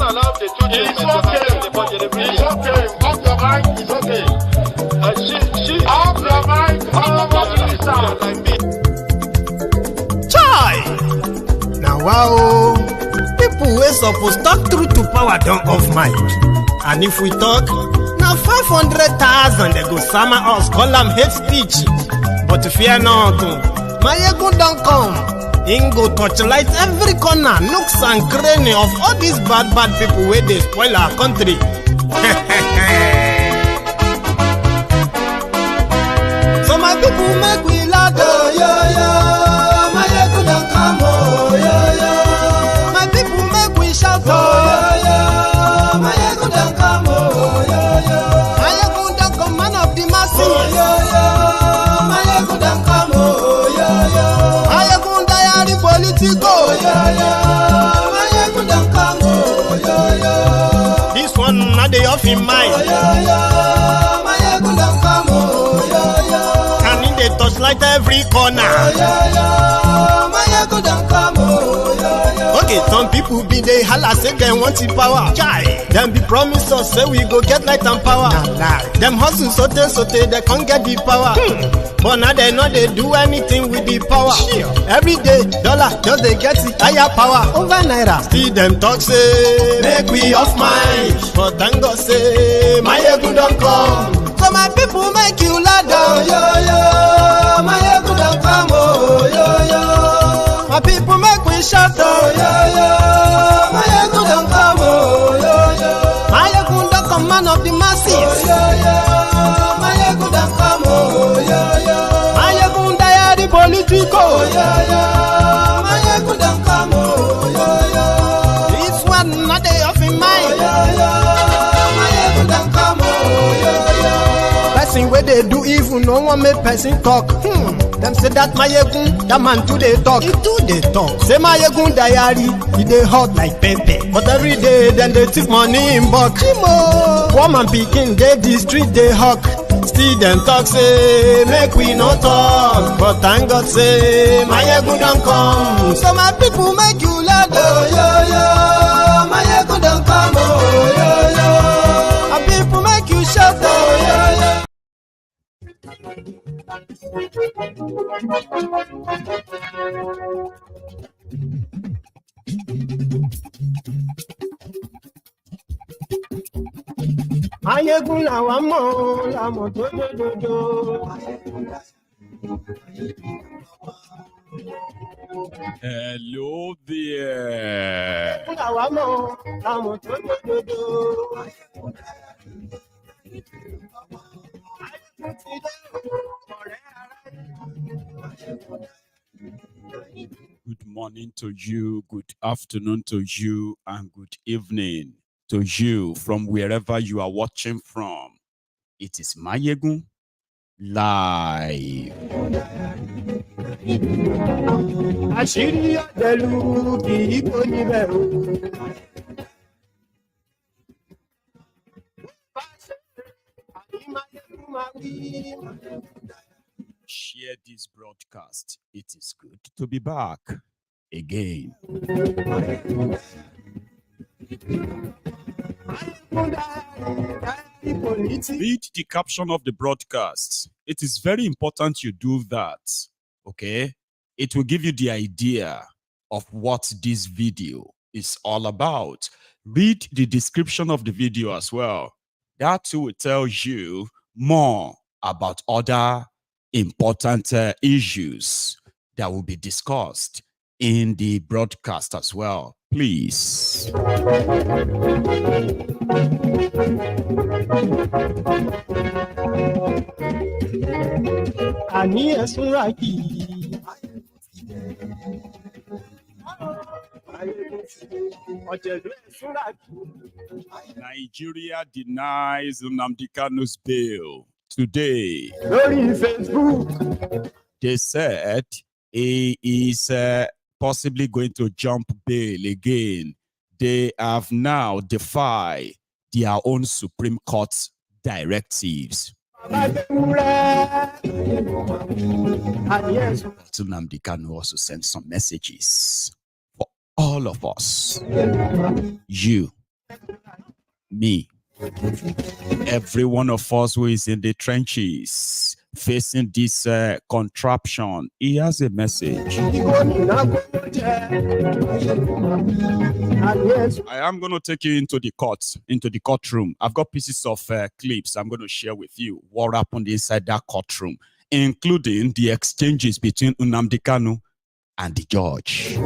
Allow the children it's okay. It's okay. Off your mind. It's okay. She off your mind. like me. Chai! Now wow, people wey suppose talk truth to power don't off mic. And if we talk, now 500,000 they go summer us, call them hate speech. But fear not, my ego don't come. Ingo touchlight every corner, nooks and cranny of all these bad people where they spoil our country. So my people make we laugh, oh, yo. My ego don't come, oh, yo. My people make we shout, oh, yo. My ego don't come, oh, yo. My ego don't come, man of the masses, oh, yo. My ego don't come, oh, yo. My ego politico, my ego don't come, oh, yo. This one not the off in mind, oh, my ego don't come, oh, yo. And in the touchlight every corner, oh, my ego don't come, oh, yo. Okay, some people be they holla say they want the power. Chai, them be promise us say we go get light and power. Nah. Them hustle sote they can't get the power. But now they know they do anything with the power. Every day, dollar just they get the higher power over naira. See them talk say make we off mind, but thank God say my ego don't come. So my people make you lie down, yo yo. My ego don't come, oh yo yo. My people make we shout, oh yo yo. My ego don't come, oh yo yo. My ego don't come, man of the masses, oh yo yo. My ego don't come, oh yo yo. My ego die the politico, oh yo yo. My ego don't come, oh yo yo. This one not the off in mind, oh yo yo. My ego don't come, oh yo yo. Person where they do evil, no one make person talk. Them say that my egun, that man too they talk. He too they talk. Say my egun diary, he they hot like pepper. But every day then they take money in bulk. Woman picking, they the street they hawk. Still them talk say make we no talk. But thank God say my egun don't come. So my people make you laugh, oh yo yo. My egun don't come, oh yo yo. My people make you shout, oh yo yo. Ayegun la wa mo la mo dojojojo. Hello there. La wa mo la mo dojojojo. Good morning to you, good afternoon to you, and good evening to you from wherever you are watching from. It is Mayegun live. Share this broadcast. It is good to be back again. Read the caption of the broadcast. It is very important you do that. Okay? It will give you the idea of what this video is all about. Read the description of the video as well. That too will tell you more about other important issues that will be discussed in the broadcast as well. Please. Nigeria denies Nnamdi Kanu's bail. Today, they said he is possibly going to jump bail again. They have now defied their own Supreme Court directives. Nnamdi Kanu also sent some messages for all all of us, you, me, every one of us who is in the trenches facing this contraption, he has a message. I am going to take you into the courtroom. I've got pieces of clips I'm going to share with you what happened inside that courtroom, including the exchanges between Nnamdi Kanu and the judge.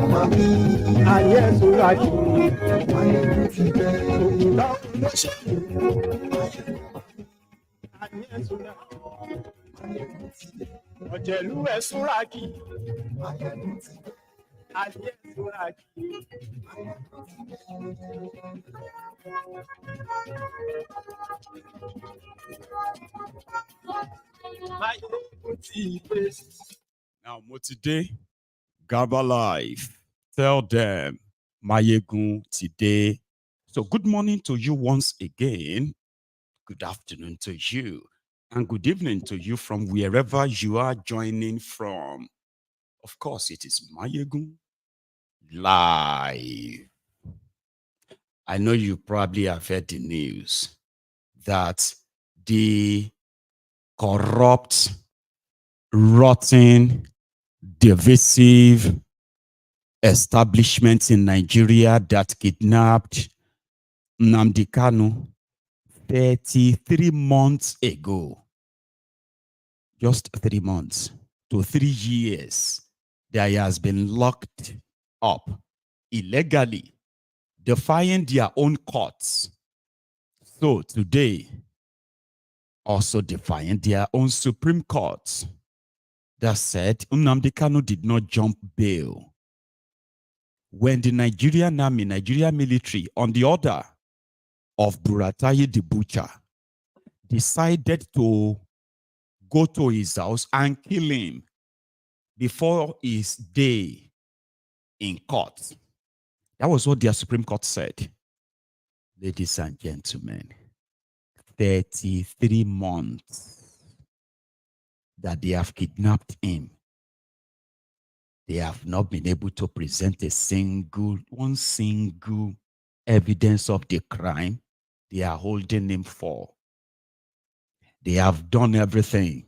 Now, today, Gaba Life, tell them, Mayegun today. So, good morning to you once again. Good afternoon to you. And good evening to you from wherever you are joining from. Of course, it is Mayegun Live. I know you probably have heard the news that the corrupt, rotten, divisive establishments in Nigeria that kidnapped Nnamdi Kanu 33 months ago, just 3 months to 3 years, that he has been locked up illegally, defying their own courts. So today, also defying their own Supreme Court that said Nnamdi Kanu did not jump bail. When the Nigerian army, Nigerian military, on the order of Buratai the Butcher, decided to go to his house and kill him before his day in court. That was what their Supreme Court said. Ladies and gentlemen, 33 months that they have kidnapped him. They have not been able to present one single evidence of the crime they are holding him for. They have done everything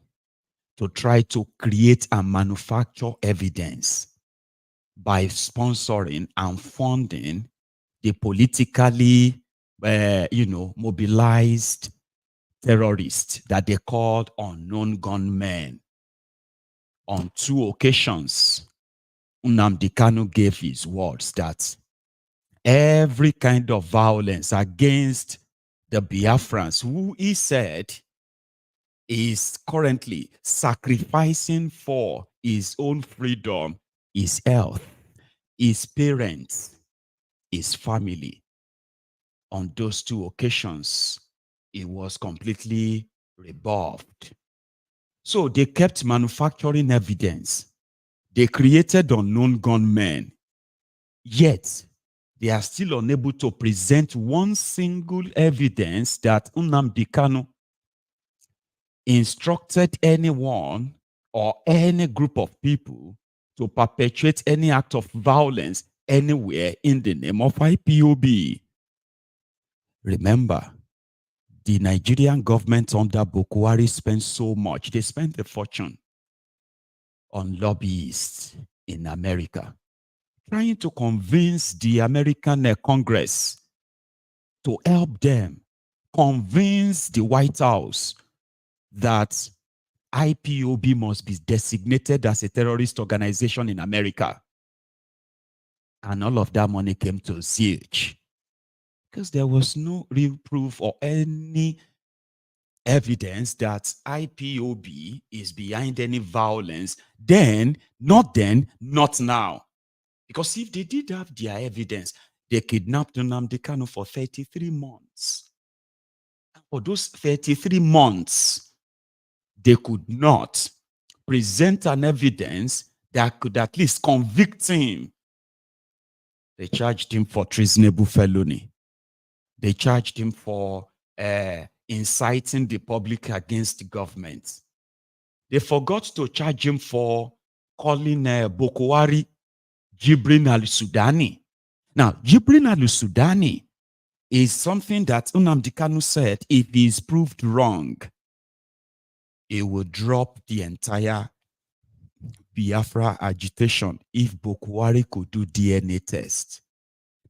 to try to create and manufacture evidence by sponsoring and funding the politically, mobilized terrorists that they called unknown gunmen. On 2 occasions, Nnamdi Kanu gave his words that every kind of violence against the Biafrans, who he said is currently sacrificing for his own freedom, his health, his parents, his family. On those 2 occasions, it was completely rebuffed. So they kept manufacturing evidence. They created unknown gunmen. Yet, they are still unable to present one single evidence that Nnamdi Kanu instructed anyone or any group of people to perpetrate any act of violence anywhere in the name of IPOB. Remember, the Nigerian government under Buhari spent so much. They spent a fortune on lobbyists in America, trying to convince the American Congress to help them convince the White House that IPOB must be designated as a terrorist organization in America. And all of that money came to zilch because there was no real proof or any evidence that IPOB is behind any violence. Not now. Because if they did have their evidence, they kidnapped Nnamdi Kanu for 33 months. And for those 33 months, they could not present an evidence that could at least convict him. They charged him for treasonable felony. They charged him for inciting the public against the government. They forgot to charge him for calling Boko Haram Jibrin al-Sudani. Now, Jibril al-Sudani is something that Nnamdi Kanu said if he is proved wrong, it will drop the entire Biafra agitation if Bokwari could do DNA test.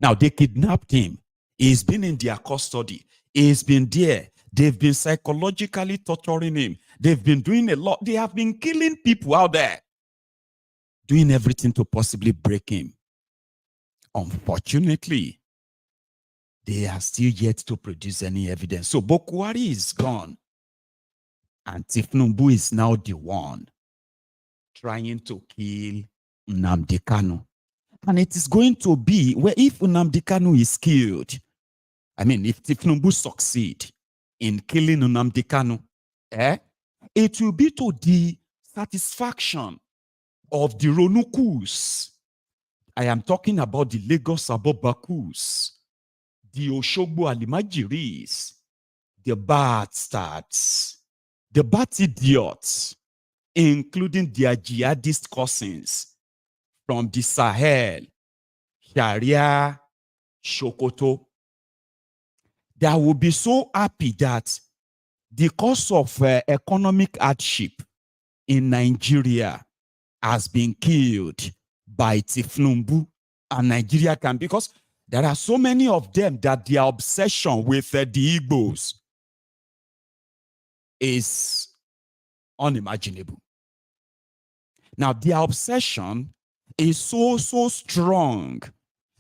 Now, they kidnapped him. He's been in their custody. He's been there. They've been psychologically torturing him. They've been doing a lot. They have been killing people out there, doing everything to possibly break him. Unfortunately, they are still yet to produce any evidence. So Bokwari is gone. And Tifnumbu is now the one trying to kill Nnamdi Kanu. And it is going to be where if Nnamdi Kanu is killed, I mean, if Tifnumbu succeed in killing Nnamdi Kanu, it will be to the satisfaction of the Ronukus. I am talking about the Lagos Abobakus, the Oshogbo Alimajiris, the bastards, the bad idiots, including their jihadist cousins from the Sahel, Sharia, Sokoto. They will be so happy that the cause of economic hardship in Nigeria has been killed by Tifnumbu, and Nigeria can, because there are so many of them that their obsession with the Igbos is unimaginable. Now, their obsession is so strong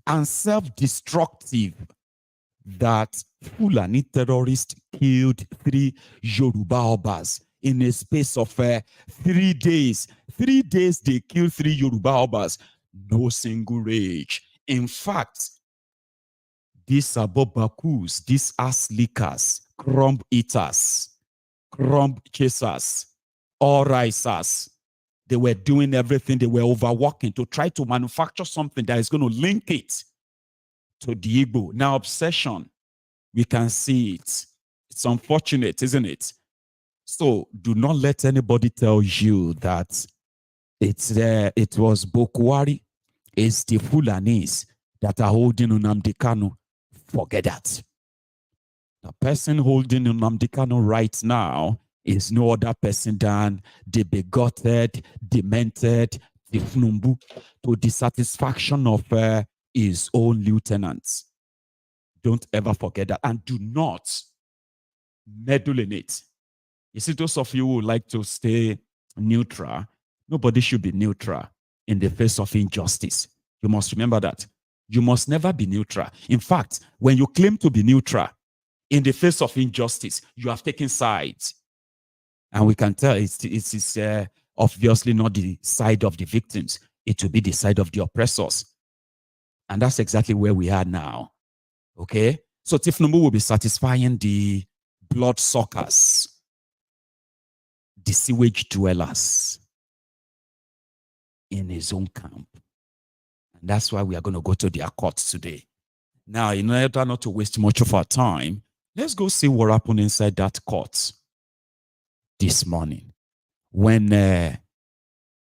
and self-destructive that Fulani terrorists killed 3 Yoruba Obas in a space of 3 days. 3 days they killed 3 Yoruba Obas. No single rage. In fact, these Abobakus, these ass lickers, crumb eaters, crumb chasers, all risers, they were doing everything. They were overworking to try to manufacture something that is going to link it to the Igbo. Now, obsession, we can see it. It's unfortunate, isn't it? So do not let anybody tell you that it was Bokwari, it's the Fulanis that are holding Nnamdi Kanu. Forget that. The person holding Nnamdi Kanu right now is no other person than the begotted, demented Tifnumbu, to the satisfaction of his own lieutenants. Don't ever forget that, and do not meddle in it. You see, those of you who like to stay neutral, nobody should be neutral in the face of injustice. You must remember that. You must never be neutral. In fact, when you claim to be neutral in the face of injustice, you have taken sides. And we can tell it is obviously not the side of the victims. It will be the side of the oppressors. And that's exactly where we are now. Okay? So Tifnumbu will be satisfying the bloodsuckers, the sewage dwellers in his own camp. And that's why we are going to go to their courts today. Now, in order not to waste much of our time, let's go see what happened inside that court this morning when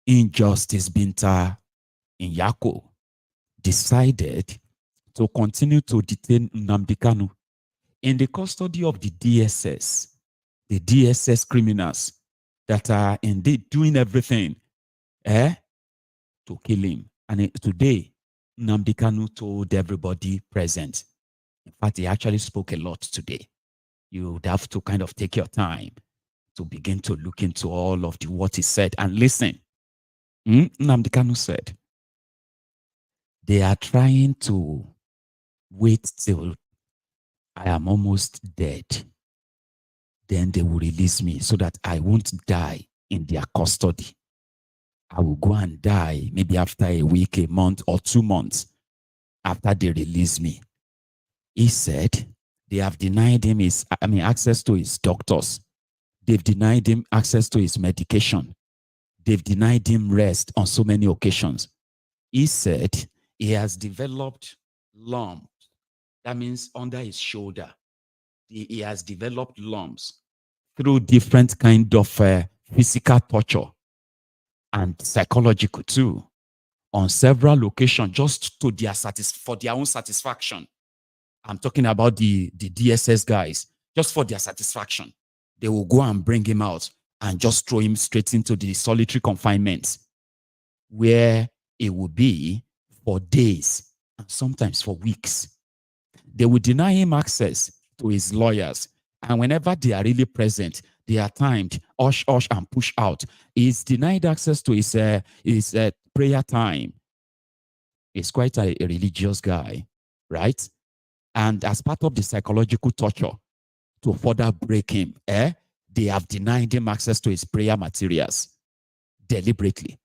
Injustice Binta in Nyako decided to continue to detain Nnamdi Kanu in the custody of the DSS criminals that are indeed doing everything to kill him. And today, Nnamdi Kanu told everybody present. In fact, he actually spoke a lot today. You would have to kind of take your time to begin to look into all of what he said and listen. Nnamdi Kanu said, they are trying to wait till I am almost dead. Then they will release me so that I won't die in their custody. I will go and die maybe after a week, a month, or 2 months after they release me. He said they have denied him access to his doctors. They've denied him access to his medication. They've denied him rest on so many occasions. He said he has developed lumps. That means under his shoulder. He has developed lumps through different kind of physical torture and psychological too. on several locations just to their for their own satisfaction. I'm talking about the DSS guys, just for their satisfaction. They will go and bring him out and just throw him straight into the solitary confinement, where it will be for days and sometimes for weeks. They will deny him access to his lawyers. And whenever they are really present, they are timed, ush, and push out. He's denied access to his prayer time. He's quite a religious guy, right? And as part of the psychological torture to further break him, they have denied him access to his prayer materials deliberately.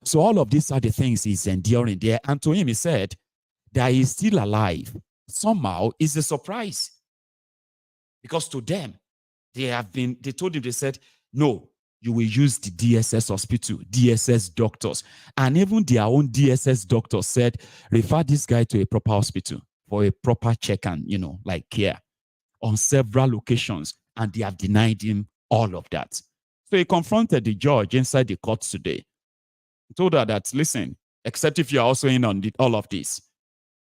So all of these are the things he's enduring there. And to him, he said that he's still alive. Somehow is a surprise. Because to them, they told him, they said, no, you will use the DSS hospital, DSS doctors. And even their own DSS doctors said, refer this guy to a proper hospital for a proper check and, like care on several occasions. And they have denied him all of that. So he confronted the judge inside the court today. He told her that, listen, except if you're also in on all of this,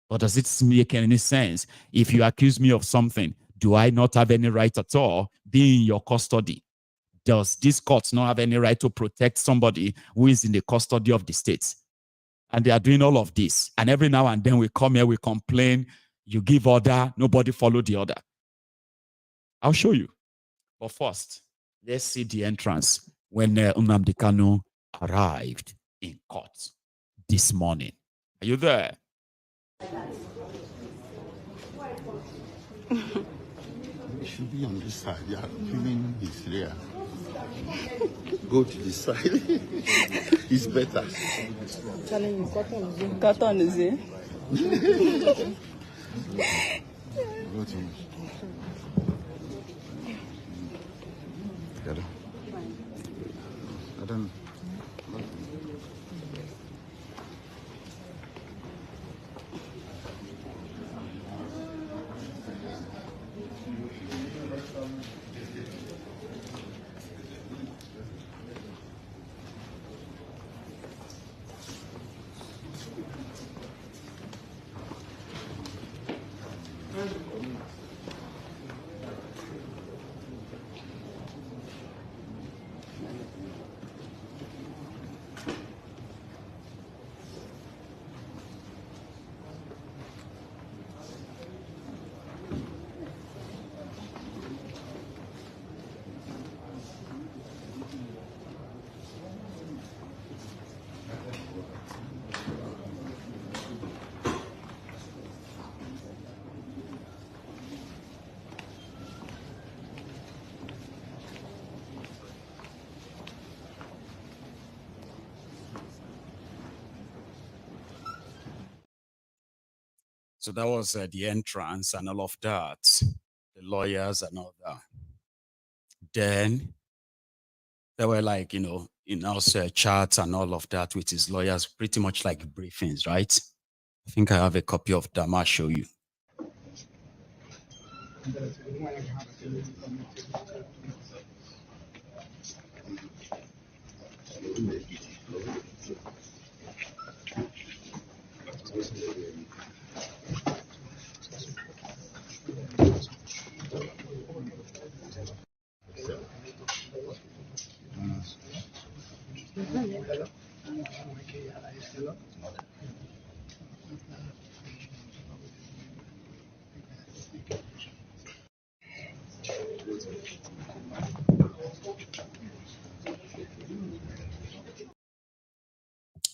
but does it make any sense? If you accuse me of something, do I not have any right at all being in your custody? Does this court not have any right to protect somebody who is in the custody of the state? And they are doing all of this. And every now and then we come here, we complain, you give order, nobody follow the order. I'll show you. But first, let's see the entrance when Nnamdi Kanu arrived in court this morning. Are you there? It should be on this side. Yeah, feeling is there. Go to this side. It's better. Cotton is it? Go to I don't. So that was the entrance and all of that, the lawyers and all that. Then there were like, in-house chats and all of that with his lawyers, pretty much like briefings, right? I think I have a copy of them. I'll show you.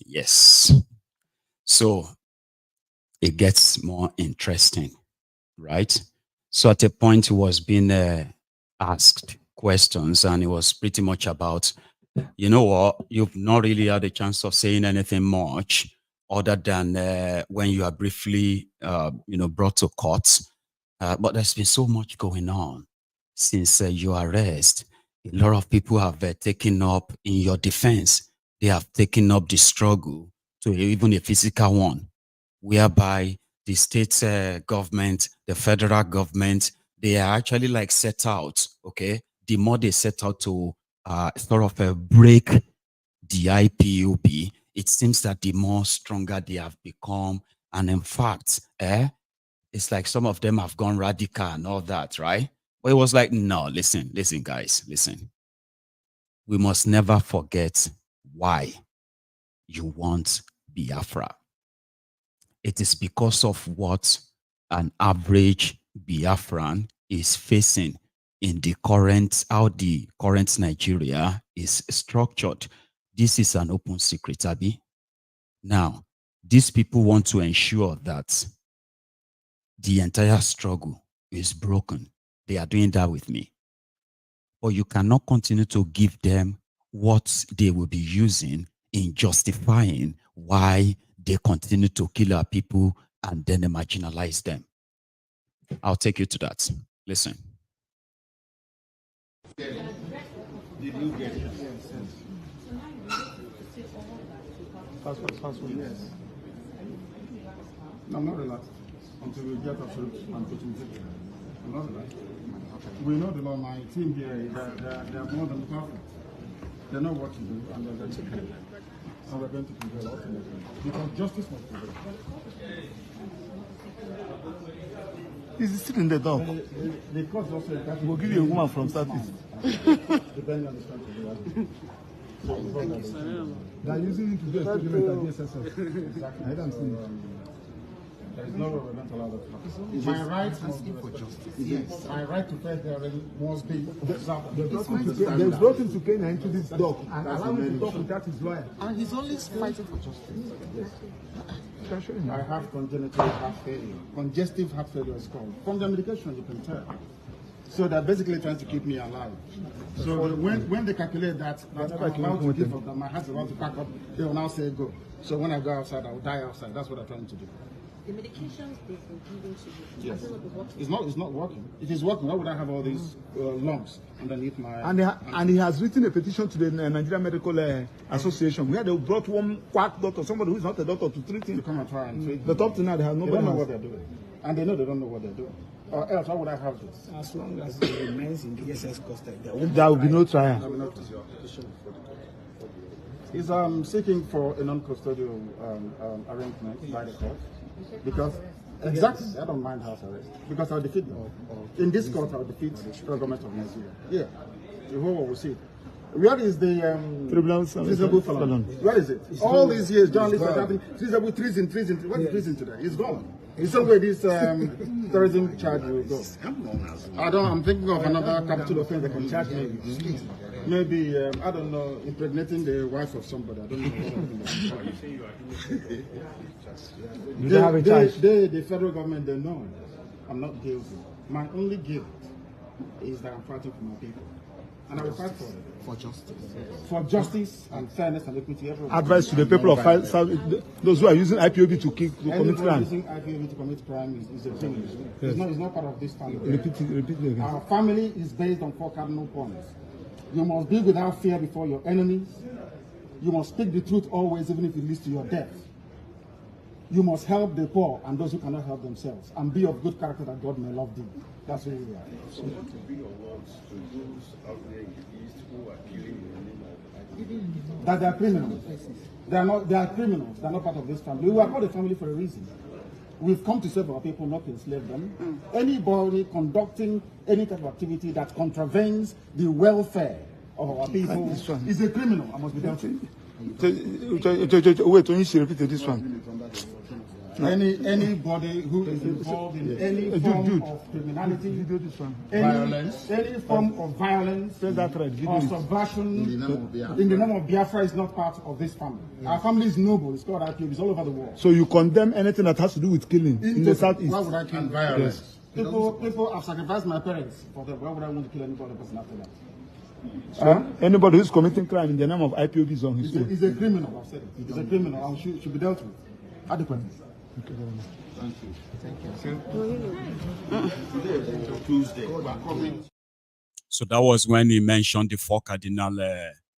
Yes. So it gets more interesting, right? So at a point he was being asked questions, and it was pretty much about, you know what, you've not really had a chance of saying anything much other than when you are briefly, brought to court. But there's been so much going on since your arrest. A lot of people have taken up in your defense. They have taken up the struggle to even a physical one, whereby the state government, the federal government, they are actually like set out, okay? The more they set out to sort of break the IPOB, it seems that the more stronger they have become. And in fact, it's like some of them have gone radical and all that, right? But it was like, no, listen, guys, listen. We must never forget why you want Biafra. It is because of what an average Biafran is facing in the current, how the current Nigeria is structured. This is an open secret, Abi. Now, these people want to ensure that the entire struggle is broken. They are doing that with me. But you cannot continue to give them what they will be using in justifying why they continue to kill our people and then they marginalize them. I'll take you to that. Listen. Did you get it? Password, yes. No, I'm not relaxed until we get absolute and total victory. I'm not relaxed. We know the law. My team here is that they are more than perfect. They know what to do and they're going to do it. And we're going to prevail ultimately. Because justice must prevail. He's still in the dock. The court also that We'll give you a woman from Southeast. depending on the strength of the argument. They are using it to do experiment at DSSS. Exactly. I don't see it. There is no way we're going to allow that to happen. My right must be for justice. Yes. My right to fair hearing must be observed. They brought him to Kenya into this dock and allowed him to talk without his lawyer. And he's only fighting for justice. Yes. I have congenital heart failure. Congestive heart failure is called. From the medication, you can tell. So they're basically trying to keep me alive. So when they calculate that I'm about to give up, that my heart's about to pack up, they will now say go. So when I go outside, I will die outside. That's what they're trying to do. The medications they've been giving to you, yes. It's not working. If it's working, why would I have all these lumps underneath my... And he has written a petition to the Nigerian Medical Association where they brought one quack doctor, somebody who is not a doctor, to treat him. To come and try and treat him. But up to now, they have nobody. They don't know what they're doing. And they know they don't know what they're doing. Or else, why would I have this? As long as it remains in the SS custody, there will be no trial. He's seeking for a non-custodial arrangement by the court. Because, exactly, I don't mind house arrest. Because I'll defeat them. In this court, I'll defeat the government of Nigeria. Yeah. The whole world will see it. Where is the treasonable felon? Where is it? All these years, journalists are having treasonable treason. What is treason today? It's gone. In some way, this terrorism charge will go. I'm thinking of another capital offense that can charge me. Maybe, I don't know, impregnating the wife of somebody. I don't know. The federal government, they know I'm not guilty. My only guilt is that I'm fighting for my people. And I will fight for it. For justice. For justice and fairness and equity everywhere. Advice to the people of those who are using IPOB to commit crime. Using IPOB to commit crime is a privilege. Yes. It's not part of this family. Repeat it again. Our family is based on 4 cardinal points. You must be without fear before your enemies. You must speak the truth always, even if it leads to your death. You must help the poor and those who cannot help themselves, and be of good character that God may love thee. That's who we are. So what will be your words to those out there in the East who are killing the that they are criminals. They are criminals. They are not part of this family. We are called a family for a reason. We've come to save our people, not to enslave them. Anybody conducting any type of activity that contravenes the welfare of our people is a criminal and must be dealt with. Wait, when you repeat this one. Anybody who is involved in any form of criminality, any form of violence or subversion in the name of Biafra is not part of this family. Our family is noble. It's called IPOB. It's all over the world. So you condemn anything that has to do with killing in the Southeast? Why would I kill violence? People have sacrificed my parents for them. Why would I want to kill anybody person after that? So anybody who's committing crime in the name of IPOB is on his own. He's a criminal. I've said it. He's a criminal and should be dealt with adequately. Thank you very much. Thank you. Tuesday. So that was when he mentioned the 4 cardinal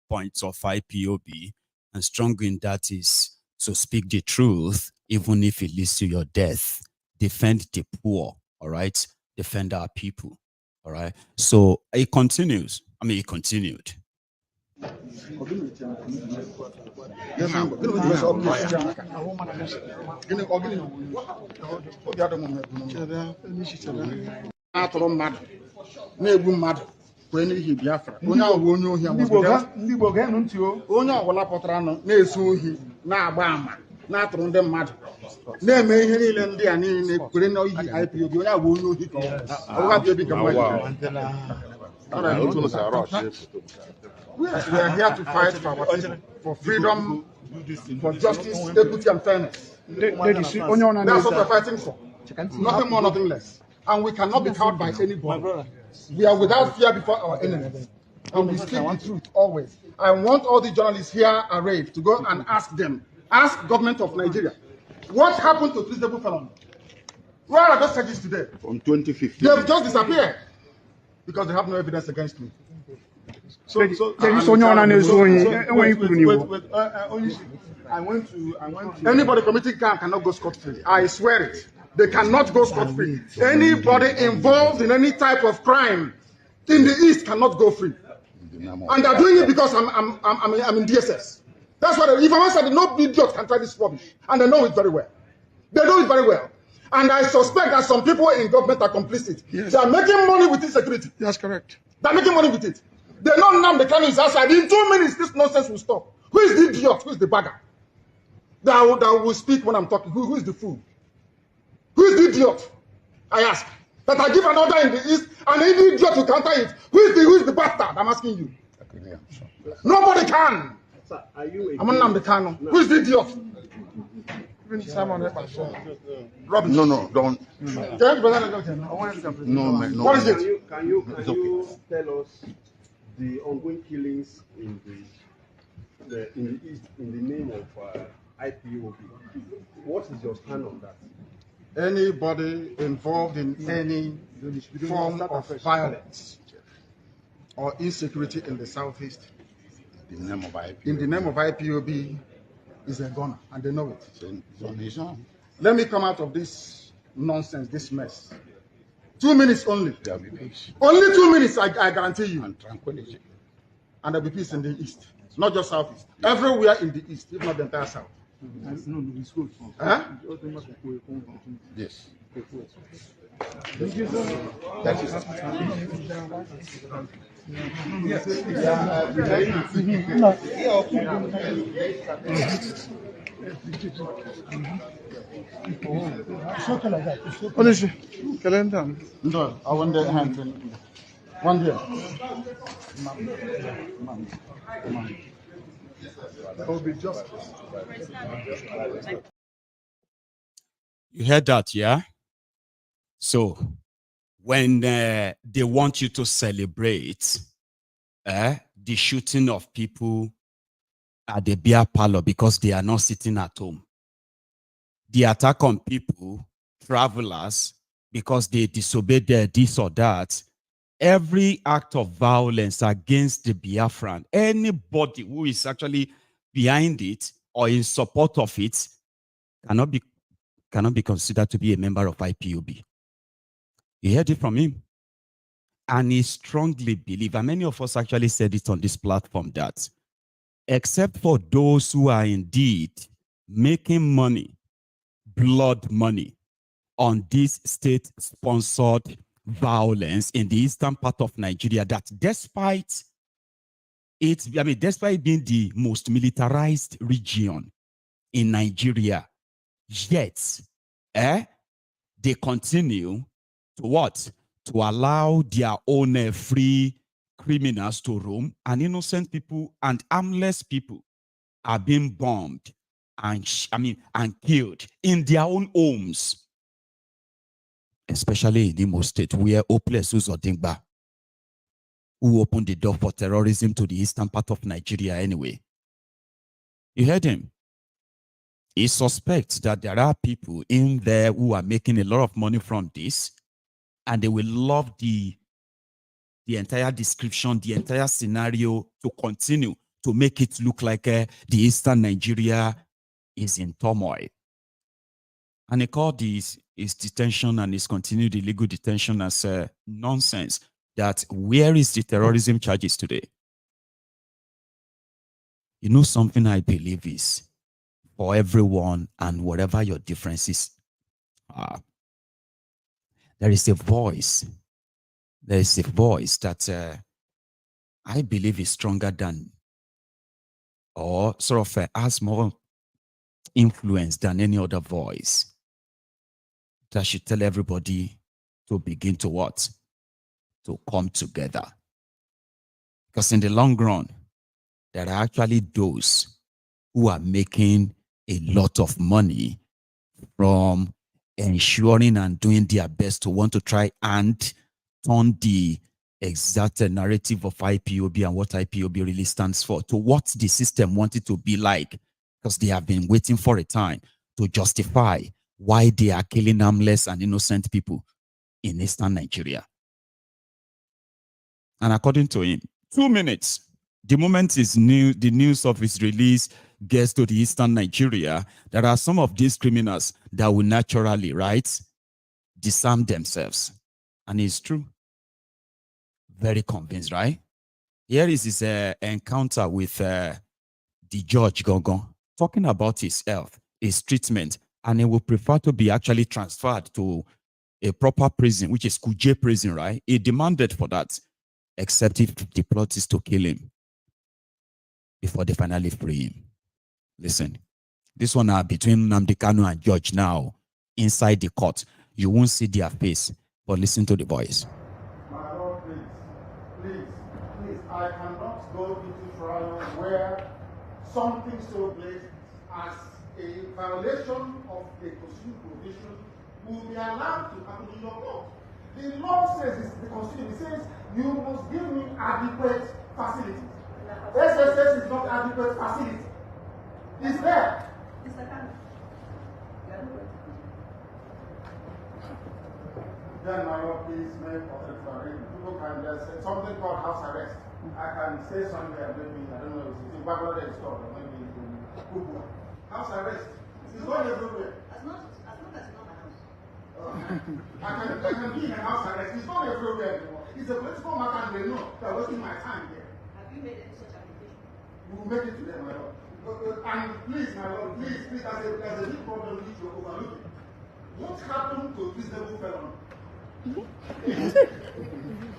points of IPOB, and strong in that is to speak the truth, even if it leads to your death. Defend the poor, all right? Defend our people, all right? So it continues. He continued. atụrụ mmadụ na-egbu mmadụ kwee n'ihi Biafra onye ahụ onye ohi ndị Igbo ga-enụ ntị onye ọbụla pụtara na-ezu ohi na-agba ama na-atụrụ ndị mmadụ na-eme ihe niile ndị a niile kwere n'ihi IPOB onye ahụ onye ohi ka IPOB ka we are here to fight for freedom, for justice, equity, and fairness. That's what we're fighting for. Nothing more, nothing less. And we cannot be cowed by anybody. We are without fear before our enemies. And we speak the truth always. I want all the journalists here arrayed to go and ask them, ask government of Nigeria, what happened to treasonable felons? Where are those charges today? From 2015. They've just disappeared because they have no evidence against me. Anybody committing crime cannot go scot-free. I swear it. They cannot go scot-free. Anybody involved in any type of crime in the East cannot go free. And they're doing it because I'm in DSS. That's why if I said no idiot can try this rubbish, and they know it very well. They know it very well. And I suspect that some people in government are complicit. Yes. They are making money with insecurity. That's correct. They're making money with it. They know Nnamdi Kanu is outside. In 2 minutes, this nonsense will stop. Who is the idiot? Who is the bagger? That will speak when I'm talking. Who is the fool? Who is the idiot? I ask. That I give an order in the East, and any idiot will counter it. Who is the bastard? I'm asking you. Nobody can. Sir, are you I'm Nnamdi Kanu. Who is the idiot? Rubbish. No, don't. No, man. No. What is it? Can you tell us the ongoing killings in the East in the name of IPOB? What is your stand on that? Anybody involved in any form of violence or insecurity in the Southeast, In the name of IPOB. in the name of IPOB, is a gunner, and they know it. It's on. Let me come out of this nonsense, this mess. 2 minutes only. There will be peace Only 2 minutes, I guarantee you. and tranquility. And there will be peace in the East. Not just Southeast. Everywhere in the East, if not the entire South. Huh? Yes. That is No, I want the hand. One year. You heard that, yeah? So, when they want you to celebrate the shooting of people at the beer parlor because they are not sitting at home, the attack on people, travelers, because they disobeyed this or that, every act of violence against the Biafran, anybody who is actually behind it or in support of it cannot be considered to be a member of IPOB. You heard it from him. And he strongly believes, and many of us actually said it on this platform, that except for those who are indeed making money, blood money, on this state-sponsored violence in the eastern part of Nigeria, that despite being the most militarized region in Nigeria, yet they continue to what? To allow their own free criminals to roam, and innocent people and harmless people are being bombed and killed in their own homes, especially in Imo State, where Hopeless Uzodingba, who opened the door for terrorism to the eastern part of Nigeria anyway. You heard him. He suspects that there are people in there who are making a lot of money from this, and they will love the entire description, the entire scenario to continue to make it look like the eastern Nigeria is in turmoil. And he called his detention and his continued illegal detention as nonsense. That where is the terrorism charges today? You know something I believe is for everyone and whatever your differences are, there is a voice. There is a voice that I believe is stronger than, or sort of has more influence than any other voice, that should tell everybody to begin to what? To come together. Because in the long run, there are actually those who are making a lot of money from ensuring and doing their best to want to try and turn the exact narrative of IPOB and what IPOB really stands for to what the system wanted to be like, because they have been waiting for a time to justify why they are killing harmless and innocent people in Eastern Nigeria. And according to him, 2 minutes, the moment the news of his release gets to the Eastern Nigeria, there are some of these criminals that will naturally, right, disarm themselves. And it's true. Very convinced, right? Here is his encounter with the judge, Gongon, talking about his health, his treatment, and he will prefer to be actually transferred to a proper prison, which is Kuje prison, right? He demanded for that, except if the plot is to kill him before they finally free him. Listen, this one are between Nnamdi Kanu and judge now, inside the court. You won't see their face, but listen to the voice. My Lord, please, I cannot go into trial where something so blatant as a violation of a constitutional provision will be allowed to happen in your court. The law says, the Constitution says, you must give me adequate facilities. SSS is not adequate facility. It's there. Mr. Kanu, Then, my Lord, please make authoritative arrangement. People can just say something called house arrest. I can say somewhere, maybe, I don't know, if it's in Bangladesh or maybe in Kubu. House arrest. It's not everywhere. as long as it's not my house. I can be in a house arrest. It's not everywhere anymore. It's a political matter and they know they're wasting my time here. Have you made any such application? We will make it to them, my Lord. And please, my Lord, please, there's a big problem which you're overlooking. What happened to reasonable felon?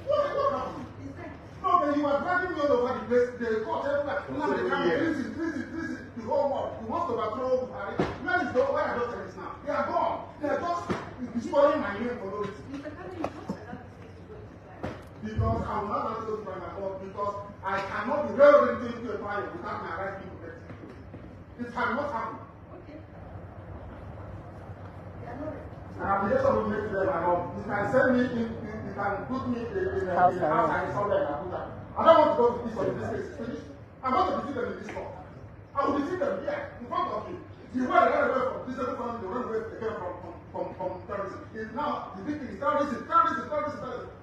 What happened? No, but you are dragging me all over the place. The court, everywhere. Now they come, prison, the whole world. You want to overthrow Buhari. Where is the where are those terrorists now? They are gone. They are just spoiling my name for no reason. Mr. Kanu, you can't allow this case to go into trial. Because I will not allow those by my court because I cannot be railroaded into a trial without my right being protected. It cannot happen. Okay. They are not ready. An application will make to them, my Lord. You can send me in, you can put me in a house and somewhere in Abuja. I don't want to go to this or in this case. It's finished. I'm going to defeat them in this court. I will defeat them here in front of you. You run away from this family, they run away again from terrorism. It's now the victim is terrorism.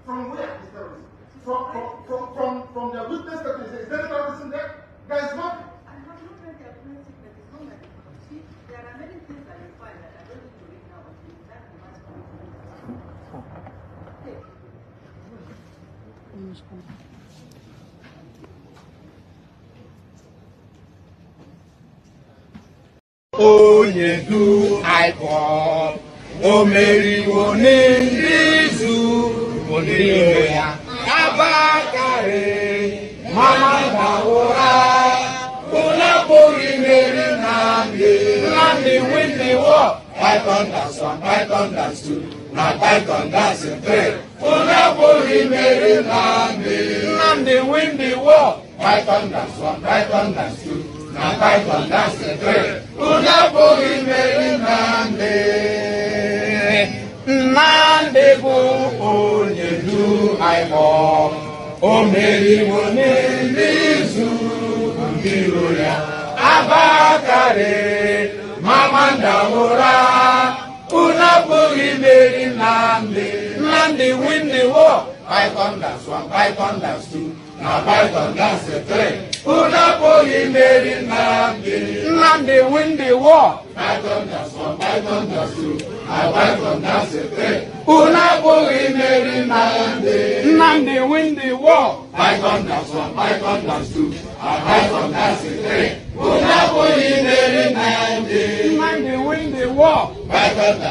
From where is terrorism? From their witness statement. Is there terrorism there? There is nothing. I have not read the argument, but it's not like see, there are many things that require that I don't need to read now until that demands Onye du IPOB, o meriwo n'izu onire ya abakare mama bawora una bori meri Nnamdi win the war. Python that's 1, Python that's 2, now Python that's 3. Una bori meri Nnamdi win the war. Python that's 1, Python that's 2. Now Python that's 3. Una bori meri Nnamdi bu onye du IPOB, o meriwo n'izu mbiro ya abakare mama ndawora una bori meri Nnamdi win the war. Python that's 1, Python that's 2, now Python that's 3. Una bori meri Nnamdi win the war. Python that's 1, Python that's 2, now Python that's 3. Una bori meri Nnamdi win the war. Python that's 1, Python that's 2, Nnamdi win the war. Nnamdi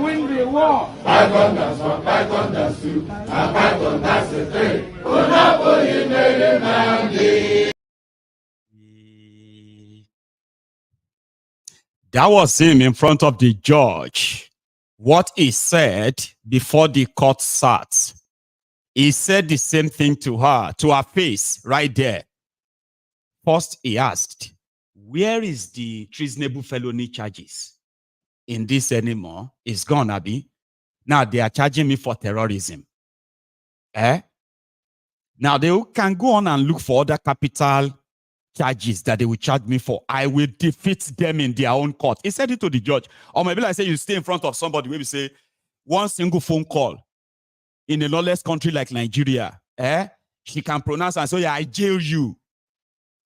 win the war. That was him in front of the judge. What he said before the court sat. He said the same thing to her face, right there. First, he asked, where is the treasonable felony charges in this anymore? It's gone, Abi. Now they are charging me for terrorism. Now they can go on and look for other capital charges that they will charge me for. I will defeat them in their own court. He said it to the judge. Or maybe like say you stay in front of somebody, maybe say one single phone call in a lawless country like Nigeria, she can pronounce and say, yeah, I jail you.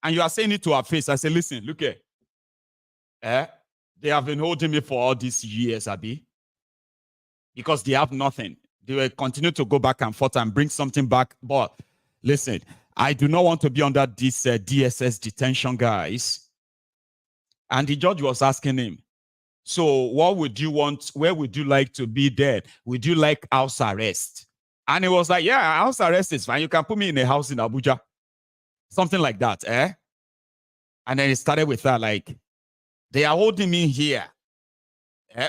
And you are saying it to her face. I say, listen, look here. They have been holding me for all these years, Abi. Because they have nothing. They will continue to go back and forth and bring something back. But listen, I do not want to be under this DSS detention, guys. And the judge was asking him, so what would you want? Where would you like to be dead? Would you like house arrest? And he was like, yeah, house arrest is fine. You can put me in a house in Abuja. Something like that, And then he started with that, like, they are holding me here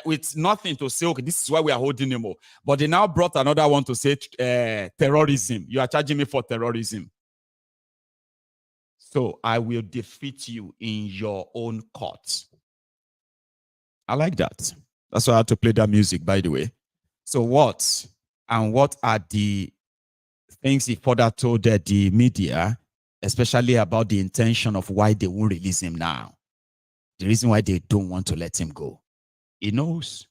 with nothing to say, okay, this is why we are holding him. But they now brought another one to say terrorism. You are charging me for terrorism. So I will defeat you in your own court. I like that. That's why I had to play that music, by the way. So what are the things he further told the media, especially about the intention of why they won't release him now? The reason why they don't want to let him go. He knows.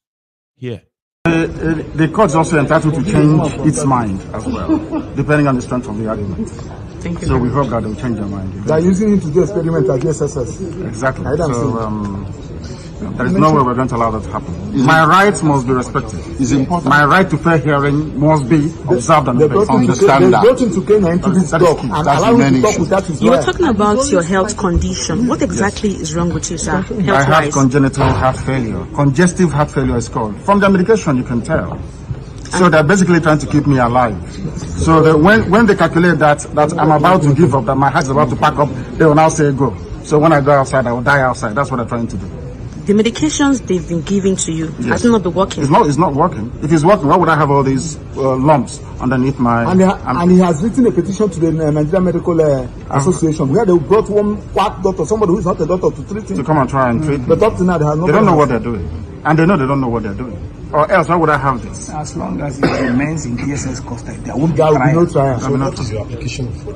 Here. The court is also entitled to change its mind as well, depending on the strength of the argument. Thank you. So we hope that they'll change their mind. They are using it to do experiment at SSS. Exactly. So there is no way we're going to allow that to happen. My rights must be respected. It's important. My right to fair hearing must be observed and understand that. They brought him to Kenya into this talk and allow him to talk without his You were talking about your health condition. What exactly is wrong with you, sir? I have congenital heart failure. Congestive heart failure is called. From the medication, you can tell. So they're basically trying to keep me alive. So when they calculate that I'm about to give up, that my heart is about to pack up, they will now say go. So when I go outside, I will die outside. That's what they're trying to do. The medications they've been giving to you, has it not been working? It's not working. If it's working, why would I have all these lumps underneath my... And he has written a petition to the Nigerian Medical Association where they brought one quack doctor, somebody who is not a doctor, to treat him. To come and try and treat me. But up to now, they don't know what they're doing. And they know they don't know what they're doing. Or else, why would I have this? As long as it remains in DSS custody, there won't be no trial. So what is your application for?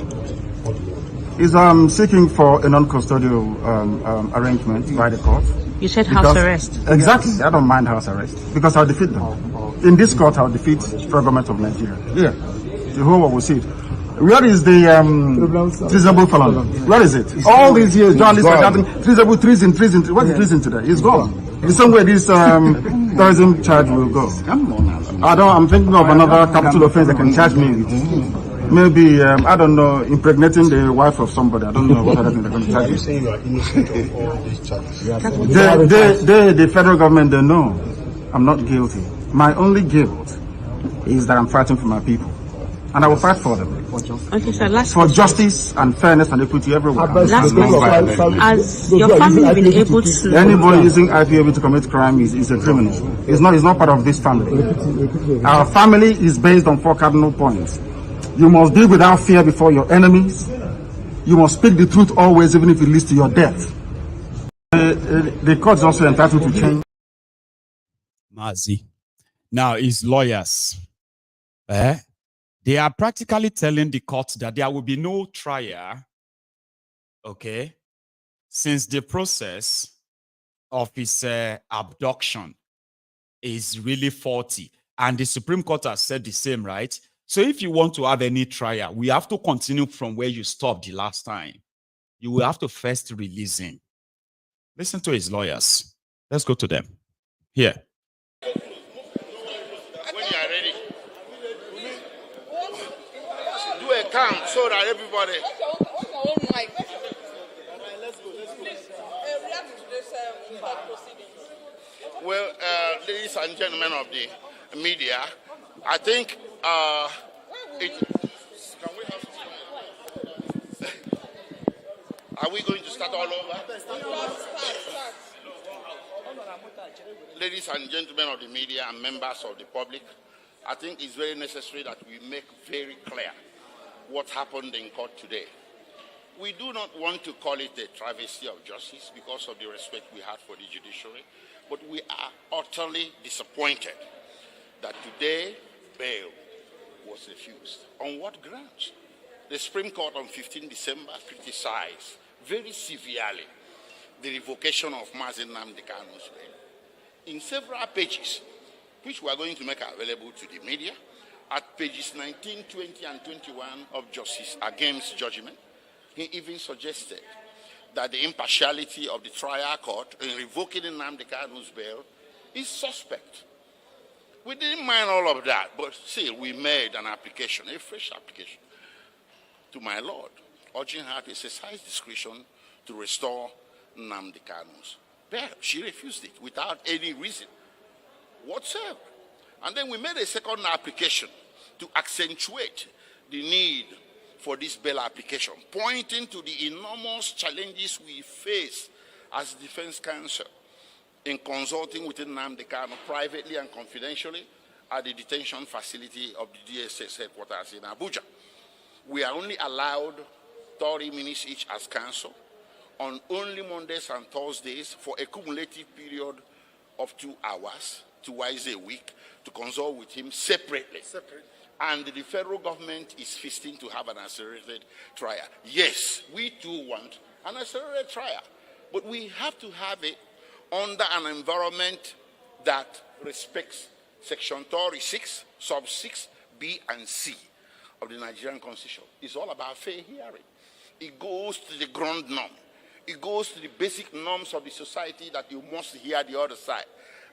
Is seeking for a non-custodial arrangement by the court. You said house arrest. Exactly. I don't mind house arrest because I'll defeat them. In this court, I'll defeat the government of Nigeria. Yeah. The whole world will see it. Where is the treasonable felon? Where is it? All these years, journalists are shouting, treasonable, treason. What's the treason today? It's gone. The same way this terrorism charge will go. I'm thinking of another capital offense they can charge me with. Maybe, I don't know, impregnating the wife of somebody. I don't know what other thing they're going to charge you. Are you saying you are innocent of all these charges? The federal government, they know I'm not guilty. My only guilt is that I'm fighting for my people. And I will fight for them. Okay, so last for justice and fairness and equity everywhere. Last question. Has your family been able to... Anybody using IPOB to commit crime is a criminal. It's not part of this family. Our family is based on 4 cardinal points. You must deal without fear before your enemies. You must speak the truth always, even if it leads to your death. The court is also entitled to change. Mazi. Now, his lawyers, they are practically telling the court that there will be no trial, okay, since the process of his abduction is really faulty. And the Supreme Court has said the same, right? So if you want to have any trial, we have to continue from where you stopped the last time. You will have to first release him. Listen to his lawyers. Let's go to them. Here. When you are ready. count so that everybody. What's your own mic? Let's go. Please, react to this court proceedings. Well, ladies and gentlemen of the media, I think can we have Are we going to start all over? Ladies and gentlemen of the media and members of the public, I think it's very necessary that we make very clear what happened in court today. We do not want to call it a travesty of justice because of the respect we had for the judiciary, but we are utterly disappointed that today bail was refused. On what grounds? The Supreme Court on 15 December criticized very severely the revocation of Mazi Nnamdi Kanu's bail. In several pages, which we are going to make available to the media, at pages 19, 20, and 21 of Justice Agem's judgment, he even suggested that the impartiality of the trial court in revoking Nnamdi Kanu's bail is suspect. We didn't mind all of that, but still we made an application, a fresh application, to my Lord, urging her to exercise discretion to restore Nnamdi Kanu's bail. She refused it without any reason whatsoever. And then we made a second application to accentuate the need for this bail application, pointing to the enormous challenges we face as defense counsel in consulting with Nnamdi Kanu privately and confidentially at the detention facility of the DSS headquarters in Abuja. We are only allowed 30 minutes each as counsel on only Mondays and Thursdays for a cumulative period of 2 hours, twice a week, to consult with him separately. And the federal government is feasting to have an accelerated trial. Yes, we too want an accelerated trial, but we have to have it under an environment that respects Section 36, Sub 6, B and C of the Nigerian Constitution. It's all about fair hearing. It goes to the ground norm. It goes to the basic norms of the society that you must hear the other side.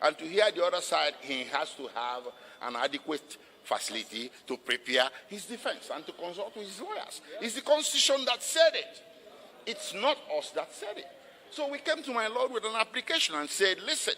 And to hear the other side, he has to have an adequate facility to prepare his defense and to consult with his lawyers. It's the Constitution that said it. It's not us that said it. So we came to my Lord with an application and said, listen,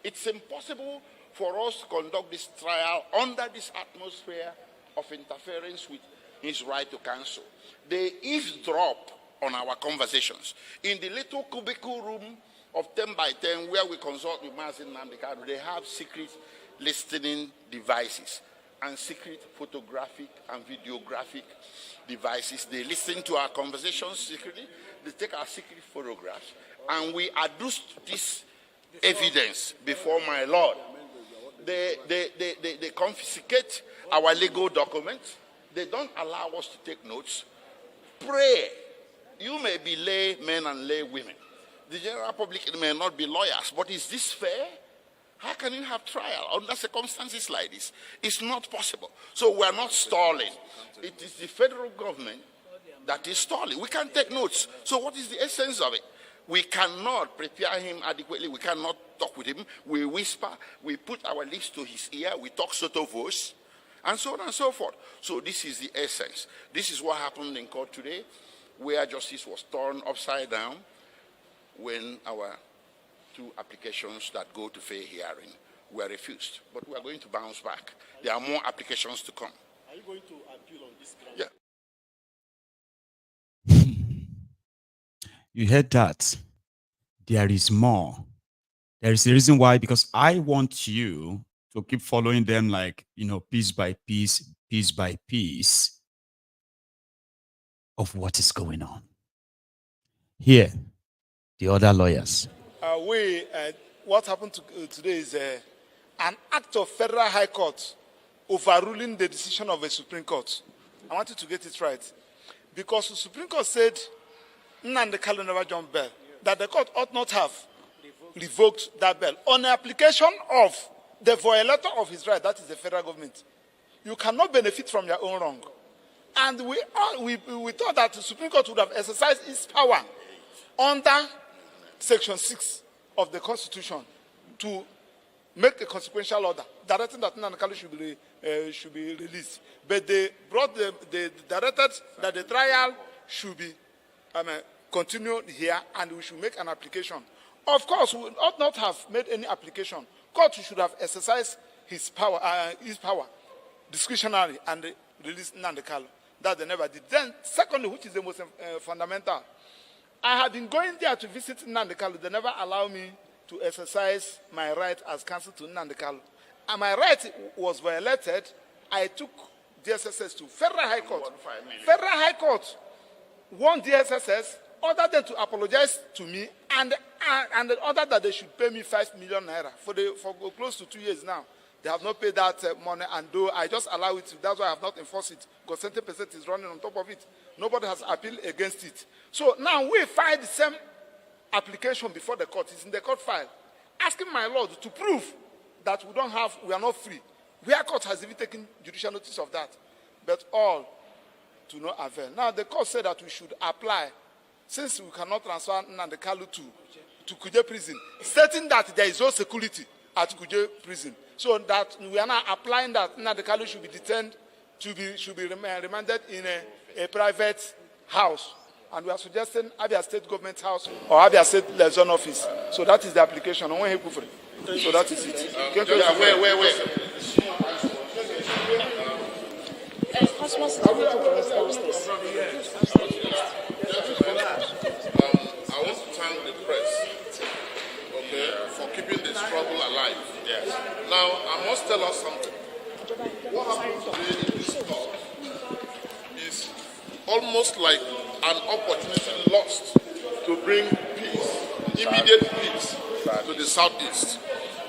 it's impossible for us to conduct this trial under this atmosphere of interference with his right to counsel. They eavesdrop on our conversations. In the little cubicle room of 10 by 10 where we consult with Mazi Nnamdi Kanu, they have secret listening devices and secret photographic and videographic devices. They listen to our conversations secretly, they take our secret photographs, and we adduced this evidence before my Lord. They confiscate our legal documents. They don't allow us to take notes. Pray. You may be lay men and lay women. The general public may not be lawyers, but is this fair? How can you have trial under circumstances like this? It's not possible. So we are not stalling. It is the federal government that is stalling. We can't take notes. So what is the essence of it? We cannot prepare him adequately. We cannot talk with him. We whisper. We put our lips to his ear. We talk sotto voce, and so on and so forth. So this is the essence. This is what happened in court today, where justice was turned upside down when our 2 applications that go to fair hearing were refused. But we are going to bounce back. There are more applications to come. Are you going to appeal on this ground? Yeah. You heard that. There is more. There is a reason why, because I want you to keep following them like, piece by piece by piece of what is going on. Here, the other lawyers. What happened today is an act of Federal High Court overruling the decision of a Supreme Court. I want you to get it right. Because the Supreme Court said Nnamdi Kanu never jumped bail, that the court ought not have revoked that bail on the application of the violator of his right, that is the federal government. You cannot benefit from your own wrong. And we thought that the Supreme Court would have exercised its power under Section 6 of the Constitution to make a consequential order directing that Nnamdi Kanu should be released. But they directed that the trial should be continued here, and we should make an application. Of course, we ought not have made any application. Court should have exercised his power discretionary and released Nnamdi Kanu. That they never did. Then, secondly, which is the most fundamental, I had been going there to visit Nnamdi Kanu. They never allowed me to exercise my right as counsel to Nnamdi Kanu. And my right was violated. I took DSSS to Federal High Court. Federal High Court warned DSSS, ordered them to apologize to me, and ordered that they should pay me 5 million naira for close to 2 years now. They have not paid that money, and though I just allow it, that's why I have not enforced it, because 70% is running on top of it. Nobody has appealed against it. So now we filed the same application before the court. It's in the court file, asking my lord to prove that we are not free. Where court has even taken judicial notice of that, but all to no avail. Now the court said that we should apply, since we cannot transfer Nnamdi Kanu to Kuje prison, stating that there is no security at Kuje prison. So that we are now applying that Nnamdi Kanu should be detained, should be remanded in a private house. And we are suggesting Abia State Government House or Abia State Liaison Office. So that is the application. So that is it. I want to thank the press, for keeping the struggle alive. Yes. Now, I must tell us something. What happened today in this court is almost like an opportunity lost to bring peace, immediate peace, to the southeast.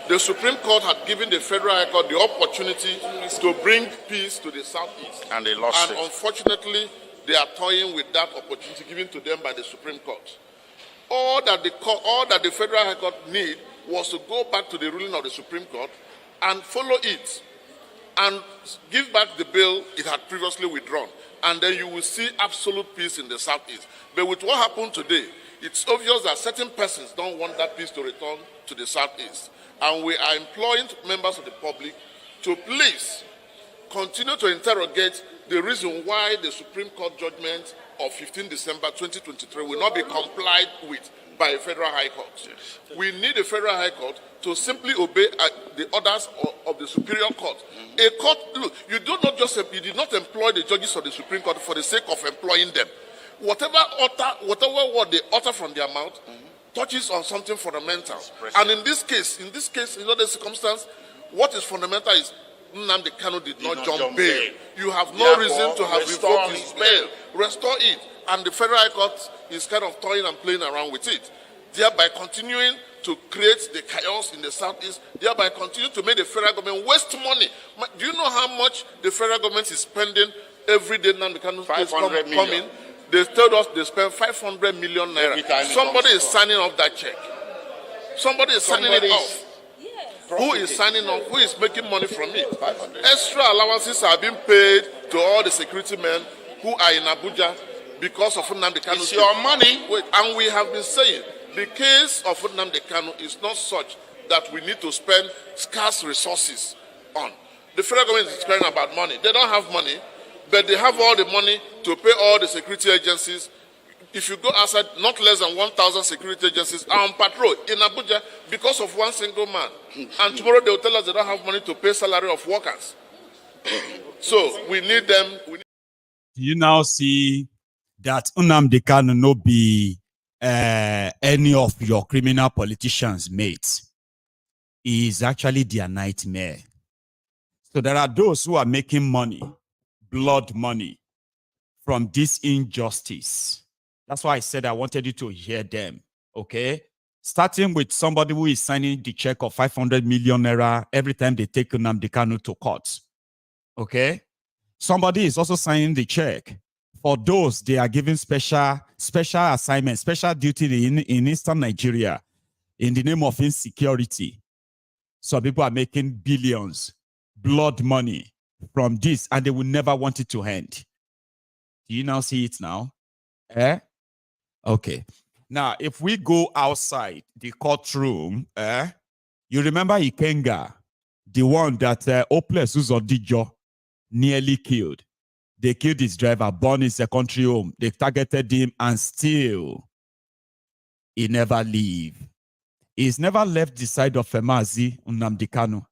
The Supreme Court had given the Federal High Court the opportunity to bring peace to the southeast. And they lost it. And unfortunately, they are toying with that opportunity given to them by the Supreme Court. All that the Federal High Court need was to go back to the ruling of the Supreme Court and follow it and give back the bill it had previously withdrawn. And then you will see absolute peace in the southeast. But with what happened today, it's obvious that certain persons don't want that peace to return to the southeast. And we are imploring members of the public to please continue to interrogate the reason why the Supreme Court judgment of 15 December 2023 will not be complied with by a Federal High Court. Yes. We need a Federal High Court to simply obey the orders of the Superior Court. A court, look, you did not employ the judges of the Supreme Court for the sake of employing them. Whatever word they utter from their mouth touches on something fundamental. And in this case, in other circumstance, what is fundamental is Nnamdi Kanu did not jump bail. You have no reason to have revoked his bail. Restore it. And the Federal High Court is kind of toying and playing around with it, thereby continuing to create the chaos in the southeast, thereby continue to make the federal government waste money. Do you know how much the federal government is spending every day Nnamdi Kanu coming? They told us they spend 500 million naira. Somebody is signing off that check. Somebody is signing it off. Who is signing off? Who is making money from it? Extra allowances are being paid to all the security men who are in Abuja because of Nnamdi Kanu. It's your money. And we have been saying the case of Nnamdi Kanu is not such that we need to spend scarce resources on. The federal government is caring about money. They don't have money, but they have all the money to pay all the security agencies. If you go outside, not less than 1,000 security agencies are on patrol in Abuja because of one single man. And tomorrow they will tell us they don't have money to pay salary of workers. So we need them. Do you now see that Nnamdi Kanu no be any of your criminal politicians' mates? He is actually their nightmare. So there are those who are making money, blood money, from this injustice. That's why I said I wanted you to hear them, okay? Starting with somebody who is signing the check of 500 million naira every time they take Nnamdi Kanu to court, okay? Somebody is also signing the check for those they are giving special assignment, special duty in Eastern Nigeria in the name of insecurity. So people are making billions, blood money from this, and they will never want it to end. Do you now see it now? Okay. Now, if we go outside the courtroom, You remember Ikenga, the one that Oples Uzodijo nearly killed. They killed his driver, burned his country home. They targeted him, and still he never leave. He's never left the side of Mazi Nnamdi Kanu.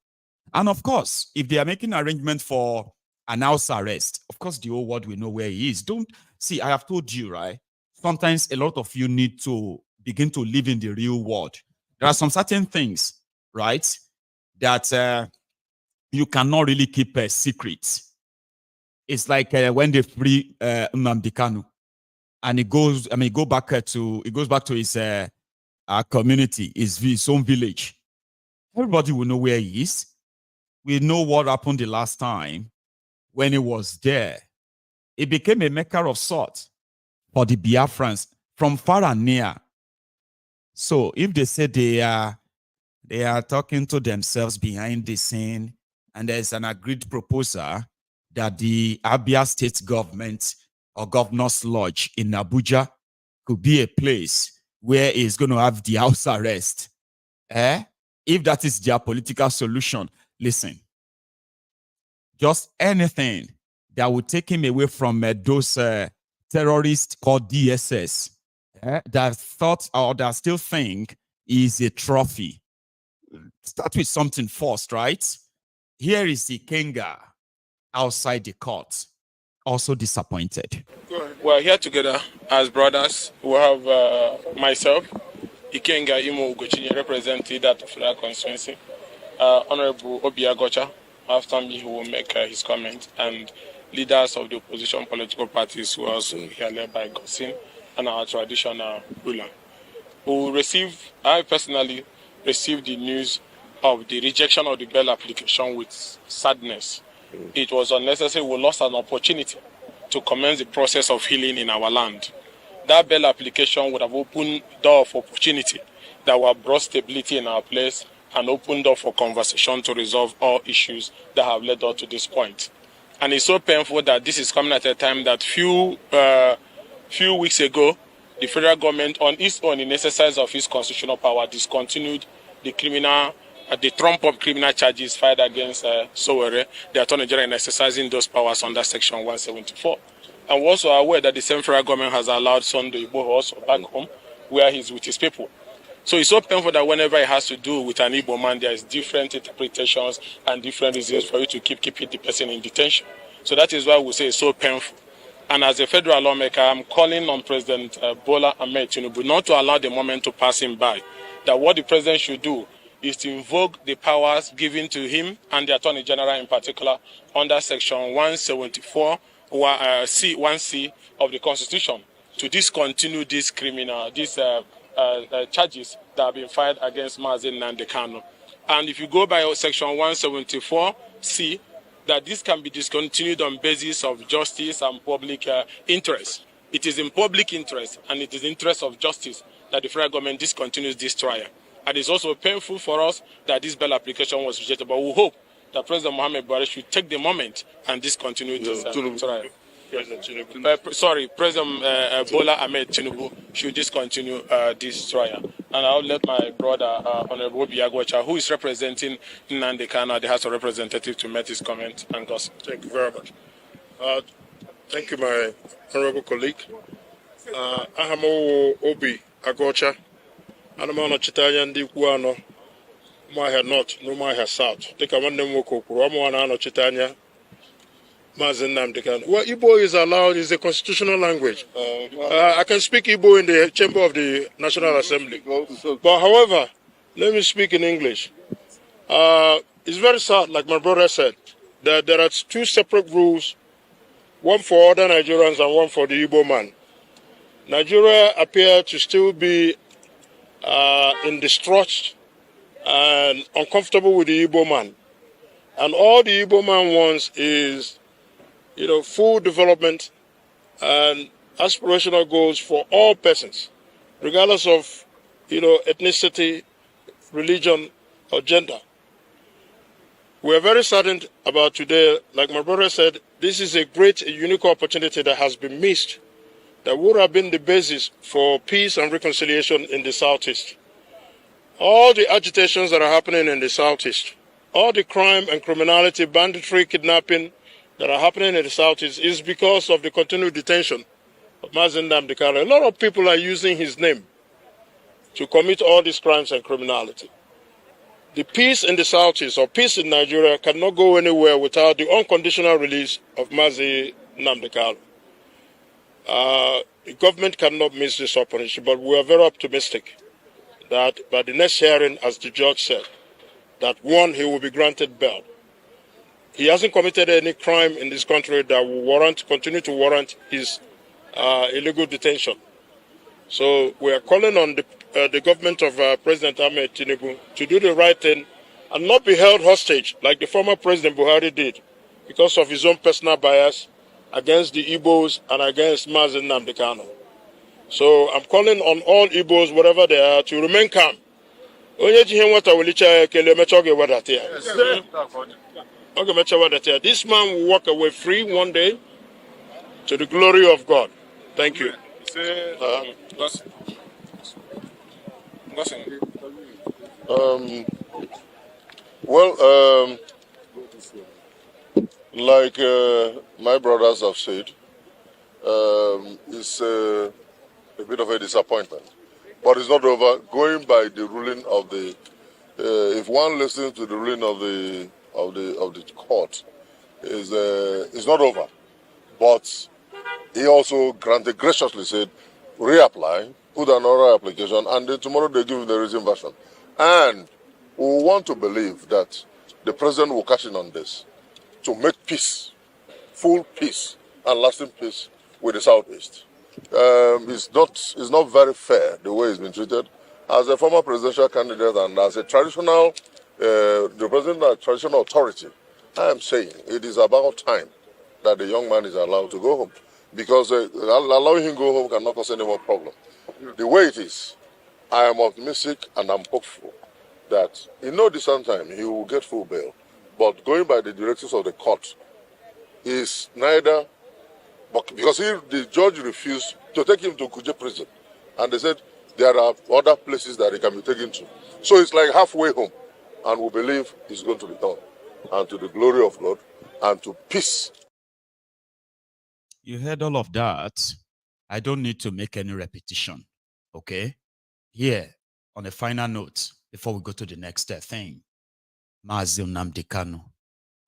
And of course, if they are making arrangement for an house arrest, of course, the whole world will know where he is. Don't see, I have told you, right? Sometimes a lot of you need to begin to live in the real world. There are some certain things, right, that you cannot really keep a secret. It's like when they free Nnamdi Kanu, and he goes back to his community, his own village. Everybody will know where he is. We know what happened the last time when he was there. It became a maker of sort for the Biafrans from far and near. So if they say they are talking to themselves behind the scene, and there's an agreed proposal that the Abia state government or governor's lodge in Abuja could be a place where he's going to have the house arrest. If that is their political solution, listen, just anything that would take him away from those terrorists called DSS that thought or that still think is a trophy. Start with something first, right? Here is the Ikenga outside the court, also disappointed. We're here together as brothers. We have myself, Ikenga Imo Ugochini, representing that federal constituency. Honorable Obiagocha, after me, who will make his comment, and leaders of the opposition political parties who are also here led by Gosin and our traditional ruler. I personally received the news of the rejection of the bail application with sadness. It was unnecessary. We lost an opportunity to commence the process of healing in our land. That bail application would have opened door for opportunity that would have brought stability in our place and opened door for conversation to resolve all issues that have led us to this point. And it's so painful that this is coming at a time that few weeks ago, the federal government on its own, in exercise of its constitutional power, discontinued the trump-up criminal charges filed against Sowore, the Attorney General, in exercising those powers under Section 174. And we're also aware that the same federal government has allowed Sunday Igboho also back home, where he's with his people. So it's so painful that whenever it has to do with an Igbo man, there is different interpretations and different reasons for you to keep the person in detention. So that is why we say it's so painful. And as a federal lawmaker, I'm calling on President Bola Ahmed Tinubu not to allow the moment to pass him by. That what the president should do is to invoke the powers given to him and the Attorney General in particular under Section 174, 1C of the Constitution to discontinue these charges that have been filed against Mazi Nnamdi Kanu. And if you go by Section 174C, that this can be discontinued on basis of justice and public interest. It is in public interest and it is in interest of justice that the federal government discontinues this trial. And it's also painful for us that this bail application was rejected, but we hope that President Mohamed Buhari should take the moment and discontinue this trial. President Bola Ahmed Tinubu should discontinue this trial. And I'll let my brother, Honorable Obiagocha, who is representing Nnamdi Kanu, the House of Representatives, to make his comment and gossip. Thank you very much. Thank you, my honorable colleague. Ahamo Obi Agocha. Anamano Chitanya ndi Kuano, Mahia North, no Mahia South. Take a one name Woko, Ramoana Chitanya, Mazi Nnamdi Kanu. Well, Igbo is allowed, is a constitutional language. I can speak Igbo in the chamber of the National Assembly. But however, let me speak in English. It's very sad, like my brother said, that there are two separate rules, one for other Nigerians and one for the Igbo man. Nigeria appears to still be in distrust and uncomfortable with the Igbo man. And all the Igbo man wants is, full development and aspirational goals for all persons, regardless of, ethnicity, religion, or gender. We are very saddened about today. Like my brother said, this is a great, unique opportunity that has been missed, that would have been the basis for peace and reconciliation in the Southeast. all the agitations that are happening in the Southeast, all the crime and criminality, banditry, kidnapping that are happening in the Southeast is because of the continued detention of Mazi Nnamdi Kanu. A lot of people are using his name to commit all these crimes and criminality. The peace in the Southeast or peace in Nigeria cannot go anywhere without the unconditional release of Mazi Nnamdi Kanu. The government cannot miss this opportunity, but we are very optimistic that by the next hearing, as the judge said, that one, he will be granted bail. He hasn't committed any crime in this country that will continue to warrant his illegal detention. So we are calling on the government of President Ahmed Tinubu to do the right thing and not be held hostage like the former President Buhari did because of his own personal bias against the Igbos and against Mazi Nnamdi Kanu. So I'm calling on all Igbos, wherever they are, to remain calm. This man will walk away free one day to the glory of God. Thank you. Like my brothers have said, it's a bit of a disappointment, but it's not over. Going by the ruling of the, if one listens to the ruling of the court, is not over. But he also graciously said, reapply, put another application, and then tomorrow they give him the written version. And we want to believe that the president will cash in on this to make peace, full peace, and lasting peace with the Southeast. It's not very fair the way he's been treated. As a former presidential candidate and as a traditional, the president of traditional authority, I am saying it is about time that the young man is allowed to go home, because allowing him to go home cannot cause any more problem. The way it is, I am optimistic and I'm hopeful that in no distant time he will get full bail. But going by the directives of the court is neither, because the judge refused to take him to Kuje prison, and they said there are other places that he can be taken to. So it's like halfway home, and we believe he's going to return, and to the glory of God, and to peace. You heard all of that. I don't need to make any repetition, okay? Here, on a final note, before we go to the next thing, Mazi Nnamdi Kanu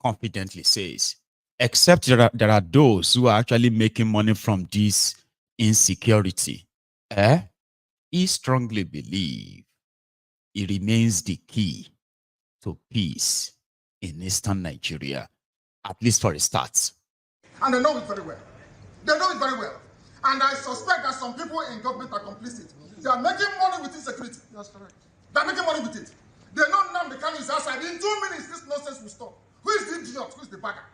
confidently says, except there are those who are actually making money from this insecurity, he strongly believes it remains the key to peace in eastern Nigeria, at least for a start. And they know it very well. They know it very well. And I suspect that some people in government are complicit. They are making money with insecurity. That's correct. They are making money with it. They know Nnamdi Kanu is outside. In 2 minutes, this nonsense will stop. Who is the idiot? Who is the bagger?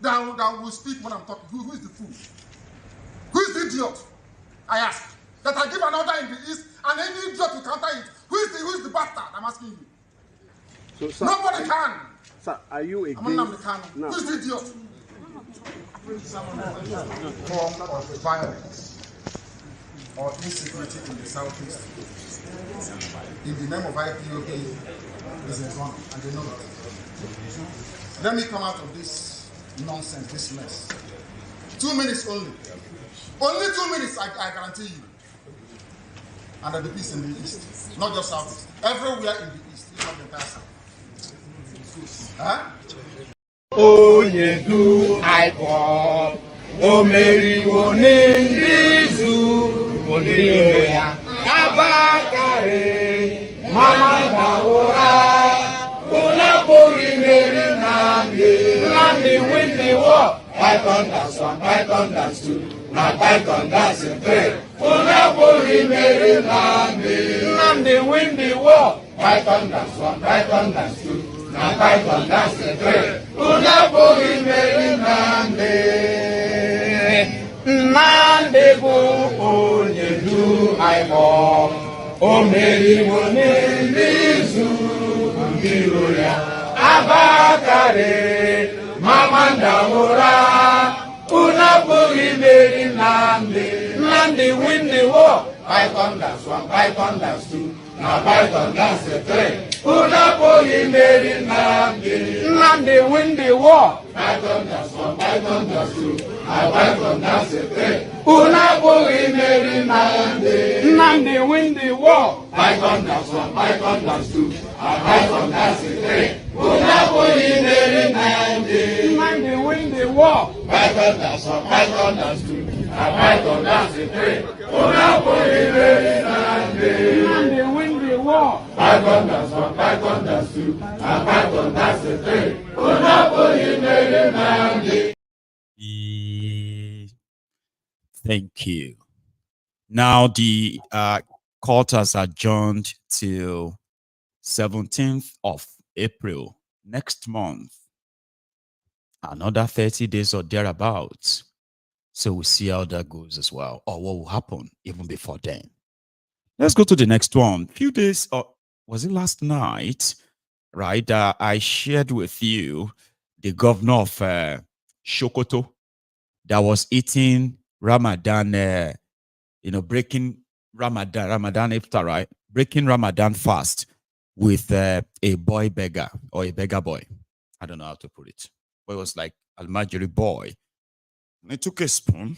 That will speak when I'm talking. Who is the fool? Who is the idiot? I ask. That I give an order in the east and any idiot will counter it. Who is the bastard? I'm asking you. So, sir, nobody can. Sir, are you against? I'm Nnamdi Kanu. No. Who is the idiot? Form of violence or insecurity in the southeast in the name of IPOB is a gun, and they know it. Let me come out of this nonsense, this mess. 2 minutes only. Only 2 minutes, I guarantee you. And there'll be peace in the east, not just southeast. Everywhere in the east, not the entire south. Huh? Onye du IPOB, o meriwo n'Ndizu, onye ya abakare, mama dawora, unapori meri Nnamdi win the war. Python dance 1, Python dance 2, na Python dance 3. Unapori meri Nnamdi win the war. Python dance 1, Python dance 2. Na Python dance 3. Unapori meri Nnamdi bụ onye du IPOB, o meriwo n'Ndizu, mbiro ya abakare, mama ndawora, unapori meri Nnamdi win the war. Python dance 1, Python dance 2. na Python that's a three. Unapoyi Mary Nnamdi. Nnamdi win the war. Python that's one, Python that's two, and Python that's a three. Unapoyi Mary Nnamdi. Nnamdi win the war. Python that's one, Python that's two, and Python that's a three. Unapoyi Mary Nnamdi. Nnamdi win the war. Python that's one, Python that's two, and Python that's a three. Unapoyi Mary Nnamdi. Nnamdi win the war. Python that's one, Python that's two, and Python that's a three. Unapoyi Mary Nnamdi. Thank you. Now the court has adjourned till 17th of April next month. Another 30 days or thereabouts. So we'll see how that goes as well, or what will happen even before then. Let's go to the next one. A few days, or was it last night, right? I shared with you the governor of Sokoto that was eating Ramadan, breaking Ramadan iftar, right? Breaking Ramadan fast with a boy beggar or a beggar boy. I don't know how to put it. But it was like a Almajiri boy. And he took a spoon,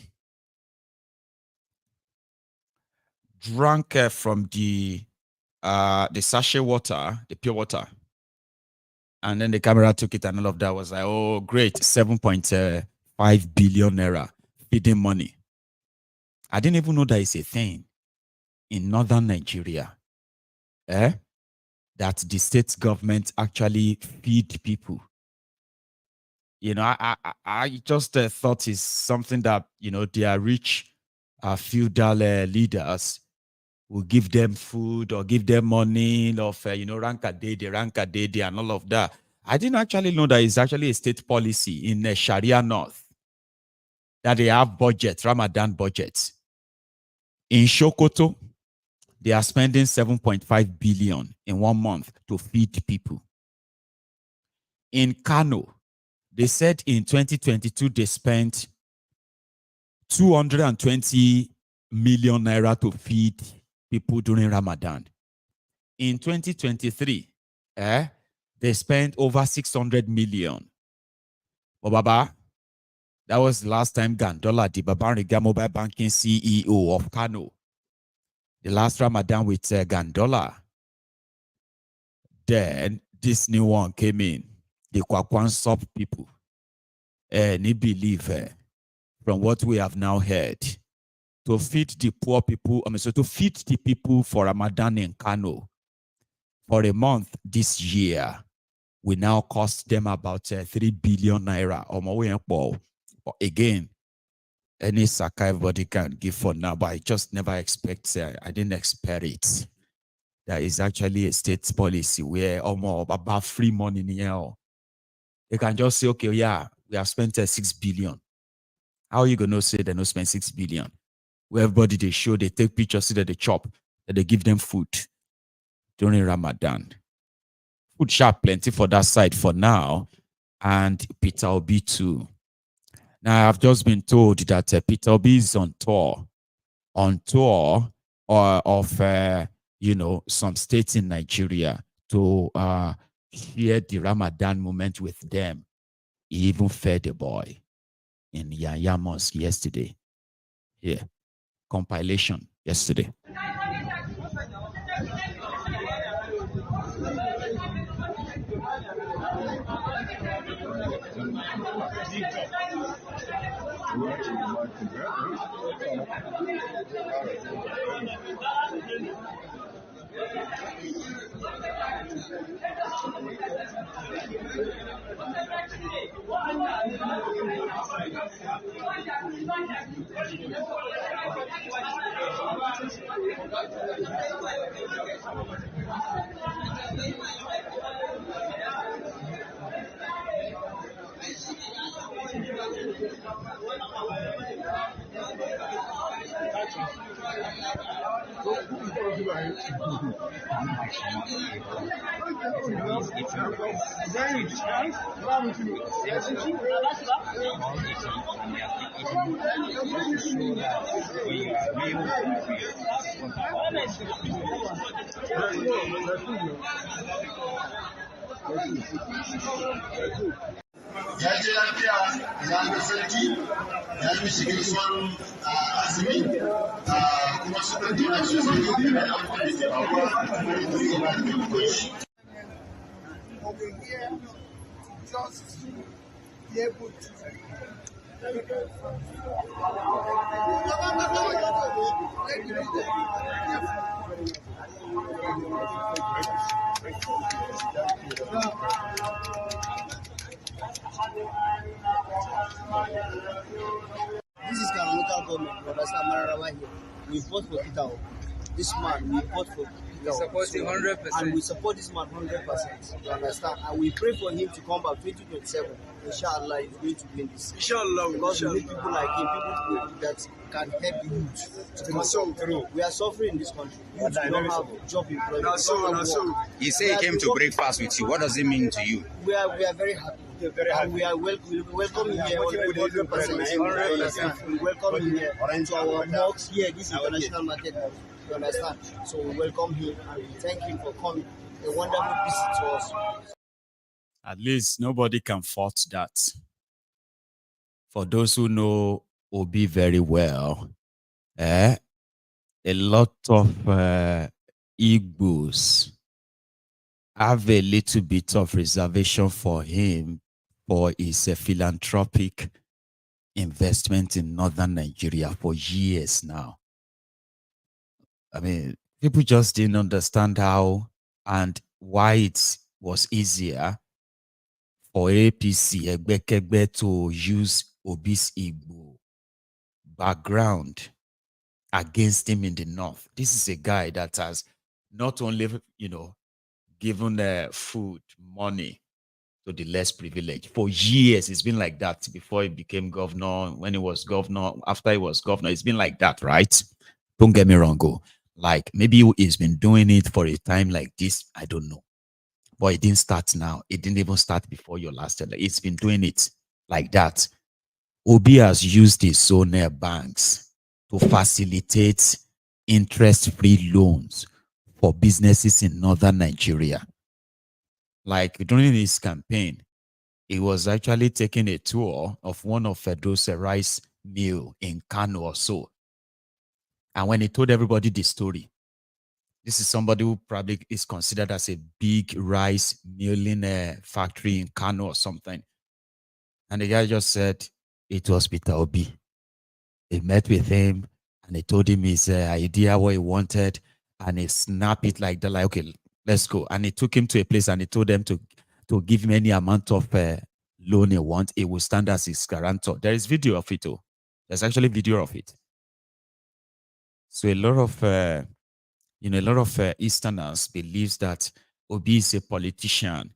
drank from the sachet water, the pure water, and then the camera took it, and all of that was like, oh, great, 7.5 billion naira feeding money. I didn't even know that it's a thing in northern Nigeria, that the state government actually feed people. I just thought it's something that, their rich feudal leaders will give them food or give them money of, ranka dede, and all of that. I didn't actually know that it's actually a state policy in Sharia North that they have budget, Ramadan budgets. In Sokoto, they are spending 7.5 billion in 1 month to feed people. In Kano, they said in 2022, they spent 220 million naira to feed people during Ramadan. In 2023, they spent over 600 million. Oh, Baba, that was the last time Gandola, the Babariga mobile banking CEO of Kano, the last Ramadan with Gandola. Then this new one came in. The Kwakwan sub people. They believe, from what we have now heard, to feed the poor people, to feed the people for Ramadan in Kano for a month this year, will now cost them about 3 billion naira. But again, any saka everybody can give for now, but I just never expect, I didn't expect it. That is actually a state policy where about free money in here. They can just say, okay, yeah, we have spent 6 billion. How are you going to say they don't spend 6 billion? Where everybody they show, they take pictures, see that they chop, that they give them food during Ramadan. Food sharp plenty for that side for now, and Peter Obi too. Now I've just been told that Peter Obi is on tour of some states in Nigeria to share the Ramadan moment with them. He even fed a boy in Yaya Mosque yesterday. Yeah, compilation yesterday. Just be able to this is kind of local government, but that's Amarawa here. We vote for Peter. This man, we vote for Peter. We support him 100%. And we support this man 100%. You understand? And we pray for him to come back 2027. Inshallah, he's going to win this. Inshallah. Because we need people like him, people that can help the youth to come through. We are suffering in this country. Youth don't have job employment. He said he came to break fast with you. What does it mean to you? We are very happy. And we are welcome here 100%. We welcome him here to our mosque here. This international market. You understand? So we welcome him and we thank him for coming. A wonderful visit to us. At least nobody can fault that. For those who know Obi very well, a lot of Igbos have a little bit of reservation for him for his philanthropic investment in northern Nigeria for years now. I mean, people just didn't understand how and why it was easier for APC Egbekegbe to use Obi's Igbo background against him in the north. This is a guy that has not only, given food, money to the less privileged. For years, it's been like that before he became governor, when he was governor, after he was governor, it's been like that, right? Don't get me wrong, like maybe he's been doing it for a time like this, I don't know. But it didn't start now. It didn't even start before your last election. It's been doing it like that. Obi has used his own banks to facilitate interest-free loans for businesses in northern Nigeria. Like during his campaign, he was actually taking a tour of one of those rice mill in Kanu or so. And when he told everybody the story, this is somebody who probably is considered as a big rice milling factory in Kano or something. And the guy just said it was Peter Obi. He met with him and he told him his idea, what he wanted, and he snapped it like that, like, okay, let's go. And he took him to a place and he told them to give him any amount of loan he wants. It will stand as his guarantor. There is video of it, There's actually video of it. So a lot of Easterners believes that Obi is a politician.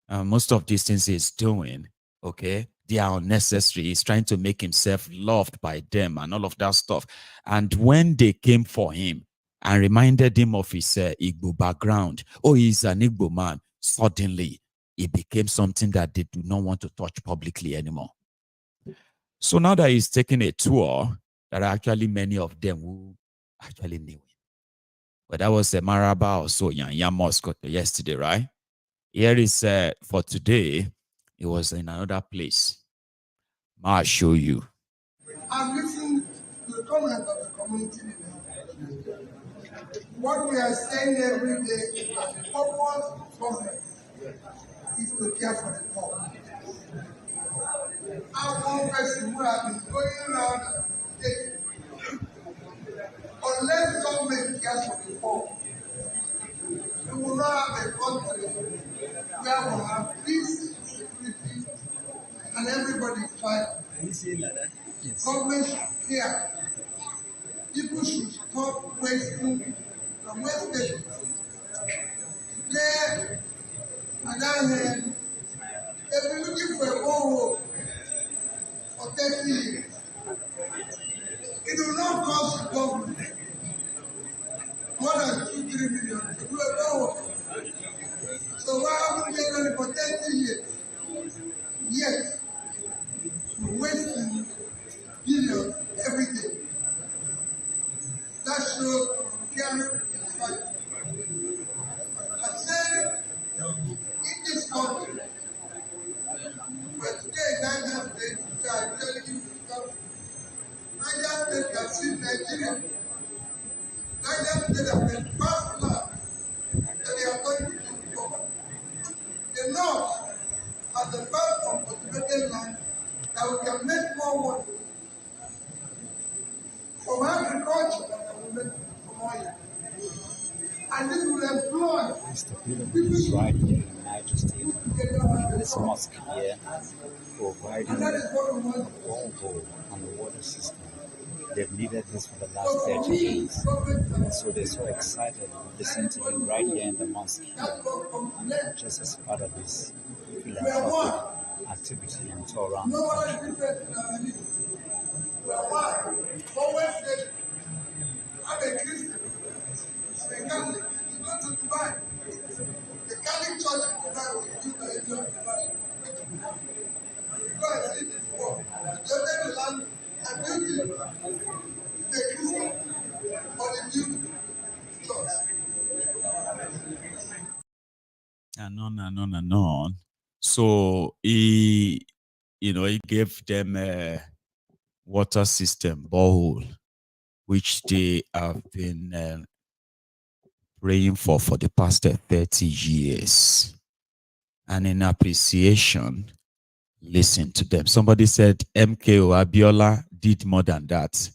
Most of these things he's doing, okay, they are unnecessary. He's trying to make himself loved by them and all of that stuff. And when they came for him and reminded him of his Igbo background, he's an Igbo man, suddenly it became something that they do not want to touch publicly anymore. So now that he's taking a tour, there are actually many of them who actually knew him. But that was Maraba or so, Mosque yesterday, right? Here is for today, it was in another place. I'll show you. I'm listening to the comment of the community leader. What we are saying every day is that the purpose of government is to care for the poor. I'm one person who has been going around and saying, unless government cares for the poor, we will not have a country where we have peace, security, and everybody is fine. Yes. Government should care. People should stop wasting and wasting. Today, Madam Hen, they've been looking for a borehole for 30 years. It will not cost the government more than $2 right here in United States, in this mosque here, providing a borehole and a water system. They've needed this for the last 30 days. So they're so excited to listen to you right here in the mosque here, just as part of this philanthropic activity and tour around the country. I'm a Christian. I'm a Catholic. You go to Dubai. The Catholic Church in Dubai will give you the idea of Dubai. You go and see this before. You enter the land and build it. The Christian or the new church. And on and on and on. So he gave them a water system, borehole, which they have been praying for the past 30 years. And in appreciation, listen to them. Somebody said MKO Abiola did more than that.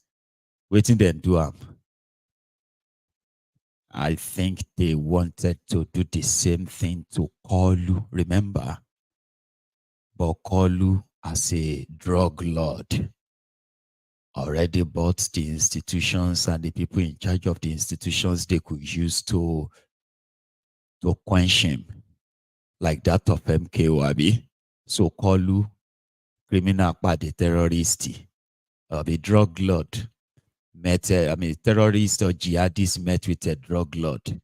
Waiting then do am. I think they wanted to do the same thing to Kolu. Remember? But Kolu, as a drug lord, already bought the institutions and the people in charge of the institutions they could use to quench him, like that of MKO Abi. So Kolu, criminal by the terrorist, the drug lord, terrorist or jihadist met with a drug lord.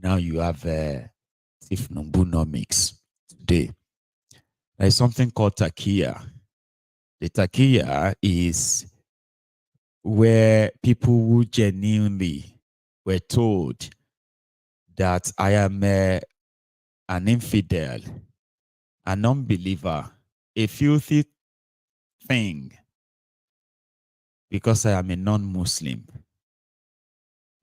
Now you have Tifnumbunomics today. There's something called Takia. The Takia is where people who genuinely were told that I am an infidel, an unbeliever, a filthy thing, because I am a non-Muslim.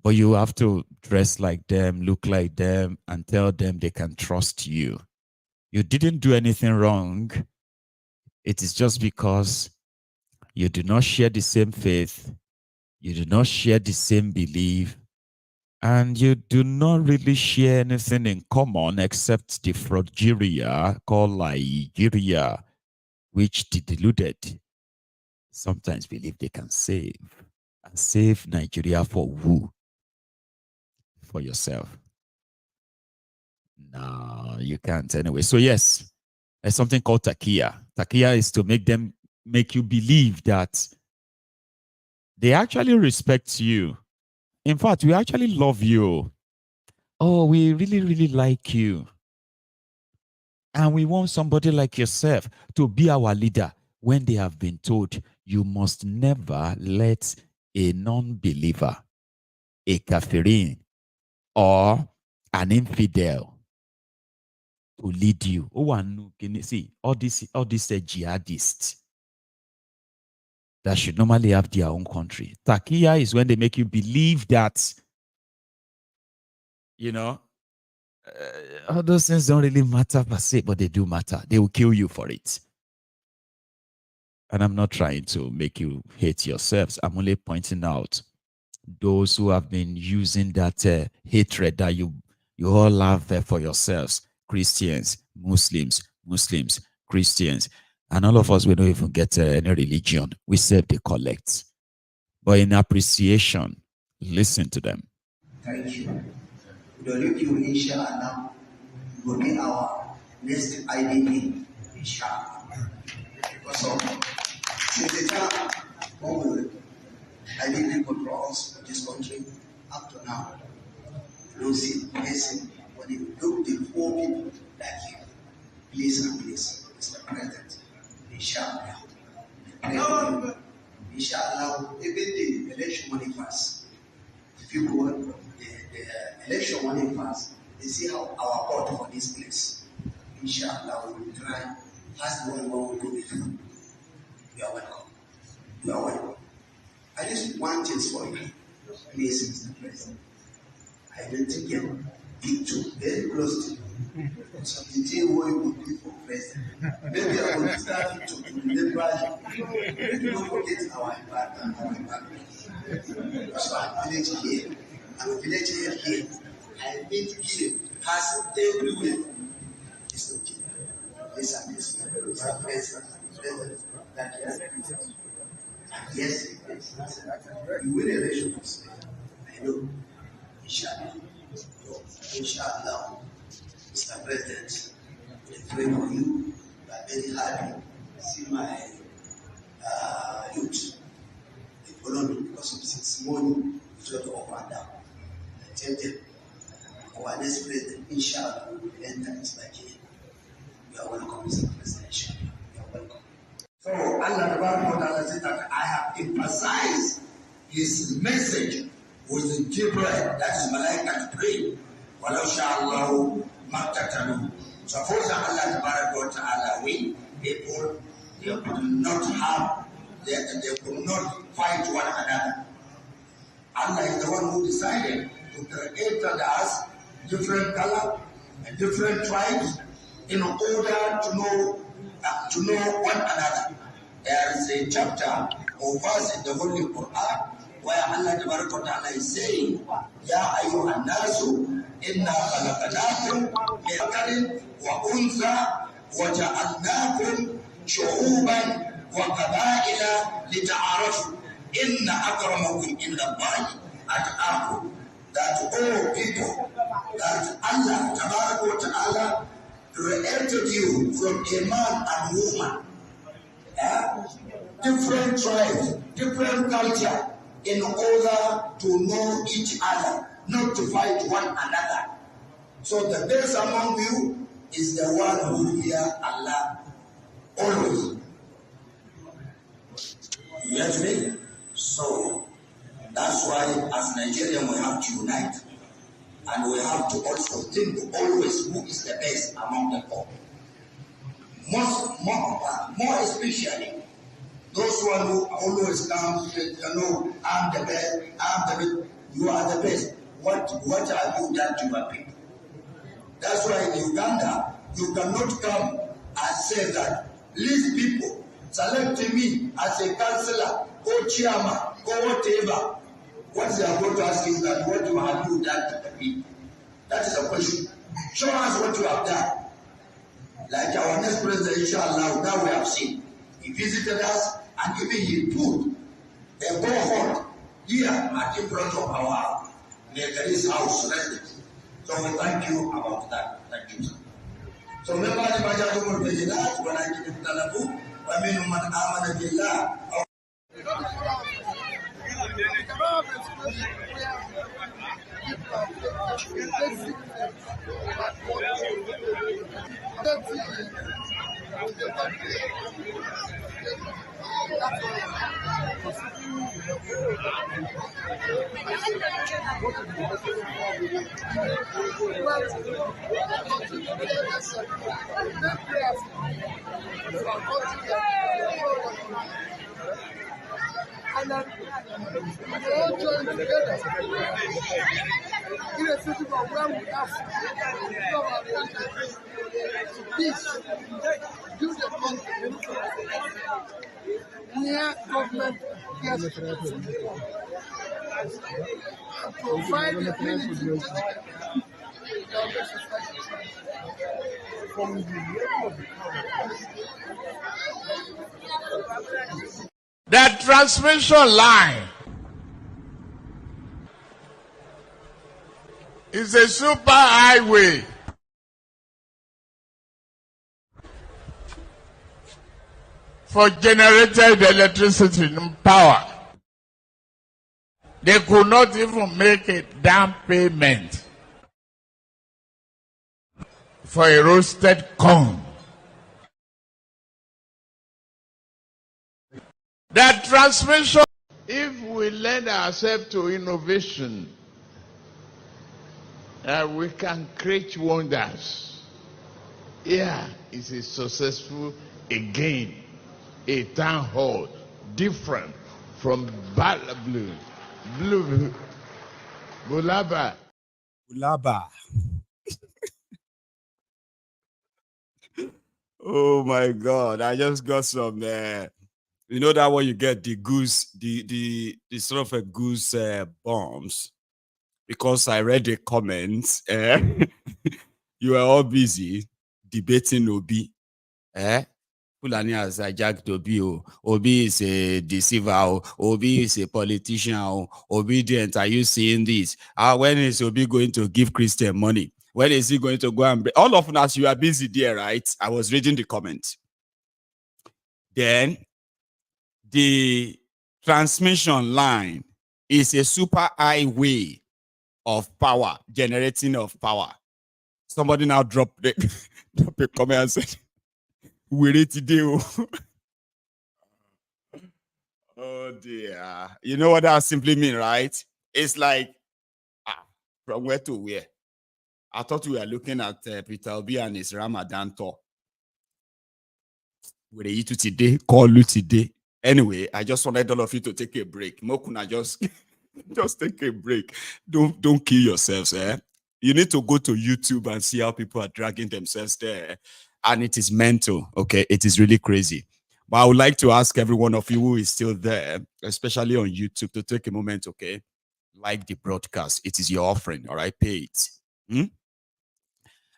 But you have to dress like them, look like them, and tell them they can trust you. You didn't do anything wrong. It is just because you do not share the same faith, you do not share the same belief, and you do not really share anything in common except the frauduria called Nigeria, which the deluded sometimes believe they can save. And save Nigeria for who? For yourself. No, you can't anyway. So yes, there's something called Takia. Takia is to make you believe that they actually respect you. In fact, we actually love you. Oh, we really, really like you. And we want somebody like yourself to be our leader, when they have been told you must never let a non-believer, a kafirin, or an infidel to lead you. Oh, and see, all these jihadists that should normally have their own country. Takia is when they make you believe that, all those things don't really matter per se, but they do matter. They will kill you for it. And I'm not trying to make you hate yourselves. I'm only pointing out those who have been using that hatred that you all have for yourselves. Christians, Muslims, Christians. And all of us, we don't even get any religion. We serve the collect. But in appreciation, listen to them. Thank you. You, inshallah, will be our next IDP, inshallah. Because of since the time when IDP controls this country up to now, you don't see a person when you look the poor people like you. Please and please, Mr. President, inshallah. Inshallah, even the election money pass. If you go on the election money pass, they see how our court for this place. Inshallah, we will try. That's the one we do with you. You are welcome. You are welcome. I just want this for you, please, Mr. President. I don't think you're big too, very close to you. So the day where you will be for president, maybe I will start to remember you. Don't forget our environment. So I'm village here. I'm village here. I think killing has everywhere. It's not killing. It's a present. That is. And yes, you win elections. I know. Inshallah. Inshallah. Mr. President, I pray for you. I'm very happy to see my youth. They follow me because of this morning. It's got to up and down. I tell them, our next president, inshallah, will enter into Nigeria. You are welcome, Mr. President. You are welcome. So Allah said that I have emphasized his message with the Jibreel, that is Malaika to pray. Walau sha'allahu maktatalu. Suppose Allah Ta'ala will, people, they could not have, they could not fight one another. Allah is the one who decided to create us different color and different tribes in order to know one another. There is a chapter or verse in the Holy Quran where Allah Ta'ala is saying, Ya ayyuhan nasu, inna khalaqnakum min dhakarin wa untha wa ja'alnakum shu'uban wa qabaila lita'arafu inna akramakum inda Allahi atqakum. That all people, that Allah Ta'ala created you from a man and woman, different tribes, different culture, in order to know each other, not to fight one another. So the best among you is the one who fear Allah always. You get me? So that's why as Nigerians we have to unite. And we have to also think always who is the best among the all. More especially, those one who always come, I'm the best, you are the best. What have you done to your people? That's why in Uganda, you cannot come and say that, leave people, select me as a councillor, or chairman, or whatever. What they are going to ask is that, what have you done to the people? That is a question. Show us what you have done. Like our next president, inshallah, now we have seen. He visited us and even he put a borehole here at in front of our Legary's house residence. So we thank you about that. Thank you, sir. So remember the Majadumul Vigilat, when I give it Talabu, Wamin Amana Billah. And then we all join together in a city of where we have peace, do the country near government gets and provide the ability from the level of the That transmission line is a super highway. For generated electricity and power. They could not even make a down payment for a roasted corn. That transmission, if we lend ourselves to innovation, we can create wonders. Here is a successful again, a town hall, different from Bulaba. Oh my God! I just got some. You know that one you get the goose, the sort of a goose bombs. because I read the comments, you were all busy debating Obi. Fulani has hijacked Obi. Obi is a deceiver. Obi is a politician. Obidient, are you seeing this? When is Obi going to give Christian money? When is he going to go and all of us? You are busy there, right? I was reading the comments. Then the transmission line is a super highway of power, generating of power. Somebody now dropped a comment and said, "We're ready today." Oh dear. You know what that simply means, right? It's like, from where to where? I thought we were looking at Peter Obi and his Ramadan tour. We're ready to today, call you today. Anyway, I just wanted all of you to take a break. Mokuna, just take a break. Don't kill yourselves, You need to go to YouTube and see how people are dragging themselves there. And it is mental, okay? It is really crazy. But I would like to ask every one of you who is still there, especially on YouTube, to take a moment, okay? Like the broadcast. It is your offering, all right? Pay it.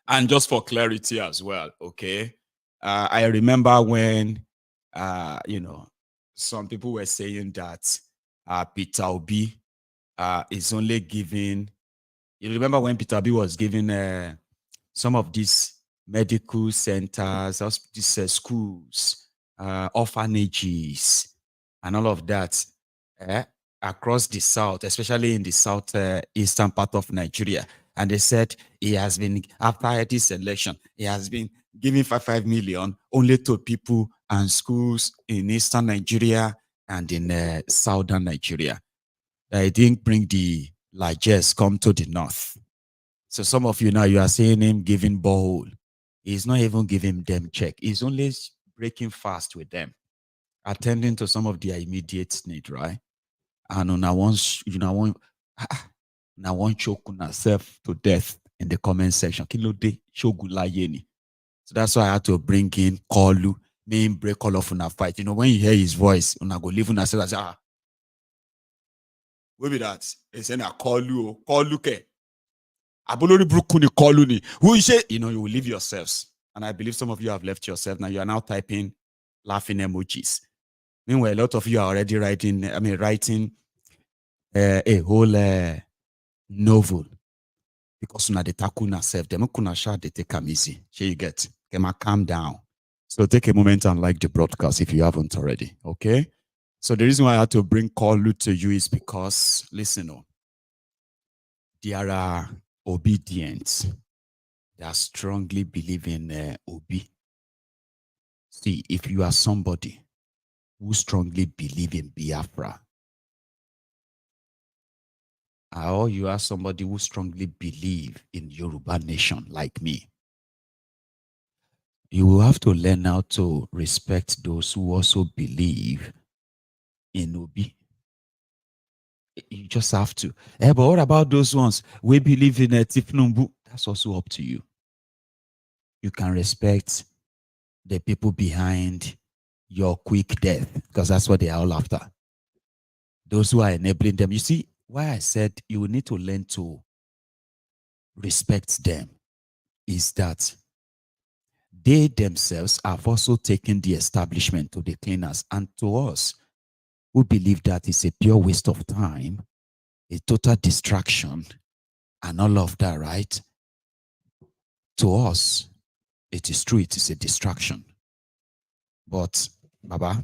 And just for clarity as well, okay? I remember when, some people were saying that Peter Obi is only giving. You remember when Peter Obi was giving some of these medical centers, these schools, orphanages, and all of that across the south, especially in the southeastern part of Nigeria. And they said he has been, after this election, he has been giving 5 million only to people and schools in eastern Nigeria and in southern Nigeria. He didn't bring the largest come to the north. So some of you now, you are seeing him giving borehole. He's not even giving them check. He's only breaking fast with them, attending to some of their immediate need, right? And now once now one choke yourself to death in the comment section. So that's why I had to bring in Kolu, main break all of una fight. When you hear his voice, una go leave una say, what be that? He said, Kolu ke. Abolori brukuni Kolu ni. Who is it? You will leave yourselves. And I believe some of you have left yourself. Now you are now typing laughing emojis. Meanwhile, a lot of you are already writing a whole novel. Because una de takuna self, them kuna sha de take am easy. Here you get. Calm down. So take a moment and like the broadcast if you haven't already. Okay? So the reason why I had to bring Kolu to you is because, listen, there are obedience that strongly believe in Obi. See, if you are somebody who strongly believe in Biafra, or you are somebody who strongly believe in Yoruba nation like me, you will have to learn how to respect those who also believe in Obi. You just have to. But what about those ones we believe in Tifnumbu? That's also up to you. You can respect the people behind your quick death, because that's what they are all after. Those who are enabling them. You see, why I said you will need to learn to respect them is that they themselves have also taken the establishment to the cleaners, and to us who believe that it's a pure waste of time, a total distraction, and all of that, right? To us, it is true, it is a distraction. But, Baba,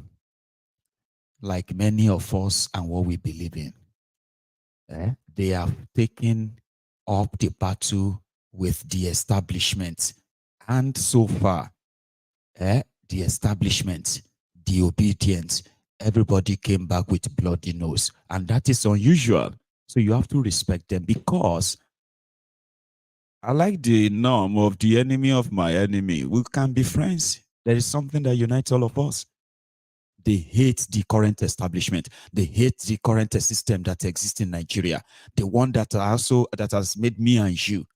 like many of us and what we believe in, they have taken up the battle with the establishment. And so far, the establishment, the obedience, everybody came back with bloody nose. And that is unusual. So you have to respect them, because I like the norm of the enemy of my enemy. We can be friends. There is something that unites all of us. They hate the current establishment. They hate the current system that exists in Nigeria. The one that has made me and you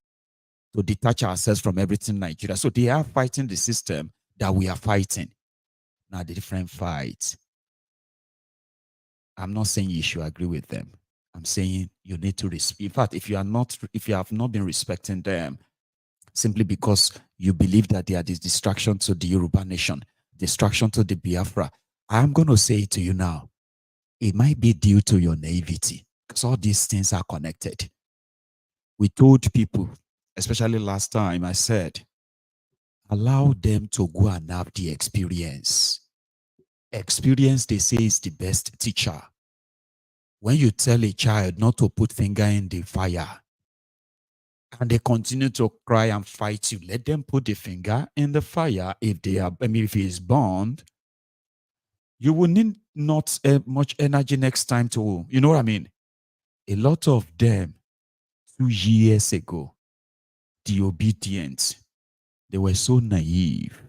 to detach ourselves from everything in Nigeria. So they are fighting the system that we are fighting. Now the different fights. I'm not saying you should agree with them. I'm saying you need to respect. In fact, if you have not been respecting them, simply because you believe that they are this distraction to the Yoruba nation, distraction to the Biafra, I'm going to say it to you now. It might be due to your naivety, because all these things are connected. We told people, especially last time, I said, allow them to go and have the experience. Experience, they say, is the best teacher. When you tell a child not to put finger in the fire, and they continue to cry and fight you, let them put the finger in the fire. If they are, if he is burned, you will need not much energy next time to, you know what I mean? A lot of them, 2 years ago, the Obidient, they were so naive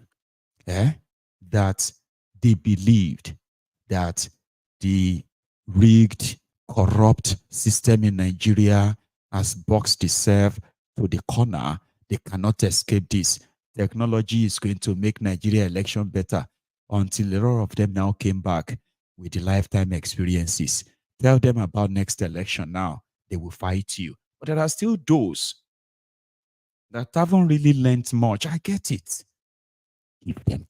that they believed that the rigged, corrupt system in Nigeria has boxed itself to the corner. They cannot escape this. Technology is going to make Nigeria election better, until a lot of them now came back with the lifetime experiences. Tell them about next election now. They will fight you. But there are still those that haven't really learned much. I get it. Give them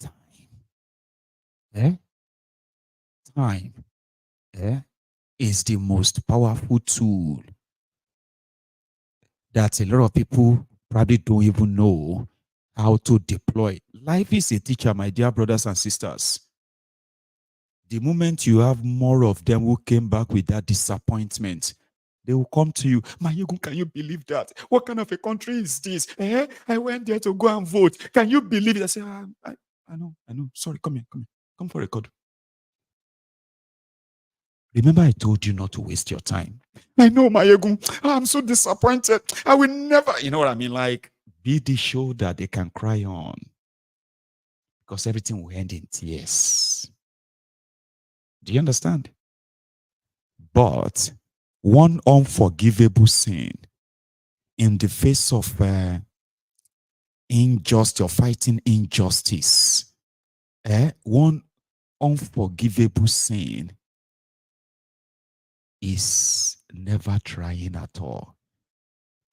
time. Time is the most powerful tool that a lot of people probably don't even know how to deploy. Life is a teacher, my dear brothers and sisters. The moment you have more of them who came back with that disappointment, they will come to you. Mayegun, can you believe that? What kind of a country is this? I went there to go and vote. Can you believe it? I say, I know. Sorry, come here. Come for a record. Remember, I told you not to waste your time. I know, Mayegun. I'm so disappointed. I will never, you know what I mean? Like, be the shoulder they can cry on. Because everything will end in tears. Do you understand? But one unforgivable sin in the face of injustice or fighting injustice, one unforgivable sin is never trying at all.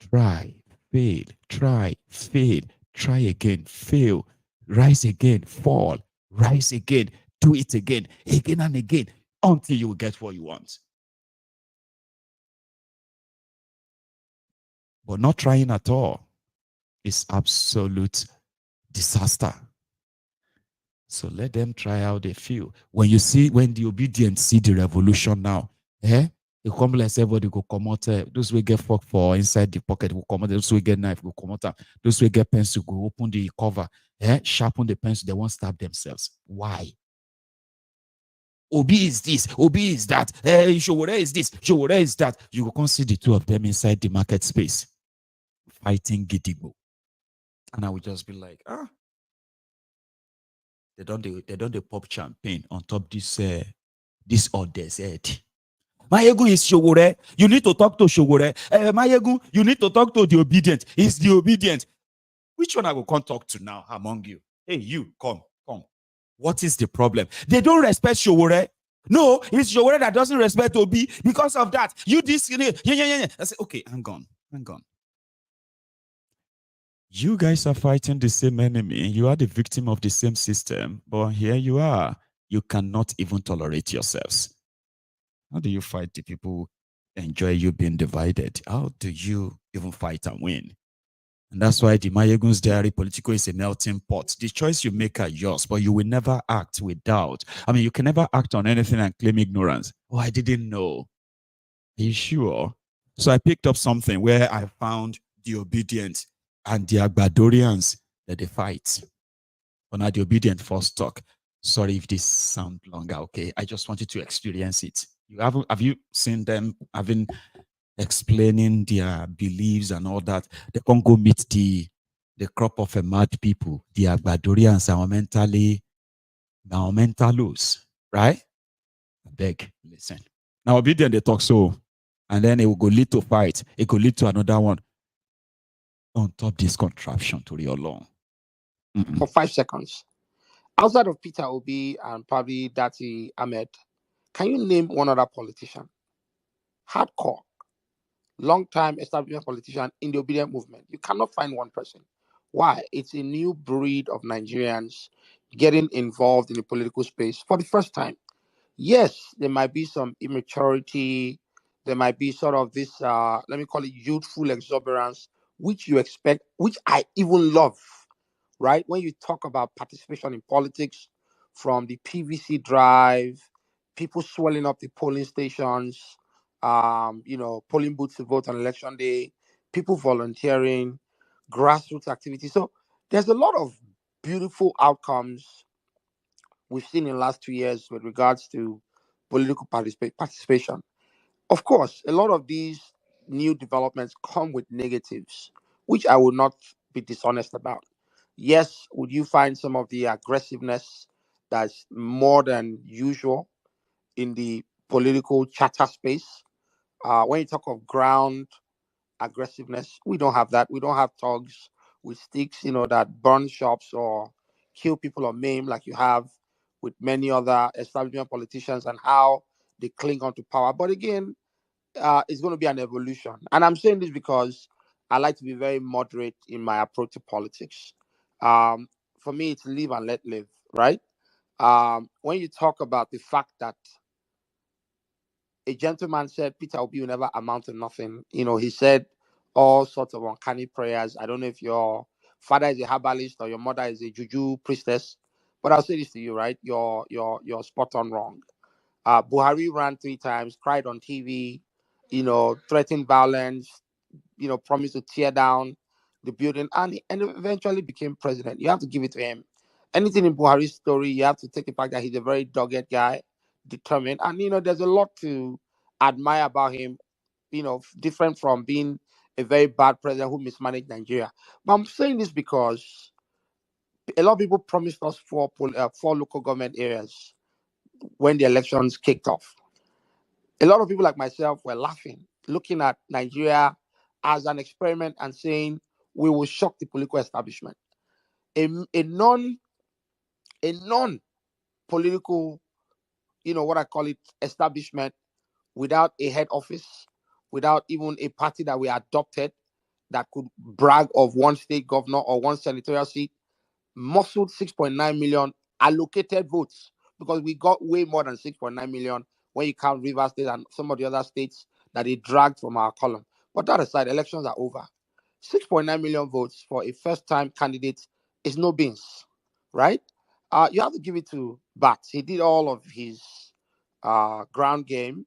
Try, fail, try, fail, try again, fail, rise again, fall, rise again, do it again and again, until you get what you want. But not trying at all is absolute disaster. So let them try how they feel. When the Obidient see the revolution now, they come like everybody go come out. Those will get fork for inside the pocket will come out. Those will get knife will come out. Those will get pencil go open the cover, sharpen the pencil. They won't stab themselves. Why? Obi is this, Obi is that. Showore is this, Showore is that. You will come see the two of them inside the market space fighting Gidigbo, and I will just be like, They don't pop champagne on top this orders head. Mayegun is Showore. You need to talk to Showore. Mayegun, you need to talk to the Obidient. He's the Obidient. Which one I will come talk to now among you? Hey, you, come. What is the problem? They don't respect Showore. No, it's Showore that doesn't respect Obi. Because of that, you this, yeah. I say, okay, hang on. You guys are fighting the same enemy. You are the victim of the same system. But here you are. You cannot even tolerate yourselves. How do you fight the people who enjoy you being divided? How do you even fight and win? And that's why the Mayegun's Diary Political is a melting pot. The choice you make are yours, but you will never act without. You can never act on anything and claim ignorance. Oh, I didn't know. Are you sure? So I picked up something where I found the Obidient and the Agbadorians that they fight. But now the Obidient first talk. Sorry if this sounds longer, okay? I just wanted to experience it. Have you seen them explaining their beliefs and all that? They can't go meet the crop of a mad people. The Agbadorians are mentalos, right? I beg, listen. Now Obidient, they talk so, and then it will go lead to fight. It could lead to another one. On top this contraption to real long. For 5 seconds. Outside of Peter Obi and probably Dati Ahmed, can you name one other politician? hardcore, long-time establishment politician in the Obidient movement. You cannot find one person. Why? It's a new breed of Nigerians getting involved in the political space for the first time. Yes, there might be some immaturity. There might be sort of this, let me call it youthful exuberance, which you expect, which I even love, right? When you talk about participation in politics, from the PVC drive, people swelling up the polling stations, polling booths to vote on election day, people volunteering, grassroots activities. So there's a lot of beautiful outcomes we've seen in the last 2 years with regards to political participation. Of course, a lot of these new developments come with negatives, which I will not be dishonest about. Yes, would you find some of the aggressiveness that's more than usual in the political chatter space? When you talk of ground aggressiveness, we don't have that. We don't have thugs with sticks, that burn shops or kill people or maim like you have with many other establishment politicians and how they cling on to power. But again, it's going to be an evolution. And I'm saying this because I like to be very moderate in my approach to politics. For me, it's live and let live, right? When you talk about the fact that a gentleman said Peter Obi will never amount to nothing, he said all sorts of uncanny prayers. I don't know if your father is a herbalist or your mother is a juju priestess, but I'll say this to you, right? You're spot on wrong. Buhari ran 3 times, cried on TV, threatened violence, promised to tear down the building, and eventually became president. You have to give it to him. Anything in Buhari's story, you have to take the fact that he's a very dogged guy, determined, and there's a lot to admire about him. Different from being a very bad president who mismanaged Nigeria. But I'm saying this because a lot of people promised us 4 local government areas when the elections kicked off. A lot of people like myself were laughing, looking at Nigeria as an experiment and saying we will shock the political establishment. A non political, what I call it, establishment without a head office, without even a party that we adopted that could brag of one state governor or one senatorial seat, muscled 6.9 million allocated votes, because we got way more than 6.9 million when you count Rivers State and some of the other states that they dragged from our column. But that aside, elections are over. 6.9 million votes for a first-time candidate is no beans, right? You have to give it to Bats. He did all of his ground game,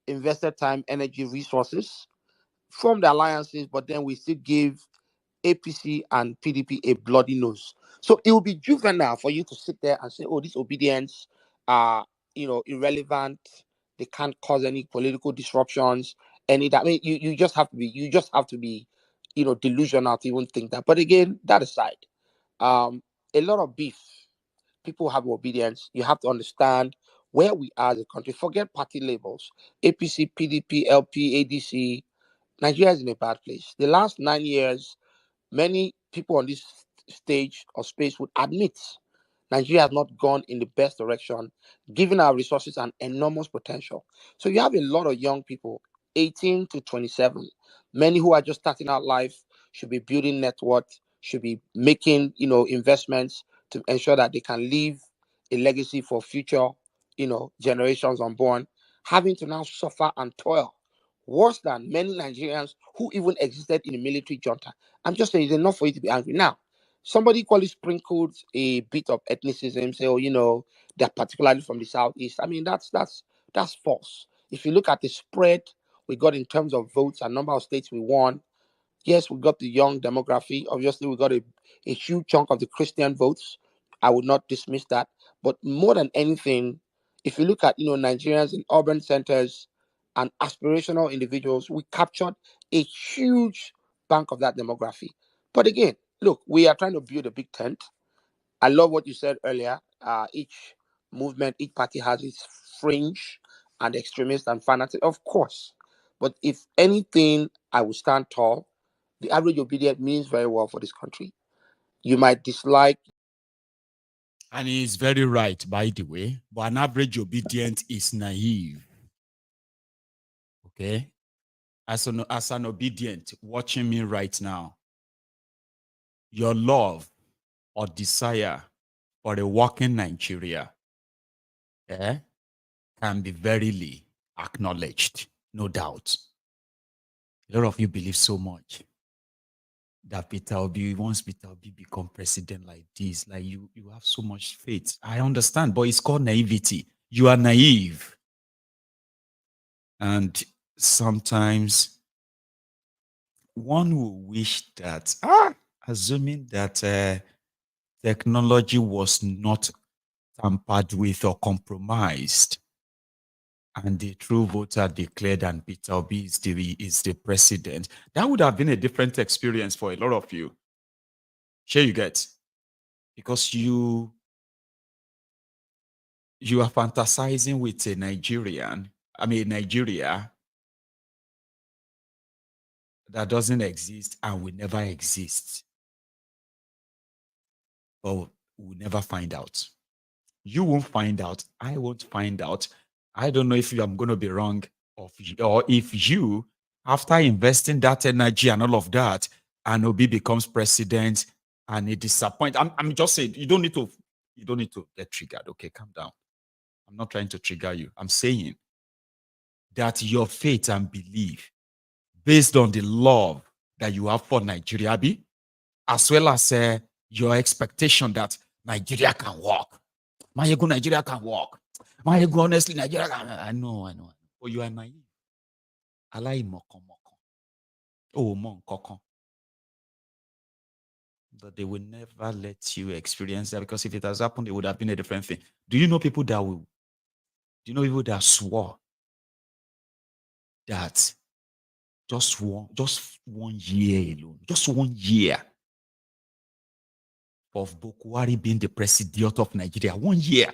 invested time, energy, resources, formed alliances, but then we still give APC and PDP a bloody nose. So it will be juvenile for you to sit there and say, oh, these Obedients are, irrelevant. They can't cause any political disruptions. You just have to be, delusional to even think that. But again, that aside, a lot of beef. People have Obedience. You have to understand where we are as a country. Forget party labels. APC, PDP, LP, ADC. Nigeria is in a bad place. The last 9 years, many people on this stage or space would admit Nigeria has not gone in the best direction, given our resources and enormous potential. So you have a lot of young people, 18 to 27, many who are just starting out life, should be building net worth, should be making, investments to ensure that they can leave a legacy for future, generations unborn, having to now suffer and toil worse than many Nigerians who even existed in the military junta. I'm just saying it's enough for you to be angry. Now, somebody equally sprinkled a bit of ethnicism, say, oh, they're particularly from the southeast. I mean, that's false. If you look at the spread we got in terms of votes and number of states we won, yes, we got the young demography. Obviously, we got a huge chunk of the Christian votes. I would not dismiss that. But more than anything, if you look at, Nigerians in urban centers and aspirational individuals, we captured a huge bank of that demography. But again, look, we are trying to build a big tent. I love what you said earlier. Each movement, each party has its fringe and extremists and fanatics, of course. But if anything, I will stand tall. The average Obidient means very well for this country. You might dislike. And he is very right, by the way. But an average Obidient is naive. Okay? As an obedient watching me right now, your love or desire for a working Nigeria can be verily acknowledged, no doubt. A lot of you believe so much that once Peter Obi become president like this, like you have so much faith. I understand, but it's called naivety. You are naive. And sometimes one will wish that, assuming that technology was not tampered with or compromised, and the true voter declared and Peter Obi is the president, that would have been a different experience for a lot of you. Sure you get? Because you are fantasizing with a Nigeria that doesn't exist and will never exist. But we'll never find out. You won't find out. I won't find out. I don't know if I'm going to be wrong or if you, after investing that energy and all of that, and Obi becomes president and it disappoints. I'm just saying, you don't need to get triggered. Okay, calm down. I'm not trying to trigger you. I'm saying that your faith and belief based on the love that you have for Nigeria, as well as your expectation that Nigeria can work. Nigeria can work. Honestly, Nigeria can. I know. But you are naive. But they will never let you experience that, because if it has happened, it would have been a different thing. Do you know people that swore that just one year alone, just 1 year of Bokwari being the president of Nigeria, 1 year,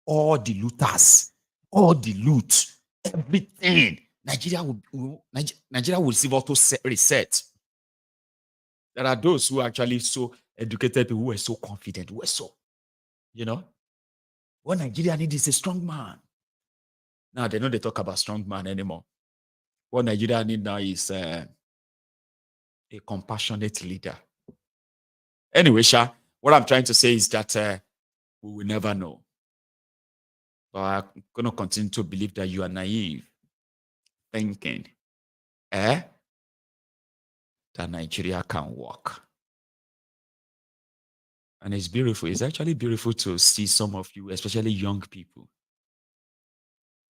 all the looters, all the loot, everything, Nigeria will receive auto reset. There are those who are actually so educated, who were so confident, who were so, what Nigeria needs is a strong man. Now they talk about strong man anymore. What Nigeria needs now is a compassionate leader. Anyway, Sha, what I'm trying to say is that we will never know. But I'm going to continue to believe that you are naive, thinking that Nigeria can work. And it's beautiful. It's actually beautiful to see some of you, especially young people,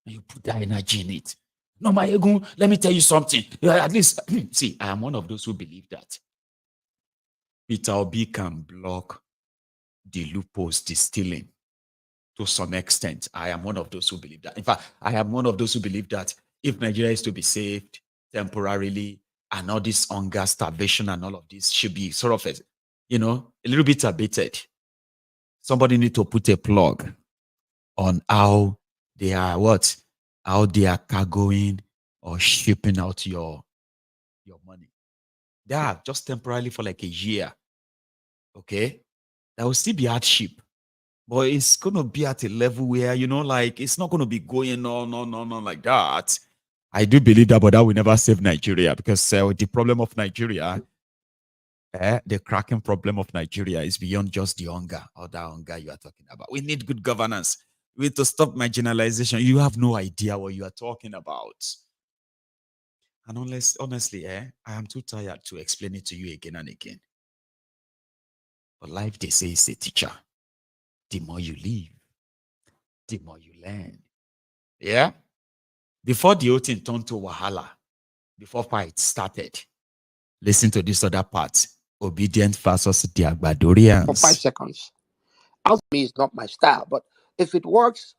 and you put that energy in it. No, my ego, let me tell you something. At least, see, I am one of those who believe that Peter Obi can block the loopholes, the stealing to some extent. I am one of those who believe that. In fact, I am one of those who believe that if Nigeria is to be saved temporarily, and all this hunger, starvation, and all of this should be sort of, a little bit abated. Somebody need to put a plug on how they are cargoing or shipping out your money. That just temporarily for like a year. Okay? That will still be hardship. But it's going to be at a level where, it's not going to be going on like that. I do believe that, but that will never save Nigeria, because the problem of Nigeria, the cracking problem of Nigeria is beyond just the hunger or that hunger you are talking about. We need good governance. We need to stop marginalization. You have no idea what you are talking about. And honestly, I am too tired to explain it to you again and again. But life, they say, is a teacher. The more you live, the more you learn. Yeah? Before the whole thing turned to Wahala, before fight started, listen to this other part. Obidient versus the Agbadorians. For 5 seconds. Out me is not my style, but if it works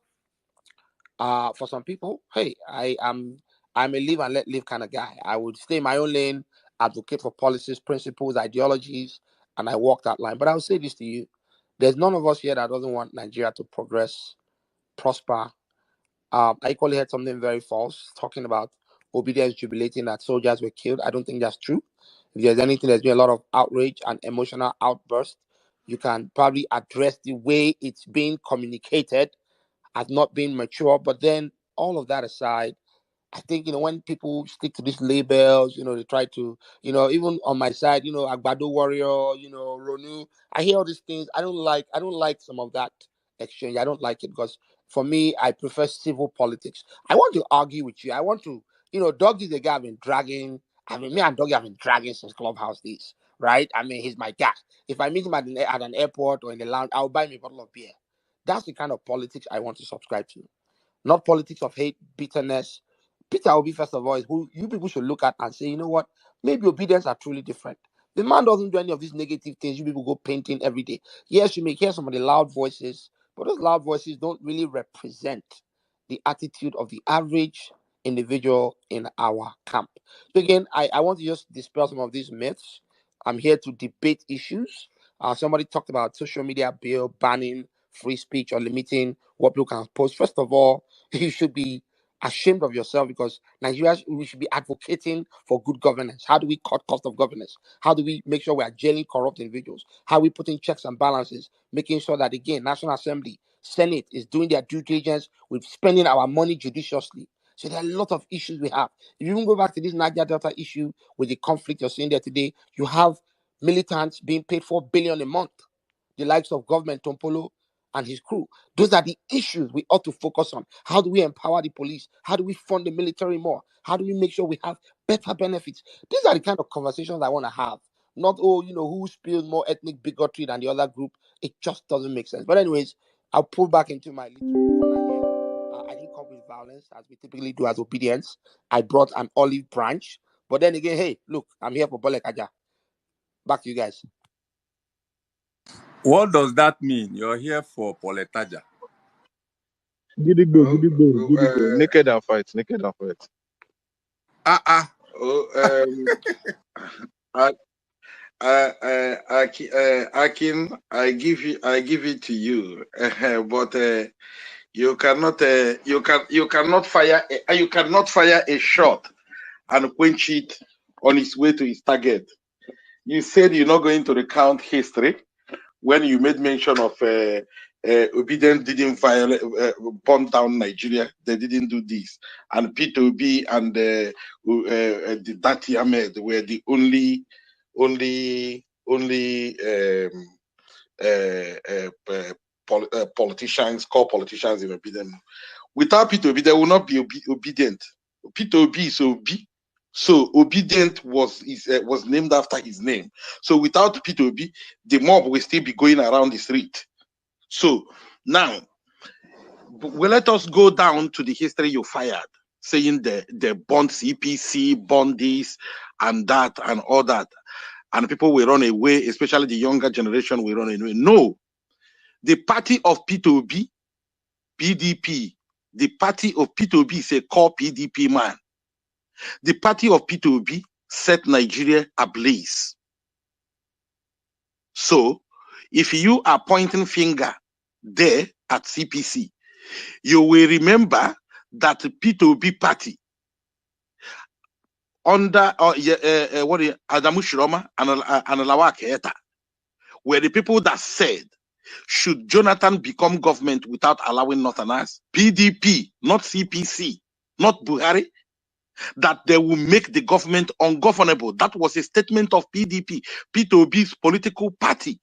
for some people, hey, I'm a live and let live kind of guy. I would stay in my own lane, advocate for policies, principles, ideologies, and I walk that line. But I'll say this to you. There's none of us here that doesn't want Nigeria to progress, prosper. I equally heard something very false, talking about Obedience jubilating that soldiers were killed. I don't think that's true. If there's anything, there's been a lot of outrage and emotional outbursts. You can probably address the way it's being communicated as not being mature. But then all of that aside, I think, when people stick to these labels, they try to, even on my side, Agbado Warrior, Ronu, I hear all these things. I don't like some of that exchange. I don't like it because for me, I prefer civil politics. I want to argue with you. I want to, Doug is the guy I've been dragging. I mean, me and Doug have been dragging since Clubhouse days, right? I mean, he's my guy. If I meet him at an airport or in the lounge, I'll buy him a bottle of beer. That's the kind of politics I want to subscribe to. Not politics of hate, bitterness. Peter Obi, first of all, is who you people should look at and say, you know what? Maybe Obedience are truly different. The man doesn't do any of these negative things. You people go painting every day. Yes, you may hear some of the loud voices, but those loud voices don't really represent the attitude of the average individual in our camp. So again, I want to just dispel some of these myths. I'm here to debate issues. Somebody talked about social media bill banning free speech or limiting what people can post. First of all, you should be ashamed of yourself because Nigeria, we should be advocating for good governance. How do we cut cost of governance? How do we make sure we are jailing corrupt individuals? How are we putting checks and balances, making sure that, again, National Assembly, Senate is doing their due diligence with spending our money judiciously? So there are a lot of issues we have. If you even go back to this Niger Delta issue with the conflict you're seeing there today, you have militants being paid $4 billion a month. The likes of government Tompolo and his crew. Those are the issues we ought to focus on. How do we empower the police? How do we fund the military more? How do we make sure we have better benefits? These are the kind of conversations I want to have. Not, who spills more ethnic bigotry than the other group. It just doesn't make sense. But anyways, I'll pull back into my little corner here. I didn't come with violence, as we typically do as Obedience. I brought an olive branch. But then again, hey, look, I'm here for Bole Kaja. Back to you guys. What does that mean? You're here for Poletaja. Naked and fight. Naked and fight. Akin, I give it to you, but you cannot fire a shot and quench it on its way to its target. You said you're not going to recount history when you made mention of Obidient didn't burn down Nigeria. They didn't do this, and P2B and the Dati Ahmed were the only politicians, core politicians in Obidient. Without P2B, there will not be Obidient. P2B is Obi. So Obidient was named after his name. So without P2B, the mob will still be going around the street. So now, let us go down to the history you fired, saying the bond CPC, bond this and that and all that. And people will run away, especially the younger generation will run away. No. The party of P2B, PDP, the party of P2B is a core PDP man. The party of P2B set Nigeria ablaze. So, if you are pointing finger there at CPC, you will remember that the P2B party under Adamu Shiroma and Alawa Keita were the people that said, should Jonathan become government without allowing Northerners? PDP, not CPC, not Buhari, that they will make the government ungovernable. That was a statement of PDP, P2B's political party.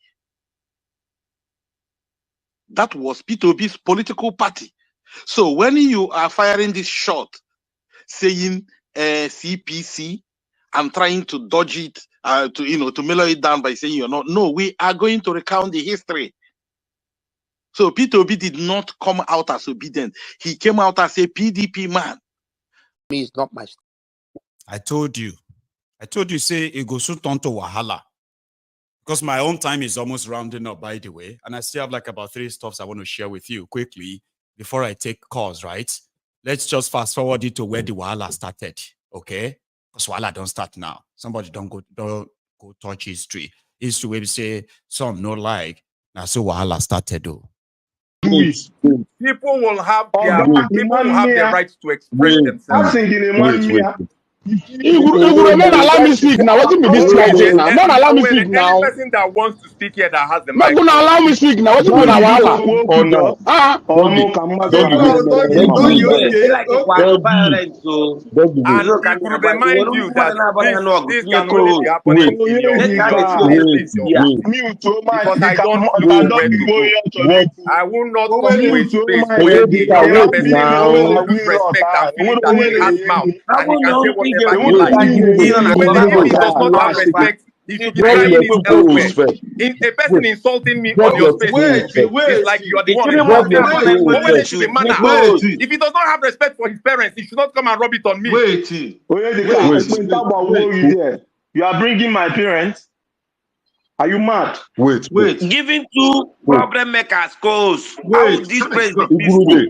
That was P2B's political party. So when you are firing this shot, saying CPC and trying to dodge it, to mellow it down by saying you're not, no, we are going to recount the history. So P2B did not come out as Obidient. He came out as a PDP man. Me is not my. I told you, say it goes to turn to Wahala. Because my own time is almost rounding up, by the way. And I still have like about 3 stuffs I want to share with you quickly before I take calls, right? Let's just fast forward it to where the Wahala started, okay? Because Wahala don't start now. Somebody don't go touch history. History where we say, some no like. Now so Wahala started though. People will have their right to express themselves. You will not allow me speak now. What be this lighting now? Not allow me speak now. Any person that wants to speak here that has the Not mic. gonna allow me speak now. What be now? Or no? Don't be And it will remind you that this can only be happening in your place. Because I don't know where to go. I will not come to a space where the other person will lose respect and feel that he has mouth and he can say whatever he likes. If he does not have respect, he should be driving it elsewhere. A person insulting me on your space is like you are the one insulting me. But when it should be manner, if he does not have respect for his parents, he should not come and rub it on me. You are bringing my parents. Are you mad? Wait. Giving two problem makers goes. How would this place be peaceful?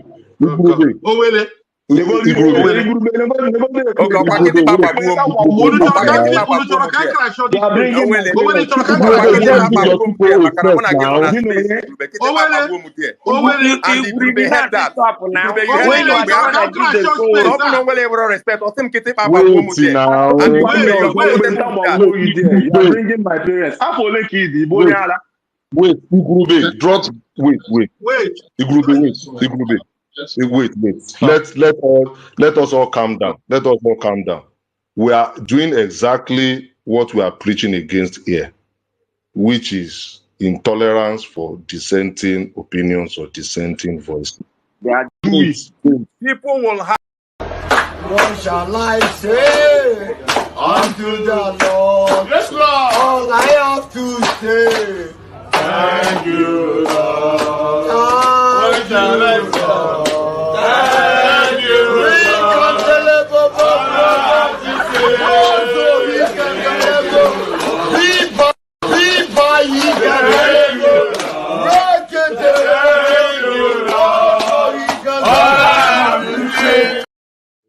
Let us all calm down. Let us all calm down. We are doing exactly what we are preaching against here, which is intolerance for dissenting opinions or dissenting voices. People will have. What shall I say unto the Lord? Yes, Lord. All I have to say, thank you, Lord. What shall I say? Thank you, Lord.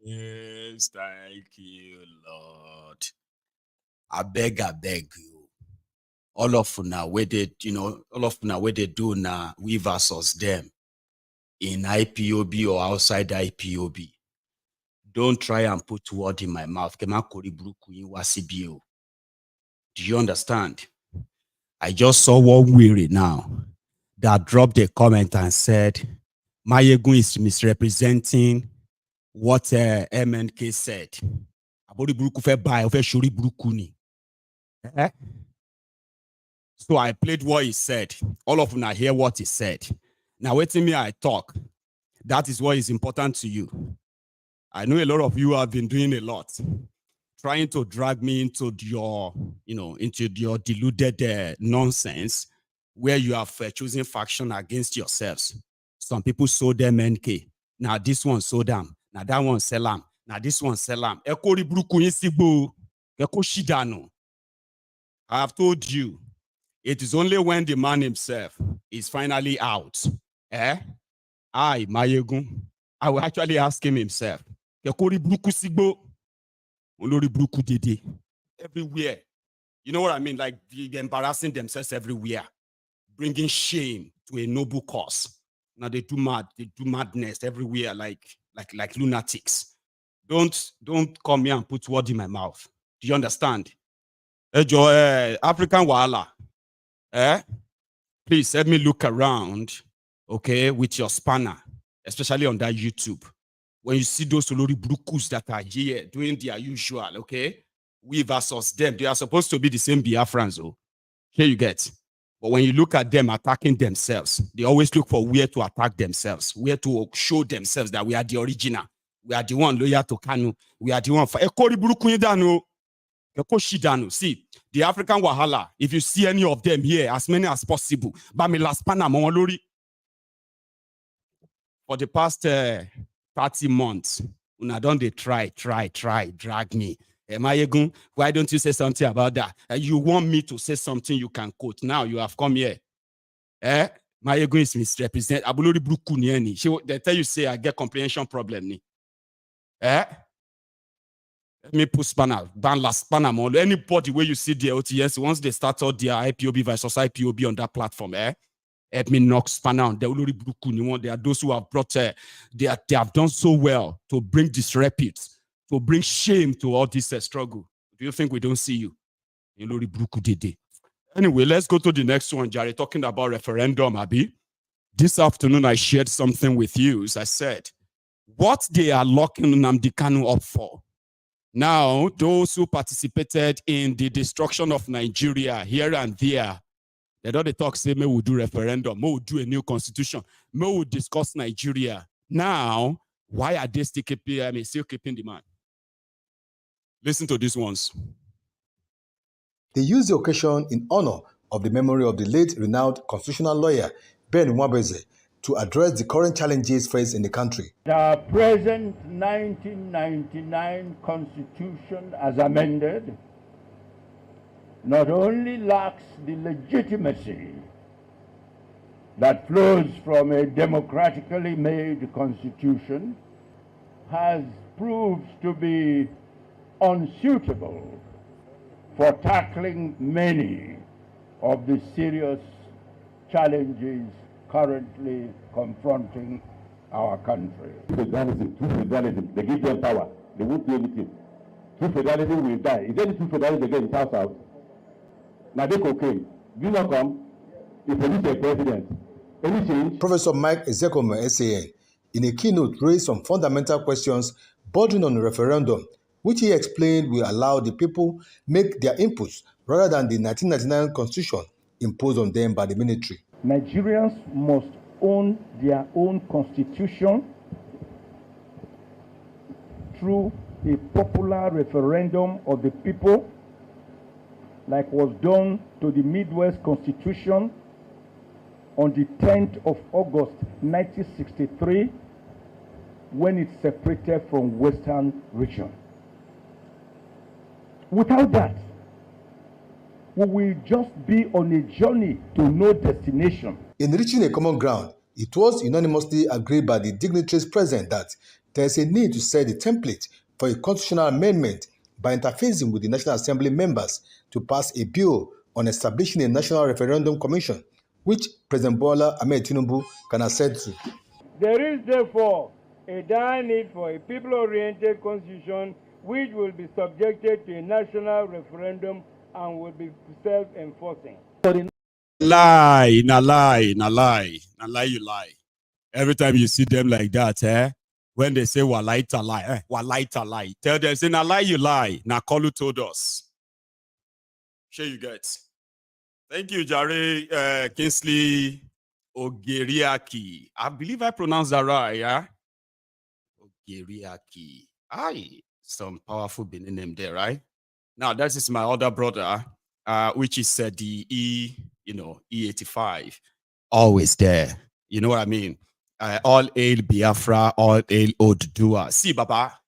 Yes, thank you, Lord. I beg you. All of now where they, all of now where they do now, we versus them in IPOB or outside IPOB. Don't try and put word in my mouth. Do you understand? I just saw one weary now that dropped a comment and said, Mayegun is misrepresenting what MNK said. So I played what he said. All of you now hear what he said. Now waiting me, I talk. That is what is important to you. I know a lot of you have been doing a lot, trying to drag me into your, into your deluded nonsense, where you have choosing faction against yourselves. Some people sold them NK. Now this one sold them. Now that one sell them. Now this one sell them. I have told you, it is only when the man himself is finally out. I will actually ask him himself. Everywhere. You know what I mean? Like they're embarrassing themselves everywhere, bringing shame to a noble cause. Now they do madness everywhere, like lunatics. Don't come here and put word in my mouth. Do you understand? African Wala. Please let me look around, okay, with your spanner, especially on that YouTube. When you see those Olori Brukus that are here doing their usual, okay, we versus them, they are supposed to be the same Biafrans, oh. Here you get. But when you look at them attacking themselves, they always look for where to attack themselves, where to show themselves that we are the original. We are the one loyal to Kanu. We are the one for See, the African Wahala, if you see any of them here, as many as possible, for the past 30 months, una don they try, drag me. Mayegun, why don't you say something about that? You want me to say something you can quote. Now you have come here. Mayegun is misrepresented. Abulori Bruku ni. They tell you say I get comprehension problem ni. Let me put spanner, ban last spanner more. Anybody where you see the OTS, once they start out their IPOB versus IPOB on that platform, let me knock spanner on the Olori Bruku. They are those who have brought, they have done so well to bring disrepute to bring shame to all this struggle. Do you think we don't see you? Anyway, let's go to the next one, Jerry, talking about referendum, Abi. This afternoon, I shared something with you. As I said, what they are locking Nnamdi Kanu up for. Now, those who participated in the destruction of Nigeria here and there, they don't talk, say, may we do referendum, may we do a new constitution, may we discuss Nigeria. Now, why are they still keeping the man? Listen to these ones. They used the occasion in honor of the memory of the late renowned constitutional lawyer Ben Nwabeze to address the current challenges faced in the country. The present 1999 Constitution, as amended, not only lacks the legitimacy that flows from a democratically made constitution, has proved to be unsuitable for tackling many of the serious challenges currently confronting our country. Federalism, true federalism, they give them power, they won't do anything. True federalism will die. Is there any true federalism again in South? Now they cocaine. Do not come, the police are president. Any change? Professor Mike Ezekome, SAN, in a keynote raised some fundamental questions bordering on the referendum, which he explained will allow the people make their inputs rather than the 1999 constitution imposed on them by the military. Nigerians must own their own constitution through a popular referendum of the people, like was done to the Midwest Constitution on the 10th of August 1963, when it separated from Western region. Without that, we will just be on a journey to no destination. In reaching a common ground, it was unanimously agreed by the dignitaries present that there is a need to set the template for a constitutional amendment by interfacing with the National Assembly members to pass a bill on establishing a National Referendum Commission, which President Bola Ahmed Tinubu can assent to. There is therefore a dire need for a people-oriented constitution which will be subjected to a national referendum and will be self-enforcing. Lie, na lie, na lie, na lie, you lie. Every time you see them like that, when they say walaita lie, walaita lie, tell them, say, na lie, you lie. Na Kolu told us. Sure you get. Thank you, Jare Kingsley Ogeriaki. I believe I pronounced that right, yeah? Ogeriaki. Aye, some powerful Benin name there, right? Now, that is my other brother, which is the E85. Always there. You know what I mean? All hail Biafra, all hail Oduduwa. See, Baba,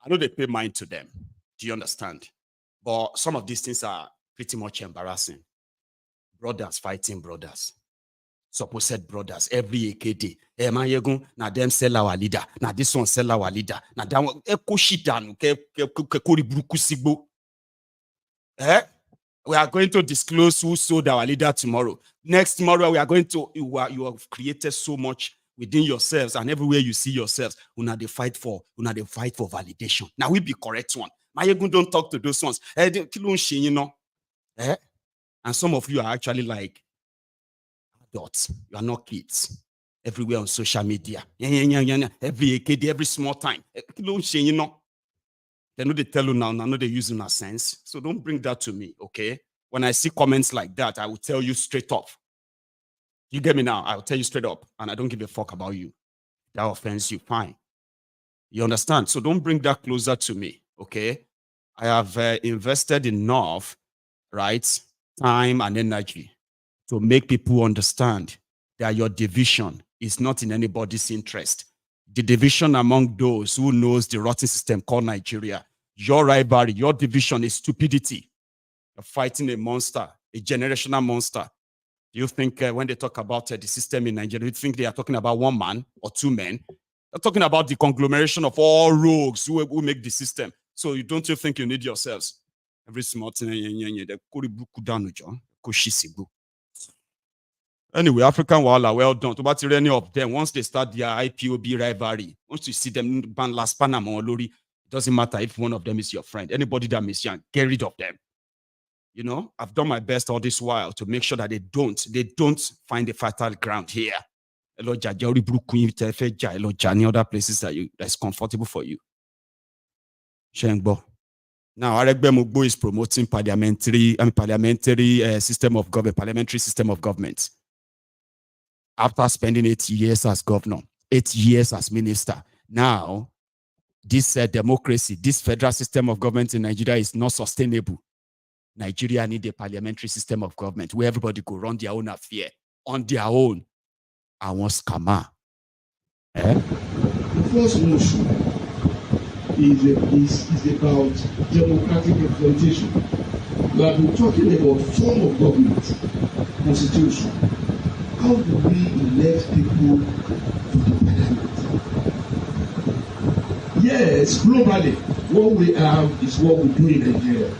I know they pay mind to them. Do you understand? But some of these things are pretty much embarrassing. Brothers fighting brothers. Supposed brothers every AKD. Na them sell our leader. Na this one sell our leader. Na that one we are going to disclose who sold our leader tomorrow. Next tomorrow, we are going to, you have created so much within yourselves, and everywhere you see yourselves, they fight for validation. Now we be correct one. Mayegun don't talk to those ones. And some of you are actually like adults. You are not kids. Everywhere on social media. Every AKD, every small time. They know they tell you now, I know they use in a sense. So don't bring that to me, okay? When I see comments like that, I will tell you straight up. You get me now? I will tell you straight up, and I don't give a fuck about you. That offends you, fine. You understand? So don't bring that closer to me, okay? I have invested enough, right, time and energy to make people understand that your division is not in anybody's interest. The division among those who knows the rotten system called Nigeria, your rivalry, your division is stupidity. You're fighting a monster, a generational monster. You think when they talk about the system in Nigeria, you think they are talking about one man or two men? They're talking about the conglomeration of all rogues who make the system. So don't you think you need yourselves? Every small thing, anyway, African Wala, well done. About any of them, once they start their IPOB rivalry, once you see them ban last Panama or Lori, Doesn't matter if one of them is your friend. Anybody that Messian, get rid of them. You know, I've done my best all this while to make sure that they don't find a fertile ground here. Any other places that's comfortable for you. Shengbo. Now, Aregbemugbo is promoting parliamentary system of government, parliamentary system of government. After spending 8 years as governor, 8 years as minister, now this democracy, this federal system of government in Nigeria is not sustainable. Nigeria need a parliamentary system of government where everybody could run their own affair on their own. I want scammer. The first motion is about democratic representation. We have been talking about form of government, constitution. How do we elect people to the parliament? Yes, globally, what we have is what we do in Nigeria.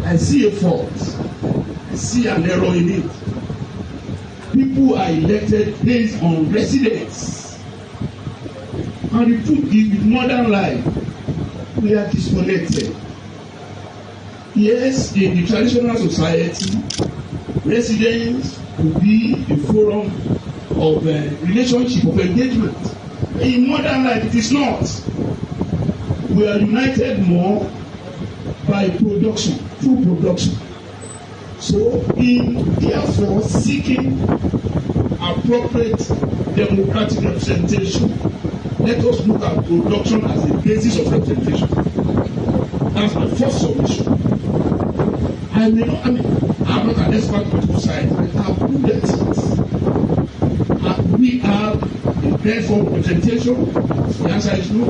I see a fault. I see an error in it. People are elected based on residence. And the truth is, with modern life, we are disconnected. Yes, in the traditional society, residence could be a forum of relationship, of engagement. In modern life, it is not. We are united more by production, through production. So, in therefore seeking appropriate democratic representation, let us look at production as the basis of representation. That's my first submission. I'm not an expert on the side. I have good experts. We have a best form of representation. The answer is no.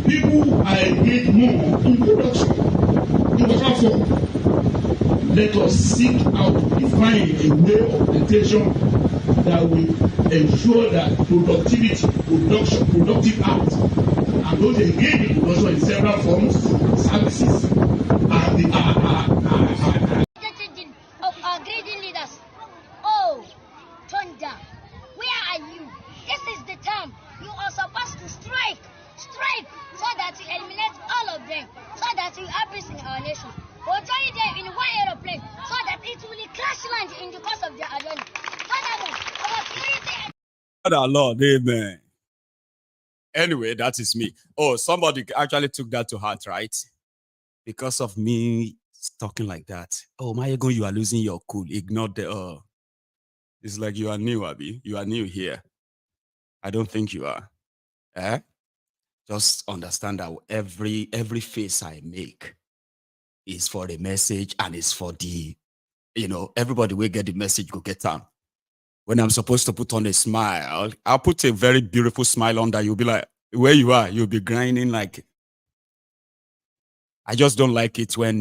People are engaged more in production. In whatever form. Let us seek out to define a way of representation that will ensure that productivity, productive acts, and those engaged in production in several forms, services, are the of our greedy leaders. Oh, Thunder, where are you? This is the time you are supposed to strike, so that you eliminate all of them, so that you have peace in our nation. Or join them in one aeroplane, so that it will crash land in the course of their journey. Our security. Lord, amen. Anyway, that is me. Oh, somebody actually took that to heart, right? Because of me talking like that. Oh, Mayego, you are losing your cool. Ignore the It's like you are new, Abi. You are new here. I don't think you are. Just understand that every face I make is for the message and it's for the, everybody will get the message, go get them. When I'm supposed to put on a smile, I'll put a very beautiful smile on that. You'll be like, where you are, you'll be grinding like. I just don't like it when,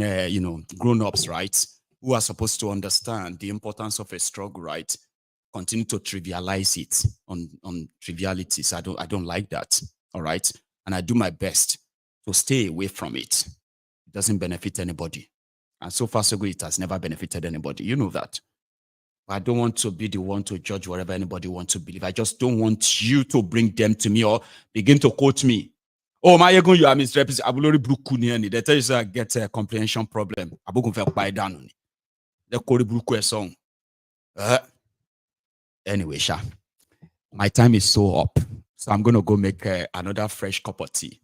grown-ups, right, who are supposed to understand the importance of a struggle, right, continue to trivialize it on trivialities. I don't like that, all right? And I do my best to stay away from it. It doesn't benefit anybody. And so far, so good, it has never benefited anybody. You know that. I don't want to be the one to judge whatever anybody wants to believe. I just don't want you to bring them to me or begin to quote me. Oh, my ego, you are misrepresented. Abulori Brukuni. They tell you I get a comprehension problem. Abugun fe buy down. They call it Bruku a song. Anyway, Sha, my time is so up. So I'm going to go make another fresh cup of tea.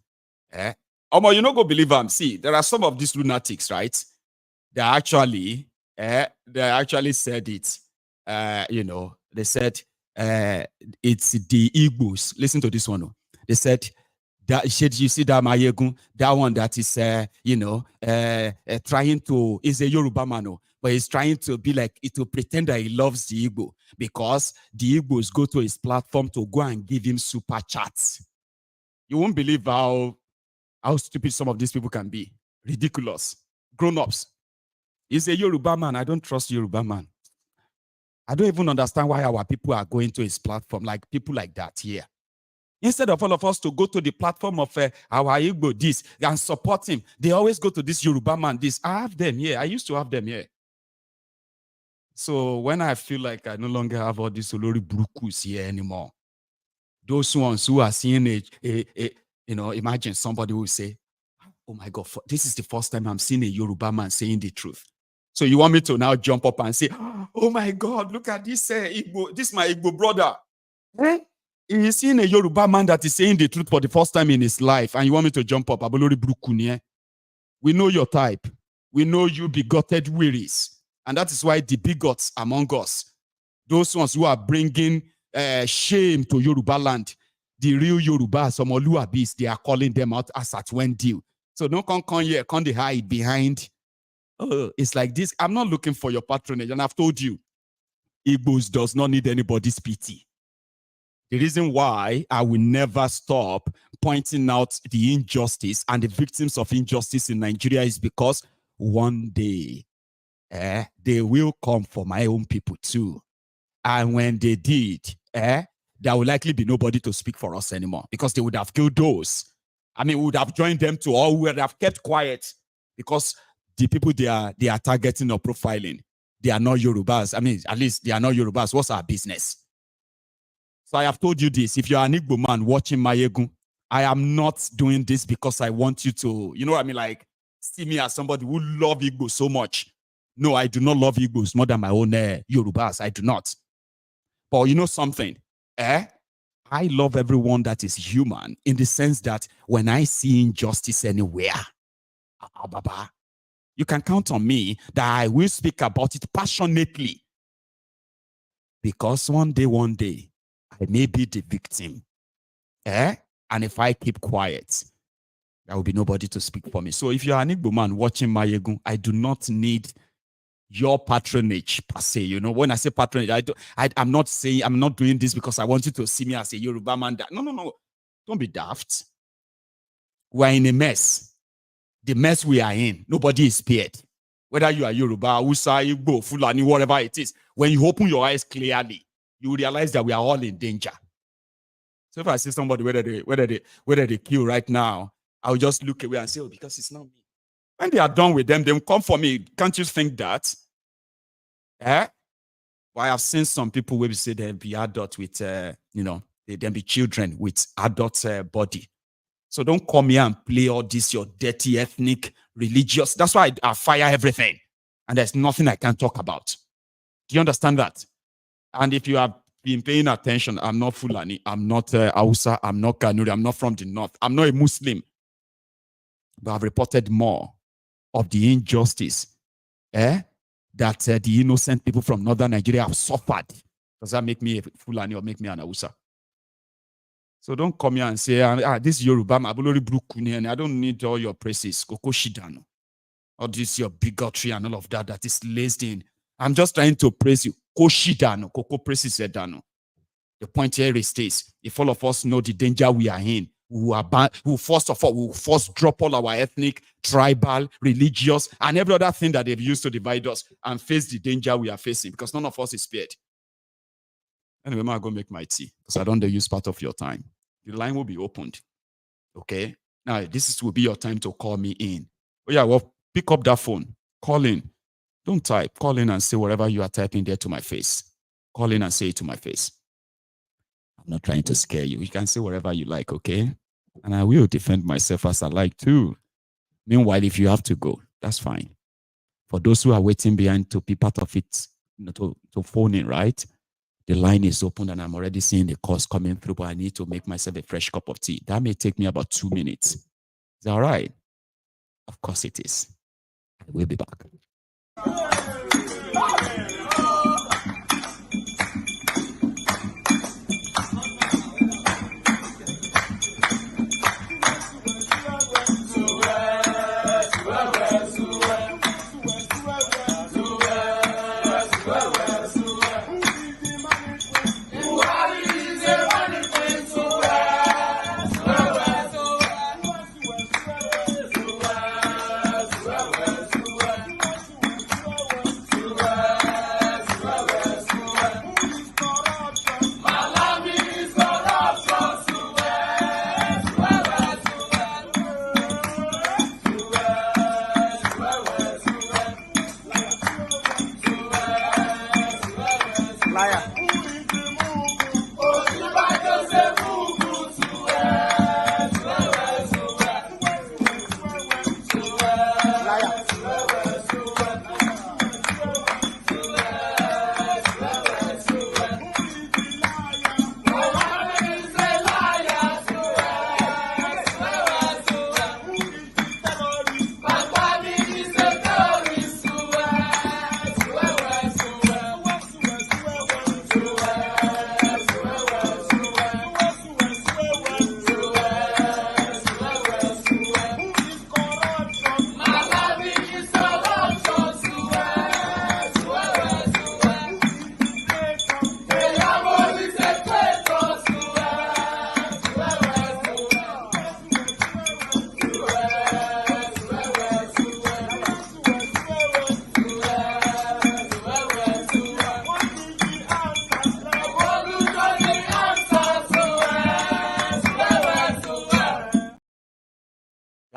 You're not going to believe them. See, there are some of these lunatics, right? They actually said it. They said it's the Igbos. Listen to this one. They said that you see that Mayegun, that one that is trying to is a Yoruba man, but he's trying to be like to pretend that he loves the Igbo because the Igbos go to his platform to go and give him super chats. You won't believe how stupid some of these people can be. Ridiculous. Grown-ups. He's a Yoruba man. I don't trust Yoruba man. I don't even understand why our people are going to his platform, like people like that here. Instead of all of us to go to the platform of our Igbo this and support him, they always go to this Yoruba man this. I have them here. I used to have them here. So when I feel like I no longer have all these Olori Brukus here anymore, Those ones who are seeing imagine somebody who say, oh my God, this is the first time I'm seeing a Yoruba man saying the truth. So you want me to now jump up and say, oh my God, look at this Igbo, this is my Igbo brother. He is seeing a Yoruba man that is saying the truth for the first time in his life, and you want me to jump up? We know your type. We know you bigoted wearies. And that is why the bigots among us, those ones who are bringing shame to Yoruba land, the real Yoruba, some Oluwabis, they are calling them out as at when due. So don't come here, come they hide behind. Oh, it's like this. I'm not looking for your patronage. And I've told you, Igbos does not need anybody's pity. The reason why I will never stop pointing out the injustice and the victims of injustice in Nigeria is because one day they will come for my own people too. And when they did, there will likely be nobody to speak for us anymore because they would have killed those. I mean, we would have joined them to all, we would have kept quiet because the people they are targeting or profiling, they are not Yorubas. I mean, at least they are not Yorubas. What's our business? So I have told you this. If you're an Igbo man watching Mayegun, I am not doing this because I want you to, you know what I mean, like, see me as somebody who love Igbo so much. No, I do not love Igbos more than my own Yorubas. I do not. But you know something? I love everyone that is human in the sense that when I see injustice anywhere, you can count on me that I will speak about it passionately. Because one day, I may be the victim. And if I keep quiet, there will be nobody to speak for me. So if you're an Igbo man watching Mayegun, I do not need your patronage per se. You know, when I say patronage, I'm not saying, I'm not doing this because I want you to see me as a Yoruba man. No. Don't be daft. We're in a mess. The mess we are in, nobody is spared. Whether you are Yoruba, Hausa, Igbo, Fulani, whatever it is, when you open your eyes clearly, you will realize that we are all in danger. So if I see somebody whether they kill right now, I'll just look away and say, oh, because it's not me. When they are done with them, they will come for me. Can't you think that? Well, I have seen some people where we say they'll be adult with, they'll be children with adult body. So don't come here and play all this, your dirty ethnic, religious. That's why I fire everything. And there's nothing I can talk about. Do you understand that? And if you have been paying attention, I'm not Fulani, I'm not Hausa, I'm not Kanuri, I'm not from the north, I'm not a Muslim. But I've reported more of the injustice that the innocent people from northern Nigeria have suffered. Does that make me a Fulani or make me an Hausa? So don't come here and say, this is Yoruba, and I don't need all your praises. Koko Shidano. All this your bigotry and all of that is laced in. I'm just trying to praise you. Koshidano, Koko praises Edano. The point here is this: if all of us know the danger we are in, we will first of all, we will first drop all our ethnic, tribal, religious, and every other thing that they've used to divide us and face the danger we are facing, because none of us is spared. Anyway, I'm going to make my tea because I don't use part of your time. The line will be opened. Okay? Now, will be your time to call me in. Oh, yeah, well, pick up that phone. Call in. Don't type. Call in and say whatever you are typing there to my face. Call in and say it to my face. I'm not trying to scare you. You can say whatever you like, okay? And I will defend myself as I like too. Meanwhile, if you have to go, that's fine. For those who are waiting behind to be part of it, to phone in, right? The line is open and I'm already seeing the calls coming through, but I need to make myself a fresh cup of tea. That may take me about 2 minutes. Is that all right? Of course it is. I will be back. Liar.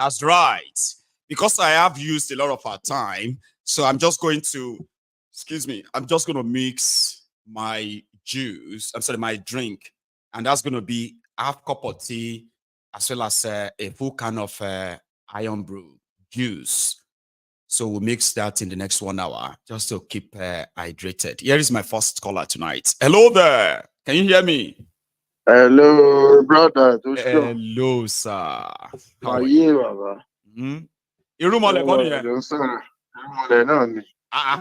That's right. Because I have used a lot of our time, so I'm just going to, I'm just going to mix my juice, my drink, and that's going to be half cup of tea as well as a full can of iron brew juice. So we'll mix that in the next 1 hour just to keep hydrated. Here is my first caller tonight. Hello there. Can you hear me? Hello, brother. Hello, sir. How are you, Baba? I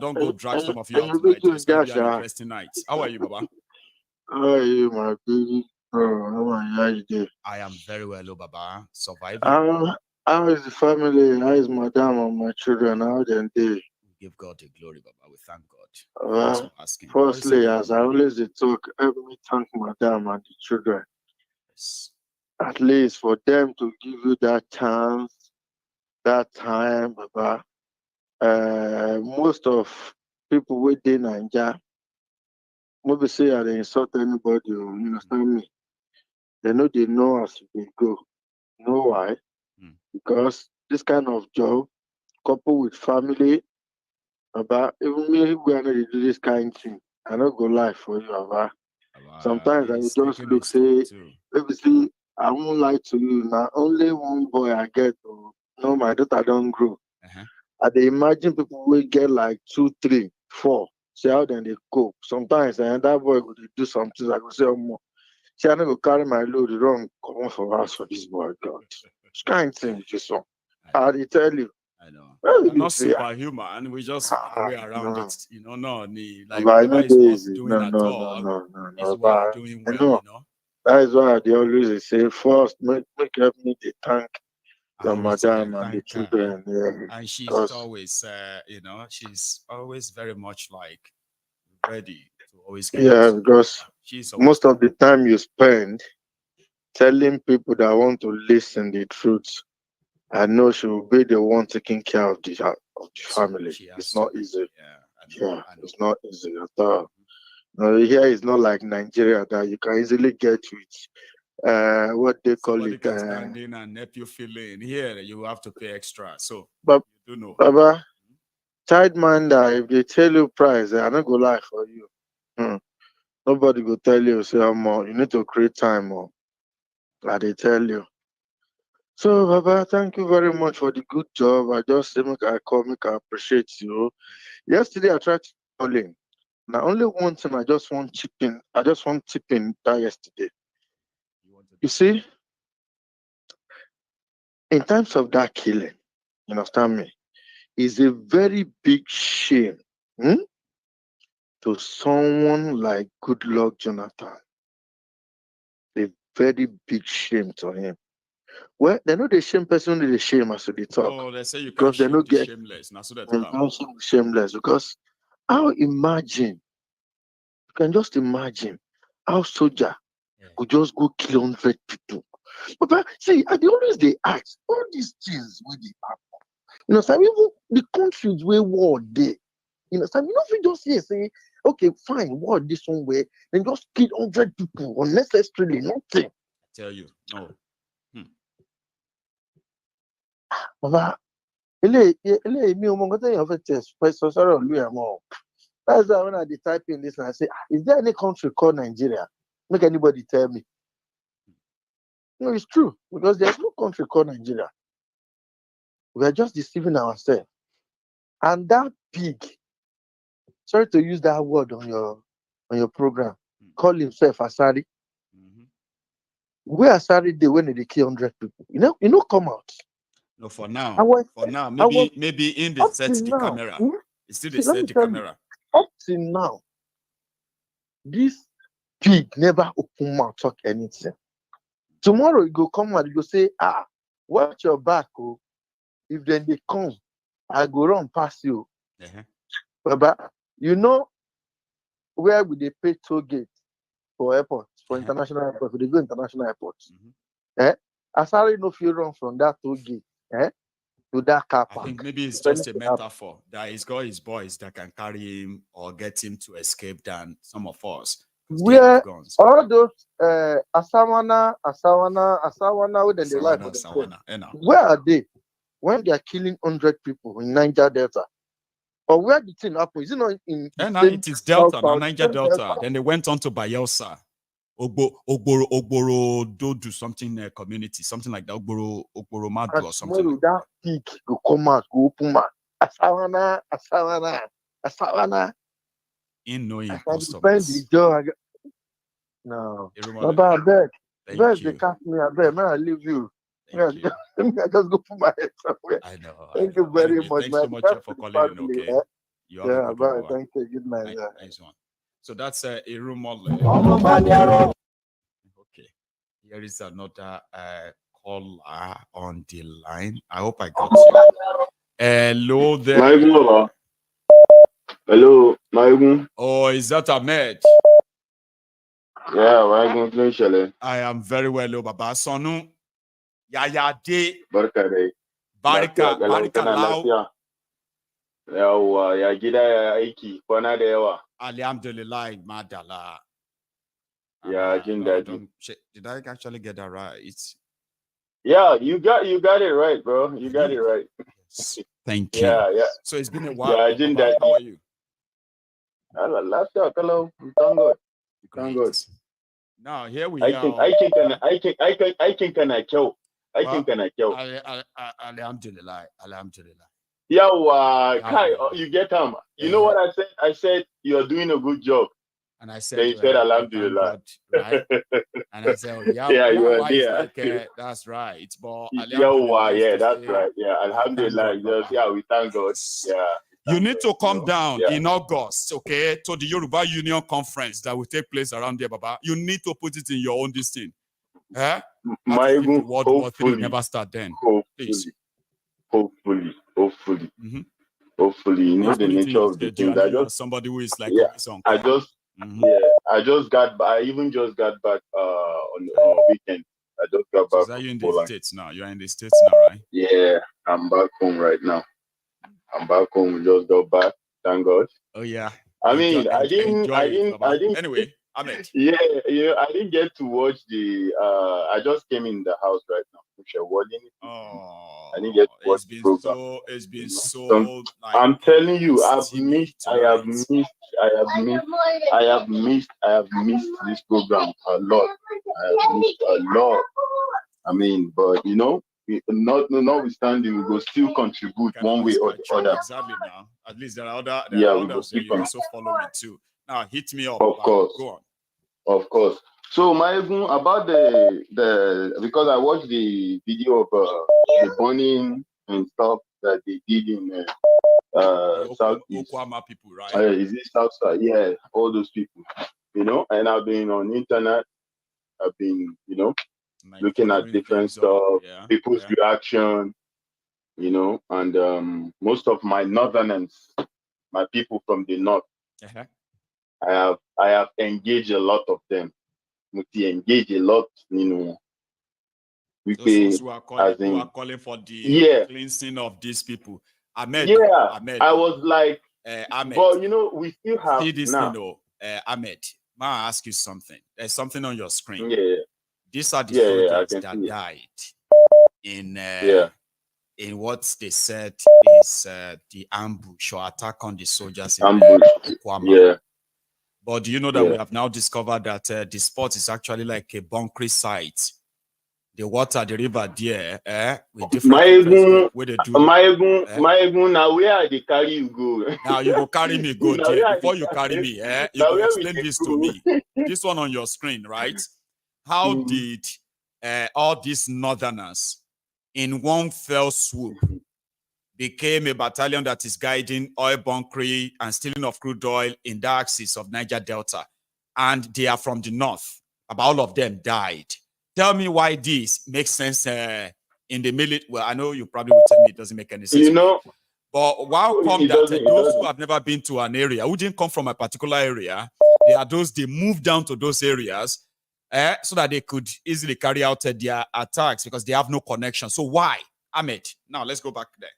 don't go drag some of you out tonight. It's going to be an interesting night. How are you, Baba? How are you, my baby? How are you? I am very well, Baba. Surviving. How is the family? How is madam and my children? How they? We give God the glory, Baba. We thank God. Thanks for asking. Firstly, as I always talk, help me thank madam and the children. Yes. At least for them to give you that chance, that time, Baba. Most of people within Nigeria, maybe say I insult anybody, you understand me? They know as they go. You know why? Because this kind of job, coupled with family, Baba, even me when I do this kind of thing, I don't go lie for you, Baba. Sometimes I just look, say, maybe see, I won't lie to you. Now only one boy I get, no, my daughter don't grow. I dey imagine people will get like 2, 3, 4. See how then they cope. Sometimes that boy would do something. I go say, oh, more. See, I never carry my load wrong. Come on for us for this boy, God. It's kind of thing, just one. I tell you. I know. We're not superhuman. We just find a way around it. You know, like whatever is not doing at all is worth doing well, you know. That is why they always say, first, make help me to thank your madam and the children. Yeah. And she's always, she's always very much like ready to always get because most of the time you spend telling people that want to listen the truth, I know she will be the one taking care of the family. It's not easy. It's not easy at all. Now, here is not like Nigeria that you can easily get with what they call it. Can stand in and help you fill in. Here, you have to pay extra. So, but you do know. Baba, childminder, if they tell you price, I'm not going to lie for you. Nobody will tell you, say, you need to create time more. They tell you. So, Baba, thank you very much for the good job. I just say, I appreciate you. Yesterday, I tried to call in. Now, only one thing I just want chipping. I just want tipping that yesterday. You see, in terms of that killing, you understand me, is a very big shame to someone like Goodluck Jonathan. A very big shame to him. Well, they know the shame person, they shame as they talk. Oh, they say you can't shame the shameless. Now, so that's shameless because you can just imagine how soldier could just go kill 100 people. But see, they always they ask all these things where they happen. You know, some even the countries where war they, you know, some if you just say, okay, fine, war this one way, then just kill 100 people unnecessarily, nothing. I tell you, no. Baba, me test. That's why when I type in this and I say, is there any country called Nigeria? Make anybody tell me. No, it's true, because there's no country called Nigeria. We are just deceiving ourselves. And that pig, sorry to use that word on your program, call himself Asari. Where Asari did when they kill 100 people? You know, come out. No, for now. Maybe in the set the camera. It's still the set the camera. Up till now, this pig never open mouth talk anything. Tomorrow you go come and you go say, watch your back, oh. If then they come, I go run past you. But you know where would they pay toll gate for airports, for international airports, they go international airports. Asari no fear run from that toll gate, to that car park. I think maybe it's just a metaphor that he's got his boys that can carry him or get him to escape than some of us. where all those Asawana, with the life of the where are they when they are killing 100 people in Niger Delta? Or where the thing happened? Is it not in it is Delta, now Niger Delta. Then they went on to Bayelsa. Ogboro do something community, something like that. Ogboro Madu or something. Like that peak go come out, go open man. Asawana. In knowing no. Baba, I beg. Beg they cast me, I beg. Man, I leave you. I just go put my head somewhere. I know. Thank you very much. Thanks so much for calling in, okay? You have a good one. Thank you. Good night. Nice one. So that's a rumor. Okay. Here is another caller on the line. I hope I got you. Hello there. Hello, Maigun. Oh, is that Ahmed? Yeah, Maigun. I am very well, Baba Sonu. Yaya de. Barika lau. Yawa, ya gida ya aiki kwana da yawa. Alhamdulillah, madala. Yeah, did I actually get that right? Yeah, you got it right, bro. You got it right. Thank you. Yeah. So it's been a while. Yeah, how are you? Last talk, hello. Thank God. Thank God. Now here we are. I think can I kill. Alhamdulillah. Yeah, Kai, you get him. You know what I said? I said you're doing a good job. And I said, they said Alhamdulillah. Right? And I said, you are there. Like, that's right. But yeah, that's right. Yeah, Alhamdulillah. We thank God. Yeah. You need to come down in August, okay, to the Yoruba Union Conference that will take place around there, Baba. You need to put it in your own listing. Eh? World War III never start then. Hopefully. Mm-hmm. Hopefully, you know the nature of the things. I just somebody who is like I even just got back on weekend. I just got back. So are you in the States now? You're in the States now, right? Yeah, I'm back home right now. We just got back. Thank God. Oh yeah. I mean, I didn't. Anyway, Ahmed. Yeah, I didn't get to watch the. I just came in the house right now. Oh, I didn't get to watch the program. It's been so. I'm telling you, I have missed this program a lot. I have missed a lot. I mean, but you know, notwithstanding, we will still contribute one way or the other. Exactly. Now, at least there are others that you also follow me too. Now, hit me up. Of course. Go on. Of course. So, Mazi, about the because I watched the video of the burning and stuff that they did in Southeast. Okwama people, right? Is it Southside? Yeah, all those people. You know, and I've been on internet. I've been, looking at different stuff, people's reaction, and most of my northerners, my people from the north, I have engaged a lot of them. Engage a lot, Those who are calling for the cleansing of these people. Ahmed. I was like, Ahmed. But we still have this now. Ahmed, may I ask you something? There's something on your screen. Yeah. These are the soldiers that died in what they said is the ambush or attack on the soldiers in Okwama. Yeah. But do you know that we have now discovered that the spot is actually like a bunkering site? The water, the river there, with different where they do. Now where they carry you go? Now you go carry me go there. Before you carry me, you go explain this to me. This one on your screen, right? How did all these northerners in one fell swoop became a battalion that is guiding oil bunkering and stealing of crude oil in the axis of Niger Delta? And they are from the north. About all of them died. Tell me why this makes sense in the military. Well, I know you probably will tell me it doesn't make any sense. But how come that those who have never been to an area, who didn't come from a particular area, they moved down to those areas so that they could easily carry out their attacks because they have no connection. So why? Ahmed, now let's go back there.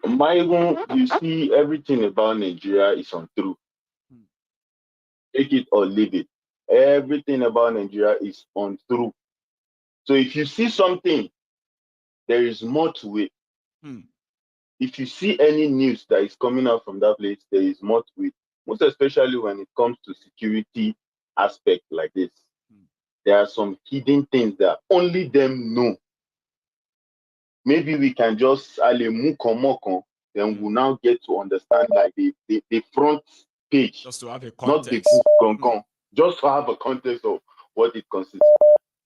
You see, everything about Nigeria is untrue. Take it or leave it. Everything about Nigeria is untrue. So if you see something, there is more to it. If you see any news that is coming out from that place, there is more to it. Most especially when it comes to security aspect like this. There are some hidden things that only them know. Maybe we can just then we'll now get to understand like the front page. Just to have a context. Not the book, just to have a context of what it consists.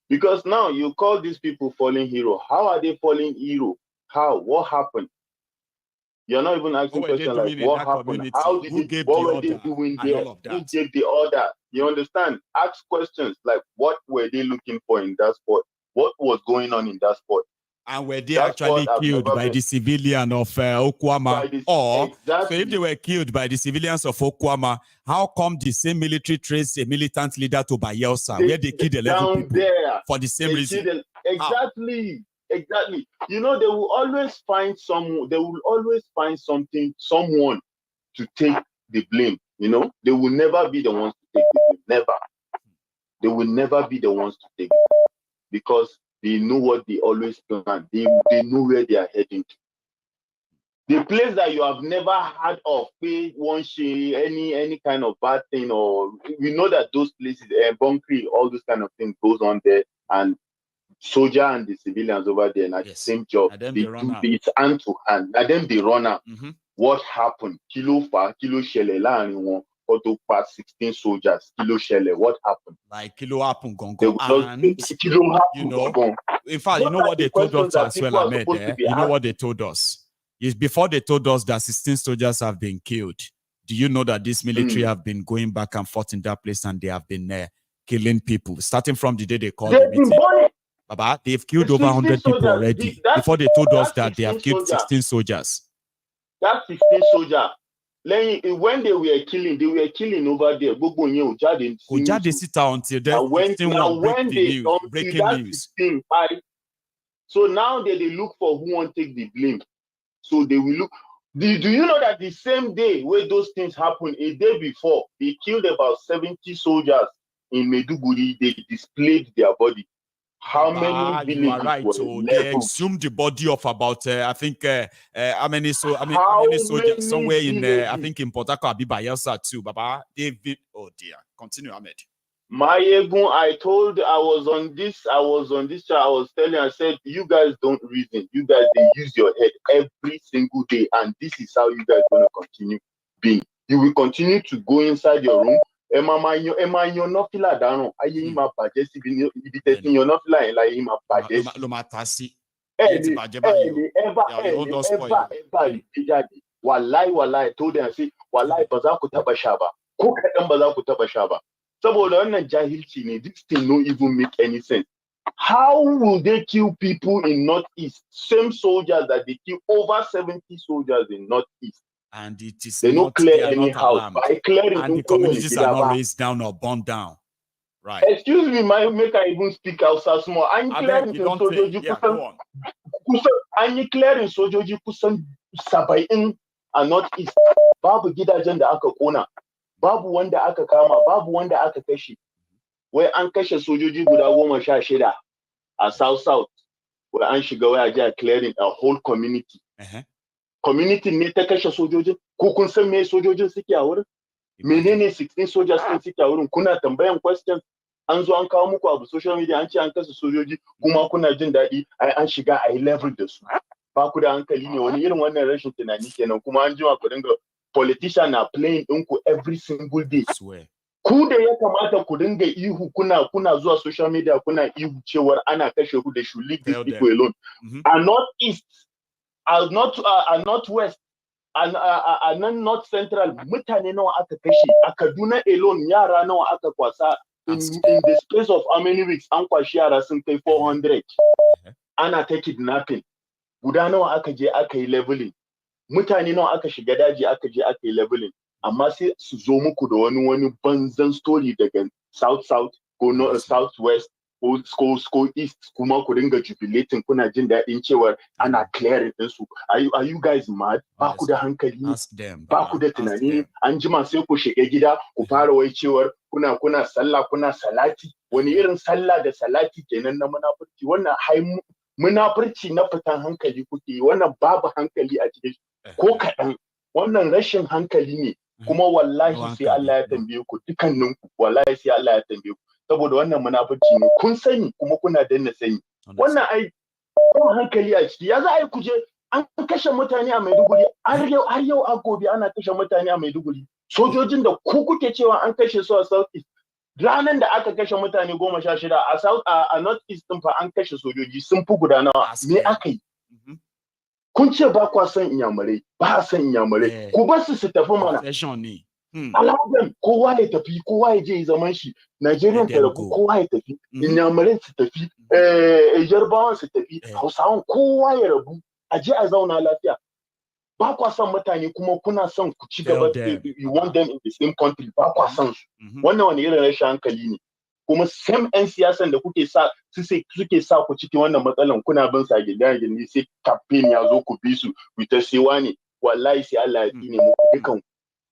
Because now you call these people fallen hero. How are they fallen hero? How? What happened? You're not even asking questions like what happened? How did it? What were they doing there? Who gave the order? You understand? Ask questions like what were they looking for in that spot? What was going on in that spot? And were they actually killed by the civilian of Okwama? Or, so if they were killed by the civilians of Okwama, how come the same military traced a militant leader to Bayelsa, where they killed 11 people there, for the same reason? Exactly. Exactly. You know, they will always find someone, someone to take the blame. You know, they will never be the ones to take the blame. Never. They will never be the ones to take it. Because they know what they always plan. They know where they are heading to. The place that you have never heard of, any kind of bad thing, or we know that those places, bunkering, all those kind of things goes on there, and soldier and the civilians over there, and the same job. They do it hand to hand. And then they run out. What happened? Kilo shele la anyone. Auto pass 16 soldiers. Kilo shele. What happened? Like kilo happen gongo. And you know, in fact, you know what they told us as well, Ahmed. You know what they told us is before they told us that 16 soldiers have been killed. Do you know that this military have been going back and forth in that place, and they have been killing people starting from the day they called the meeting? Baba, they've killed over 100 people already. Before they told us that they have killed 16 soldiers. That's 16 soldiers. When they were killing over there. They sit out until they breaking news. So now they look for who won't take the blame. So they will look. Do you know that the same day where those things happened, a day before, they killed about 70 soldiers in Maiduguri. They displayed their body. How many villages you are right. So they exhumed the body of about how many soldiers somewhere in I think in Port Harcourt, Bayelsa too. Baba, David. Oh dear. Continue, Ahmed. Mayegun, I was on this chat, I was telling, I said, you guys don't reason. You guys, they use your head every single day, and this is how you guys gonna continue being. You will continue to go inside your room. You're not feel down. Wallahi, I told them, I said, wallahi, baza ku taba shaba. Ko kadan baza ku taba shaba. Saboda wannan jahilci ne, this thing don't even make any sense. How will they kill people in Northeast? Same soldiers that they kill over 70 soldiers in Northeast. And it is they not clear any house. By clearing, and the communities are not raised down or burned down. Right. Excuse me, make I even speak outside small. I'm clearing Sojoji Kusan. I'm clearing Sojoji Kusan Sabain and Northeast. Babu gidajen da aka kona. Babu wanda aka kama. Babu wanda aka kashe. Where an kashe sojoji guda 16 a South. Where an shiga where aje clearing a whole community. Community ne ta kashe sojojin. Ko kun san me sojojin suke a wurin? Menene 16 soldiers din suke a wurin? Kuna tambayan questions? An zo an kawo muku abu social media an ce an kashe sojoji kuma kuna jin daɗi ai an shiga a level da su. Ba ku da hankali ne wani irin wannan rashin tunani kenan kuma an jima ku dinga politician na playing ɗinku every single day. Ku da ya kamata ku dinga ihu kuna zuwa social media kuna ihu cewar ana kashe ku da should leave these people alone. And not east, and not west, and not central. Mutane nawa aka kashe a Kaduna alone, yara nawa aka kwasa in the space of how many weeks an kwashi yara sun kai 400. Ana ta kidnapping. Guda nawa aka je aka yi leveling. Mutane nawa aka shiga daji aka je aka yi leveling. Amma sai su zo muku da wani banzan story daga south ko southwest ko east kuma ku dinga jubilating kuna jin daɗin cewa ana clearing ɗinsu. Are you guys mad? Ba ku da hankali, ba ku da tunani, an jima sai ku shiga gida ku fara wai cewar kuna sallah kuna salati. Wani irin sallah da salati kenan na munafurci? Wannan munafurci na fitan hankali kuke yi, wannan babu hankali a cikin ko kaɗan. Wannan rashin hankali ne, kuma wallahi sai Allah ya tambaye ku dukanninku, wallahi sai Allah ya tambaye ku, saboda wannan munafurci ne, kun sani kuma kuna danna sani. Wannan ai hankali a ciki, ya za a yi kuje an kashe mutane a Maiduguri, har yau a gobe ana kashe mutane a Maiduguri. Sojojin da ku kuke cewa an kashe su a South East, ranar da aka kashe mutane 16 a North East din fa an kashe sojoji sun fi guda nawa. Me aka yi? Kun ce ba kwa son inyamurai, ba san inyamurai, ku bar su tafi mana. Al'adun kowa ya tafi, kowa ya je zaman shi. Nigerian ta rabu, kowa ya tafi, inyamurai su tafi, Yarbawan su tafi, Hausawan kowa ya rabu, a je a zauna lafiya. Ba kwa son mutane kuma kuna son ku ci gaba, you want them in the same country, ba kwa son su. Wannan wani irin rashin hankali ne. Kuma same 'yan siyasan da suke sa ku cikin wannan matsalan, kuna bin sa gindi sai campaign ya zo ku bi su, ku ta sewa ne. Wallahi sai Allah ya tsine muku dukan,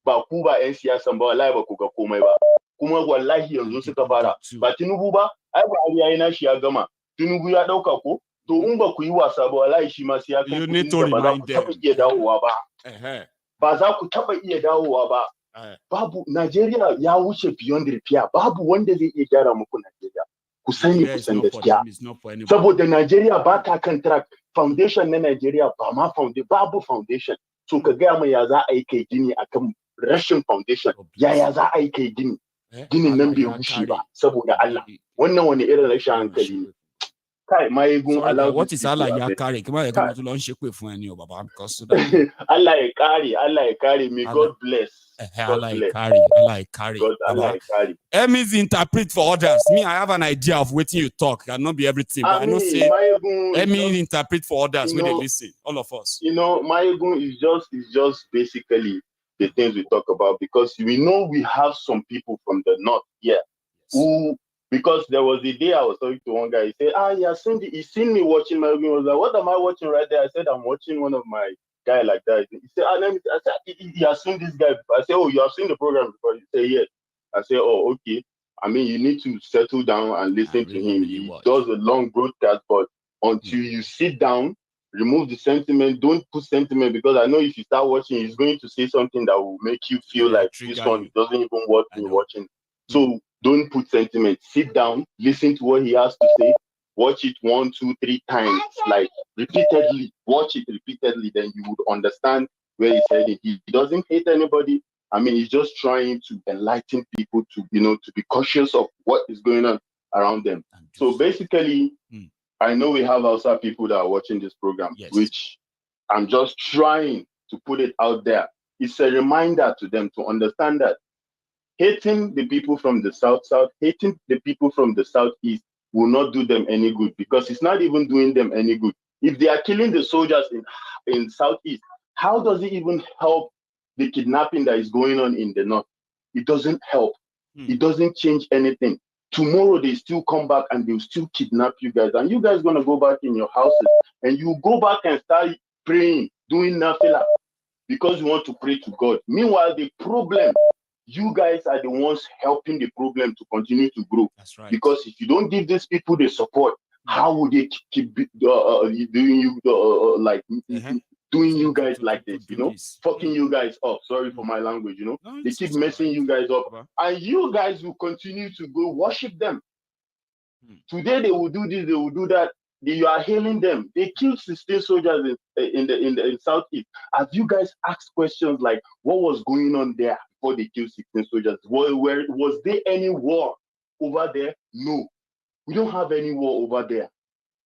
ba ku ba 'yan siyasan ba, wallahi ba ku ga komai ba. Kuma wallahi yanzu suka fara, ba Tinubu ba, ai ba yayi nashi ya gama, Tinubu ya dauka ko, to in ba ku yi wasa ba wallahi shi ma sai ya kai ku, ba za ku taba iya dawowa ba. Ba za ku taba iya dawowa ba. Babu, Najeriya ya wuce beyond repair, babu wanda zai iya gyara muku Najeriya. Ku sani, ku san gaskiya. Saboda Najeriya ba ta kan track, foundation na Najeriya ba ma babu foundation. So ka gaya mai ya za a yi kai gini akan rashin foundation, yaya za a yi kai gini? Ginin nan bai rushe ba, saboda Allah. Wannan wani irin rashin hankali ne. Kai, what is Allah ya kare? Kuma ya kama tulon shekwe fún ẹni o baba, because Allah ya kare, may God bless. Allah ya kare. Emmys interpret for others. Me, I have an idea of what you talk, cannot be everything, but I know say Emmy interpret for others when they listen, all of us. You know, Mayegun is just basically the things we talk about, because we know we have some people from the north here who, because there was a day I was talking to one guy, he said, he seen me watching my movie. I was like, what am I watching right there? I said, I'm watching one of my guy like that. He said, I said, he has seen this guy before. I said, oh, you have seen the program before? He said, yes. I said, oh, okay. I mean, you need to settle down and listen to him. He does a long broadcast, but until you sit down, remove the sentiment, don't put sentiment, because I know if you start watching, he's going to say something that will make you feel like this one doesn't even want me watching. So don't put sentiment. Sit down, listen to what he has to say, watch it 1, 2, 3 times, like repeatedly. Watch it repeatedly, then you would understand where he's heading. He doesn't hate anybody. I mean, he's just trying to enlighten people to, to be cautious of what is going on around them. So basically, I know we have also people that are watching this program, which I'm just trying to put it out there. It's a reminder to them to understand that hating the people from the south, hating the people from the southeast will not do them any good, because it's not even doing them any good. If they are killing the soldiers in southeast, how does it even help the kidnapping that is going on in the north? It doesn't help. It doesn't change anything. Tomorrow they still come back and they'll still kidnap you guys, and you guys gonna go back in your houses and you go back and start praying, doing nothing, because you want to pray to God. Meanwhile, the problem, you guys are the ones helping the problem to continue to grow. That's right. Because if you don't give these people the support, how would they keep doing you doing you guys like this? Fucking you guys up. Sorry for my language. They keep messing you guys up, and you guys will continue to go worship them. Today they will do this, they will do that. You are hailing them. They killed 16 soldiers in Southeast. Have you guys asked questions like what was going on there before they killed 16 soldiers? Was there any war over there? No, we don't have any war over there.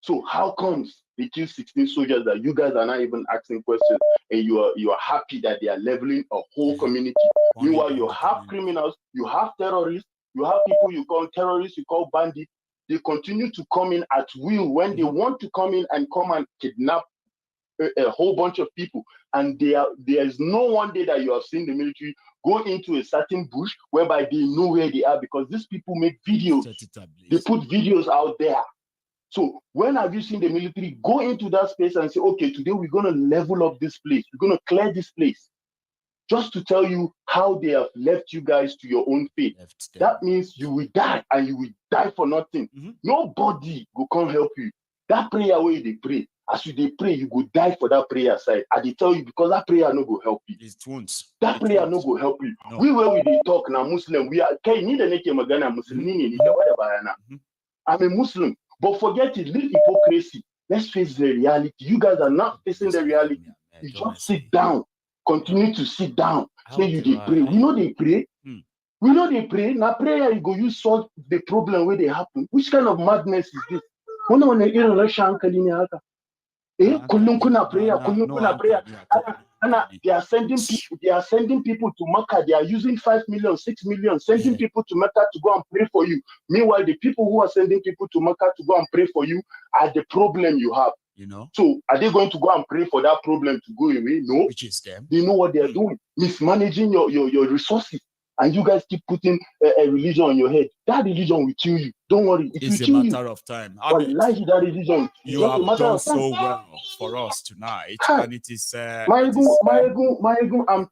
So how comes they kill 16 soldiers that you guys are not even asking questions, and you are happy that they are leveling a whole community? Meanwhile, you have criminals, you have terrorists, you have people you call terrorists, you call bandits. They continue to come in at will when they want to come in and kidnap a whole bunch of people, and there is no one day that you have seen the military go into a certain bush whereby they know where they are, because these people make videos. They put videos out there. So when have you seen the military go into that space and say, okay, today we're going to level up this place, we're going to clear this place, just to tell you how they have left you guys to your own fate? That means you will die, and you will die for nothing. Nobody will come help you. That prayer where they pray, as you they pray, you go die for that prayer side. I they tell you, because that prayer no go help you. That prayer no go help you. No. We where we they talk now Muslim. We are need a Magana Muslim. I'm a Muslim, but forget it. Leave hypocrisy. Let's face the reality. You guys are not facing the reality. You just sit down. Continue to sit down. Say you they pray. We know they pray. We know they pray. Now prayer you go you solve the problem where they happen. Which kind of madness is this? They are sending people. They are sending people to Mecca. They are using 5 million, 6 million, sending people to Mecca to go and pray for you. Meanwhile, the people who are sending people to Mecca to go and pray for you are the problem you have. You know. So are they going to go and pray for that problem to go away? No. Which is them. They know what they are doing, mismanaging your resources. And you guys keep putting a religion on your head. That religion will kill you. Don't worry. It's a matter of time. That religion, you have done so well for us tonight. And it is... I'm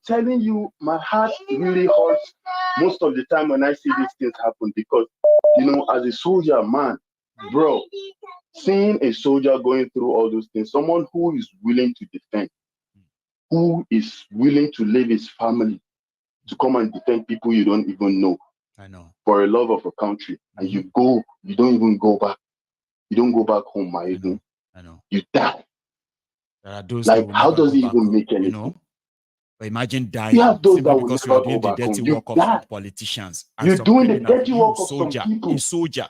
telling you, my heart really hurts most of the time when I see these things happen. Because, you know, as a soldier, man, bro, seeing a soldier going through all those things, someone who is willing to defend, who is willing to leave his family, to come and defend people you don't even know. I know. For a love of a country. And you don't even go back. You don't go back home, my ego. I know. You die. There are those like, how does it even make anything? You know? But imagine dying simply because you are doing the dirty work of some politicians. And you're some doing the dirty work of some people. A soldier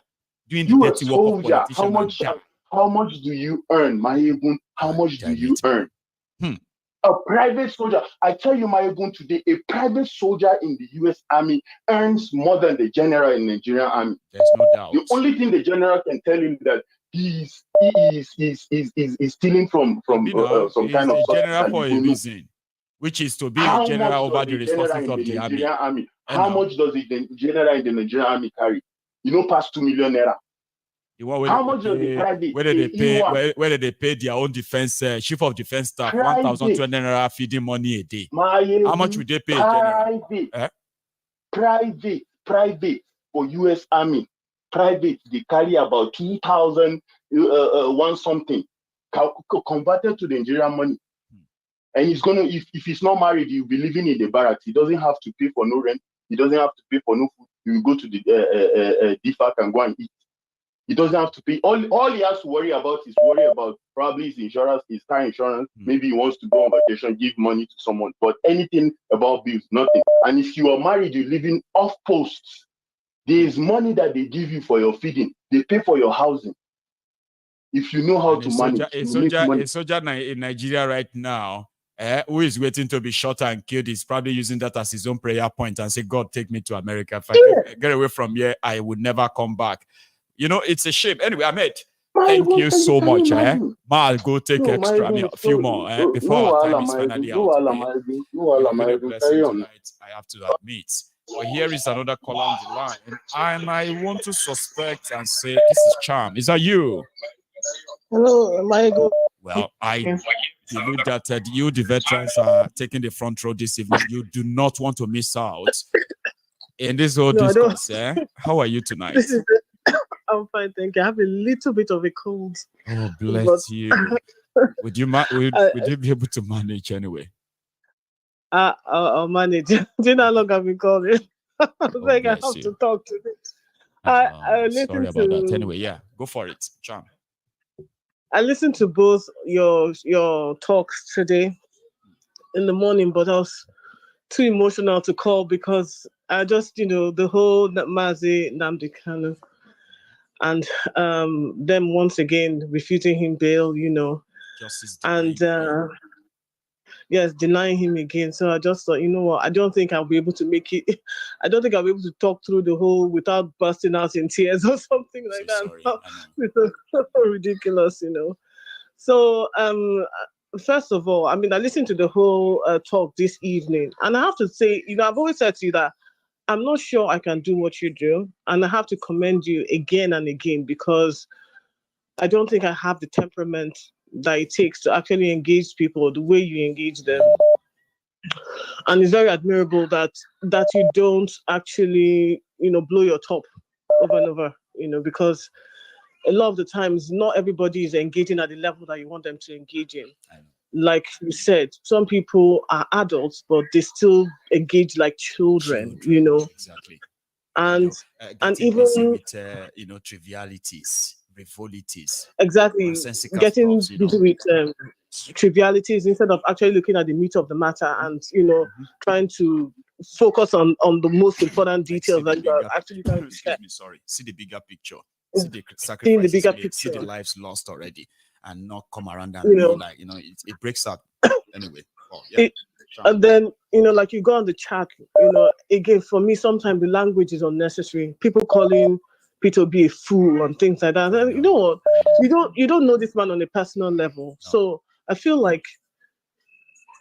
doing the dirty work of politicians. How much do you earn, my ego? How much do you earn? A private soldier, I tell you, my gun today, a private soldier in the U.S. Army earns more than the general in the Nigerian Army. There's no doubt. The only thing the general can tell him that he's stealing from some kind of general for a reason, which is to be a general over the resources of the army. How much does the general in the Nigerian Army carry? You know, past 2 million naira. How much does the private? Whether they pay their own defense chief of defense staff 1,200 naira feeding money a day. How much would they pay? Private for U.S. Army. Private, they carry about 2,000 one something converted to the Nigerian money. And he's gonna, if he's not married, he'll be living in the barracks. He doesn't have to pay for no rent. He doesn't have to pay for no food. He will go to the DFAC and go and eat. He doesn't have to pay. All he has to worry about is probably his insurance, his car insurance. Maybe he wants to go on vacation, give money to someone. But anything about bills, nothing. And if you are married, you're living off posts. There is money that they give you for your feeding. They pay for your housing. If you know how to manage. A soldier in Nigeria right now, who is waiting to be shot and killed, is probably using that as his own prayer point and say, God, take me to America. If I get away from here, I would never come back. You know, it's a shame. Anyway, Ahmed, thank you so much. I'll go take a few more before our time is finally out. I have to admit. But here is another caller on the line. And I want to suspect and say, this is Charm. Is that you? Hello, am I good? Well, I believe that you, the veterans, are taking the front row this evening. You do not want to miss out in this whole discourse. How are you tonight? I'm fine, thank you. I have a little bit of a cold. Oh, bless you. Would you be able to manage anyway? I'll manage. Do you know how long I've been calling? I have to talk to this. Sorry about that. Anyway, yeah, go for it, John. I listened to both your talks today in the morning, but I was too emotional to call because I just, the whole Mazi Nnamdi Kanu and them once again refusing him bail, Justice and yes, denying him again. So I just thought, you know what, I don't think I'll be able to make it. I don't think I'll be able to talk through the whole without bursting out in tears or something like that. It's so ridiculous, So first of all, I mean, I listened to the whole talk this evening, and I have to say, I've always said to you that I'm not sure I can do what you do, and I have to commend you again and again, because I don't think I have the temperament that it takes to actually engage people the way you engage them. And it's very admirable that you don't actually, blow your top over and over, because a lot of the times not everybody is engaging at the level that you want them to engage in. Like you said, some people are adults, but they still engage like children. Exactly. And getting even busy with trivialities, frivolities, exactly nonsensical getting stuff, busy with trivialities instead of actually looking at the meat of the matter and trying to focus on the most important details that you are actually trying to share. See the bigger picture. See the Seeing the sacrifices bigger made, picture. see the lives lost already, and not come around and be like, it breaks up. Anyway. Oh, yeah. And then, like you go on the chat, again, for me, sometimes the language is unnecessary. People calling Peter be a fool and things like that. And you know what? You don't know this man on a personal level. So I feel like,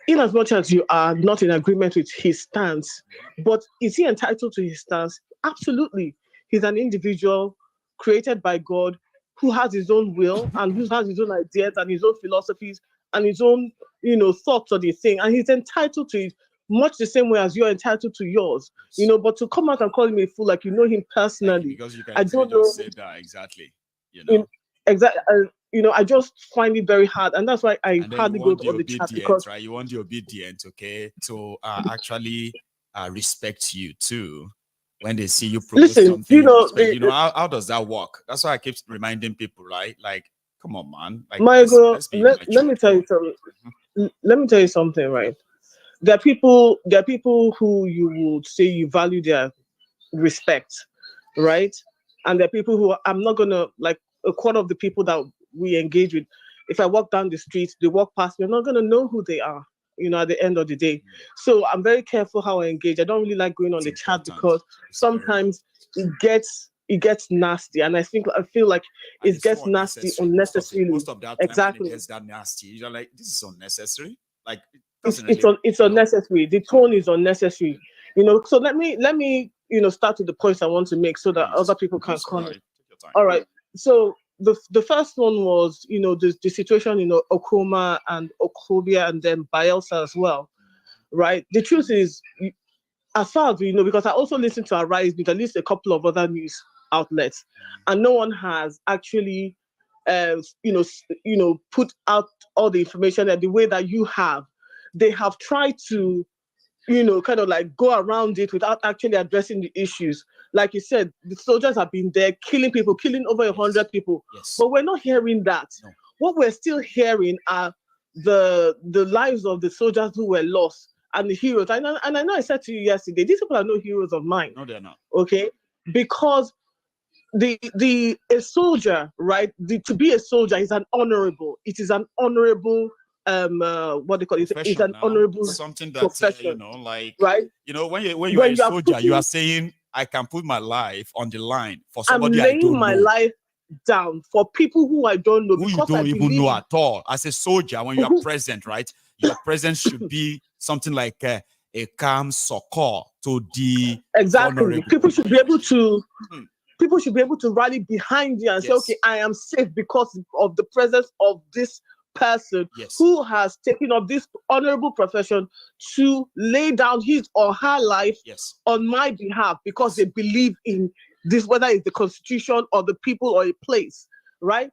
in as much as you are not in agreement with his stance, but is he entitled to his stance? Absolutely. He's an individual created by God who has his own will and who has his own ideas and his own philosophies and his own, thoughts on the thing. And he's entitled to it much the same way as you're entitled to yours. But to come out and call him a fool, like you know him personally, because you can I don't know. just say that exactly. Exactly. I just find it very hard, and that's why I hardly go on the chat, because you want the obedient, okay, to actually respect you too. When they see you propose something, how does that work? That's why I keep reminding people, right? Like, come on, man. Like, let's be let me tell you something. Let me tell you something, right? There are people who you would say you value their respect, right? And there are people who I'm not gonna, like, a quarter of the people that we engage with, if I walk down the street, they walk past me, I'm not gonna know who they are, at the end of the day. So I'm very careful how I engage. I don't really like going on the chat because sometimes it gets nasty, and I feel like it gets nasty unnecessarily. Most of that time exactly. When it gets that nasty, you're like, this is unnecessary. Like, it's unnecessary. The tone is unnecessary. So let me start with the points I want to make so that other people can comment. All right. So the first one was, the situation in Okoma and Okobia and then Bayelsa as well, right? The truth is, as far as we know, because I also listened to Arise with at least a couple of other news outlets, and no one has actually, put out all the information and the way that you have. They have tried to, kind of like go around it without actually addressing the issues. Like you said, the soldiers have been there killing people, killing over 100 people. Yes. But we're not hearing that. No. What we're still hearing are the lives of the soldiers who were lost and the heroes. And I know I said to you yesterday, these people are no heroes of mine. No, they're not. Okay? Because a soldier, right? To be a soldier is an honorable. It is an honorable what they call it. It's an honorable something that profession, like, right? When you are a soldier, you are saying, I can put my life on the line for somebody I don't know. I'm laying my life down for people who I don't know, who you don't even know at all. As a soldier, when you are present, right? Your presence should be something like a calm succor to the vulnerable. People should be able to. People should be able to rally behind you and say, okay, I am safe because of the presence of this person who has taken up this honorable profession to lay down his or her life on my behalf because they believe in this, whether it's the constitution or the people or a place, right?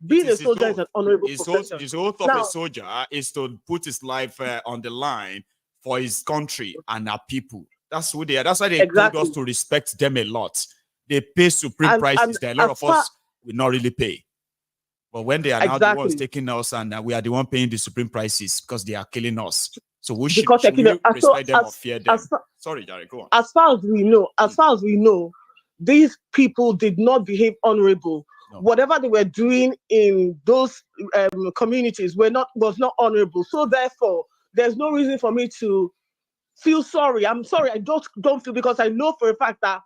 Being a soldier is an honorable profession. The oath of a soldier is to put his life on the line for his country and our people. That's who they are. That's why they told us to respect them a lot. They pay supreme prices that a lot of us will not really pay. But when they are now the ones taking us and we are the one paying the supreme prices because they are killing us. So we should respect them or fear them. Sorry, Jared, go on. As far as we know, these people did not behave honorable. No. Whatever they were doing in those communities was not honorable. So therefore, there's no reason for me to feel sorry. I'm sorry, I don't feel, because I know for a fact that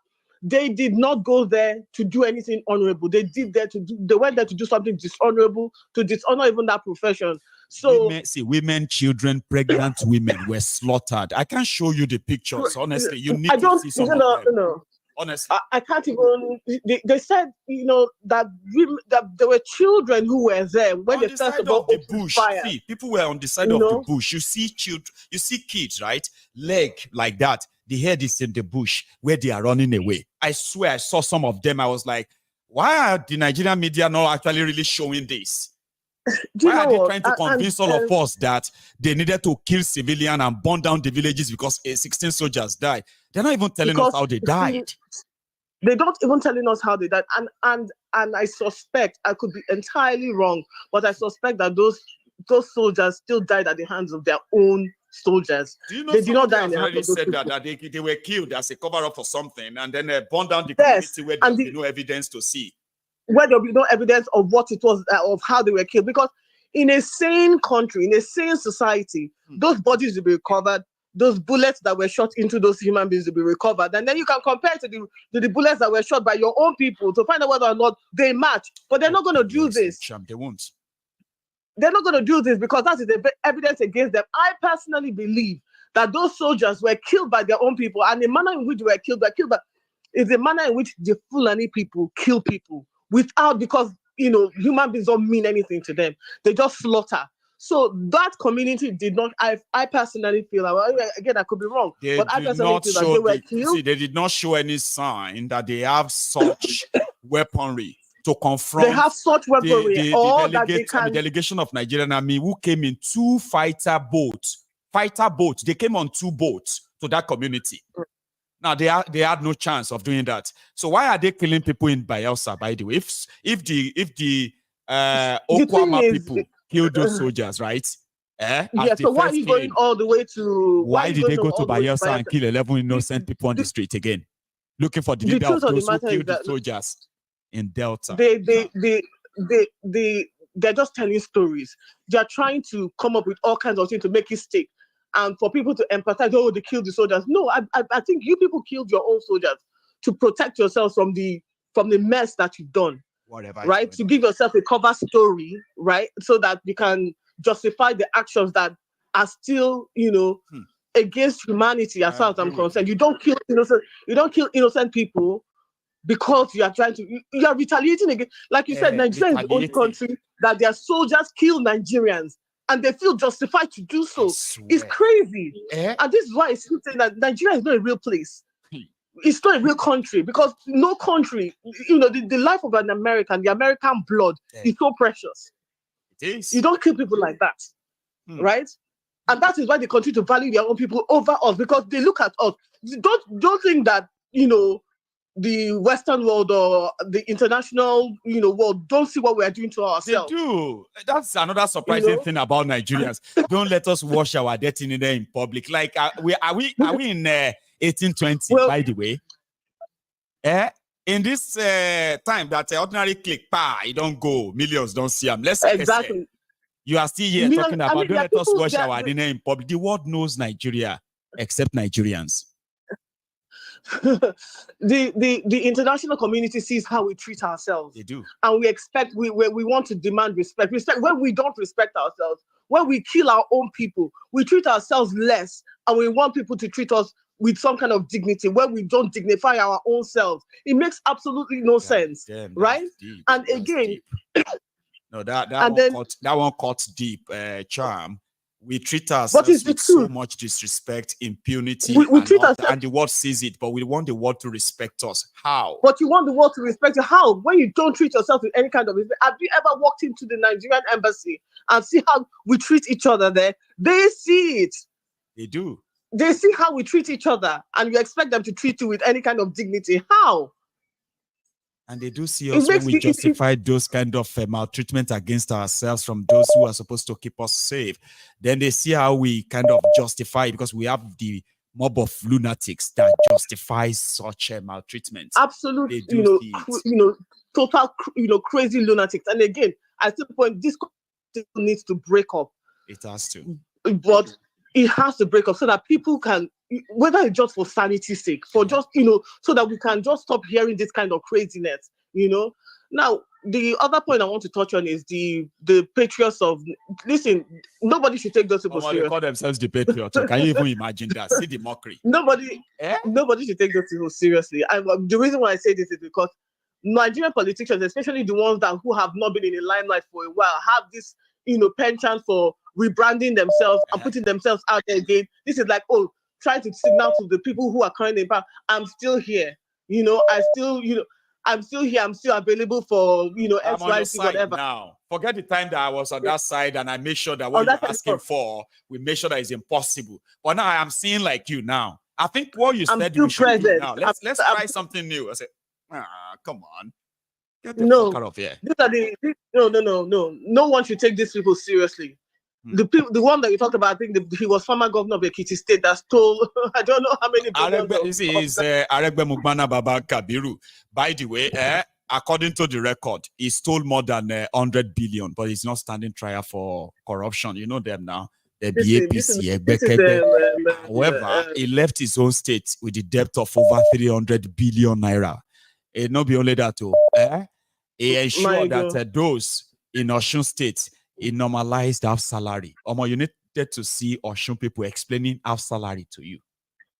they did not go there to do anything honorable. They went there to do something dishonorable, to dishonor even that profession. So women, children, pregnant women were slaughtered. I can't show you the pictures. Honestly, you need to see some of them. Honestly, I can't even. They said, that there were children who were there when they first of all opened fire. See, people were on the side of the bush. You see children, you see kids, right? Leg like that. The head is in the bush where they are running away. I swear, I saw some of them. I was like, why are the Nigerian media not actually really showing this? Why are they trying to convince all of us that they needed to kill civilians and burn down the villages because 16 soldiers died? They're not even telling us how they died. They don't even telling us how they died. And I suspect, I could be entirely wrong, but I suspect that those soldiers still died at the hands of their own soldiers. Do you know they did not die in the hands already of those said people. that they were killed as a cover-up for something and then burned down the community where there was no evidence to see. Where there will be no evidence of what it was, of how they were killed. Because in a sane country, in a sane society, those bodies will be recovered. Those bullets that were shot into those human beings will be recovered. And then you can compare to the bullets that were shot by your own people to find out whether or not they match. But they're not going to do this. They won't. They're not going to do this because that is the evidence against them. I personally believe that those soldiers were killed by their own people. And the manner in which they were killed is the manner in which the Fulani people kill people because human beings don't mean anything to them. They just slaughter. So that community did not. I personally feel, again, I could be wrong, but I personally feel that they were killed. See, they did not show any sign that they have such weaponry to confront. They have such weaponry, the delegation of Nigerian army who came in 2 fighter boats. They came on 2 boats to that community. Now they had no chance of doing that. So why are they killing people in Bayelsa? By the way, if the Okwama people killed those soldiers, right? So why are you going all the way to? Why did they go to Bayelsa and kill 11 innocent people on the street again, looking for the leader of those who killed the soldiers in Delta? They're just telling stories. They're trying to come up with all kinds of things to make it stick. And for people to empathize, they killed the soldiers. No, I think you people killed your own soldiers to protect yourselves from the mess that you've done. Whatever. Right? To give yourself a cover story, right? So that you can justify the actions that are still, against humanity as far as I'm concerned. You don't kill innocent people because you are retaliating against, like you said, Nigeria is the only country that their soldiers kill Nigerians. And they feel justified to do so. It's crazy. And this is why it's saying that Nigeria is not a real place. It's not a real country because no country, the life of an American, the American blood is so precious. It is. You don't kill people like that, right? And that is why they continue to value their own people over us because they look at us. Don't think that, the Western world or the international, world don't see what we are doing to ourselves. They do. That's another surprising thing about Nigerians. Don't let us wash our dirty in public. Like, are we in 1820? By the way, in this time that ordinary click, you don't go, millions don't see them. Let's exactly. You are still here talking about don't let us wash our dinner in public. The world knows Nigeria, except Nigerians. the international community sees how we treat ourselves. They do. And we expect, we want to demand respect. When we don't respect ourselves, when we kill our own people, we treat ourselves less and we want people to treat us with some kind of dignity when we don't dignify our own selves. It makes absolutely no sense, right? Deep. And again... No, that one cuts deep, Charm. We treat ourselves with so much disrespect, impunity, and the world sees it, but we want the world to respect us. How? But you want the world to respect you. How? When you don't treat yourself with any kind of respect. Have you ever walked into the Nigerian embassy and see how we treat each other there? They see it. They do. They see how we treat each other, and you expect them to treat you with any kind of dignity. How? And they do see us when we justify those kind of maltreatment against ourselves from those who are supposed to keep us safe. Then they see how we kind of justify, because we have the mob of lunatics that justify such maltreatment. Absolutely, total, crazy lunatics. And again, at some point, this needs to break up. It has to. But it has to break up so that people can, whether it's just for sanity's sake, for just, so that we can just stop hearing this kind of craziness, Now, the other point I want to touch on is the patriots of. Listen, nobody should take those people seriously. They call themselves the patriots. Can you even imagine that? See the mockery. Nobody should take those people seriously. The reason why I say this is because Nigerian politicians, especially the ones who have not been in the limelight for a while, have this penchant for rebranding themselves and putting themselves out there again. This is like, trying to signal to the people who are currently in power, I'm still here. I'm still here. I'm still available for X, Y, Z, whatever. Now, forget the time that I was on that side and I made sure that what you're asking for, we make sure that it's impossible. But now I am seeing like you now. I think what you said we should do now. Let's try something new. I said, come on. Get the fuck out of here. No one should take these people seriously. The one that you talked about, I think he was former governor of Ekiti State that stole, I don't know how many billions. This is Aregbe Mugbana Baba Kabiru. By the way, according to the record, he stole more than 100 billion, but he's not standing trial for corruption. You know them now. The BAPC. However, he left his own state with the debt of over 300 billion naira. It not be only that, he ensured that those in Osun State, he normalized half salary. You needed to see Osun people explaining half salary to you.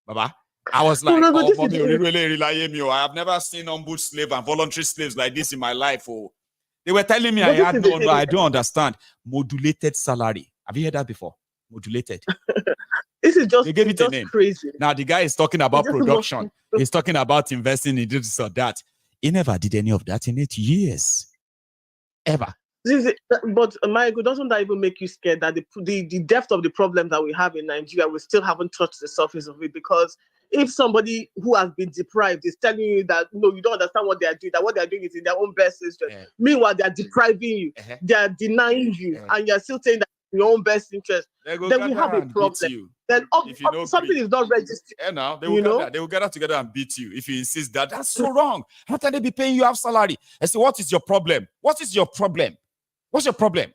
Baba, I was like, I have never seen on-boot slave and voluntary slaves like this in my life. They were telling me I don't understand. Modulated salary. Have you heard that before? Modulated. This is just, they gave it a name. Crazy. Now the guy is talking about production. He's talking about investing in this or that. He never did any of that in 8 years. Ever. But Michael, doesn't that even make you scared that the depth of the problem that we have in Nigeria, we still haven't touched the surface of it? Because if somebody who has been deprived is telling you that you don't understand what they are doing, that what they are doing is in their own best interest, meanwhile they are depriving you, they are denying you, and you are still saying that in your own best interest, then we have a problem. Then something is not registered. Now they will gather together and beat you if you insist that that's so wrong. How can they be paying you half salary? I say, what is your problem? What is your problem? What's your problem?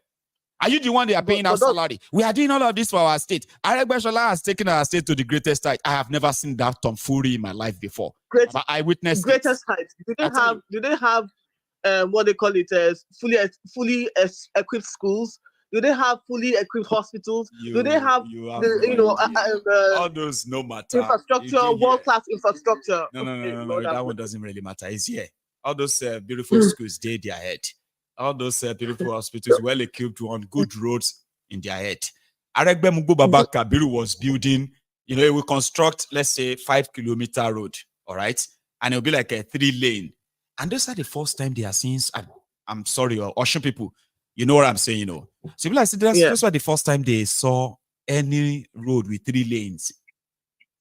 Are you the one they are paying our salary? We are doing all of this for our state. Aregbe has taken our state to the greatest height. I have never seen that tomfoolery in my life before. But I witnessed greatest height. Do they have what they call it fully equipped schools? Do they have fully equipped hospitals? Do they have all those no matter infrastructure, world-class infrastructure? No. That one doesn't really matter. It's here. All those beautiful schools, they their head. All those beautiful hospitals, well equipped on good roads in their head. Aregbe Mugbo Baba Kabiru was building, he will construct, let's say, 5-kilometer road, all right? And it'll be like a 3-lane. And those are the first time they are seeing, I'm sorry, Ocean people, you know what I'm saying, So like, that's why the first time they saw any road with 3 lanes.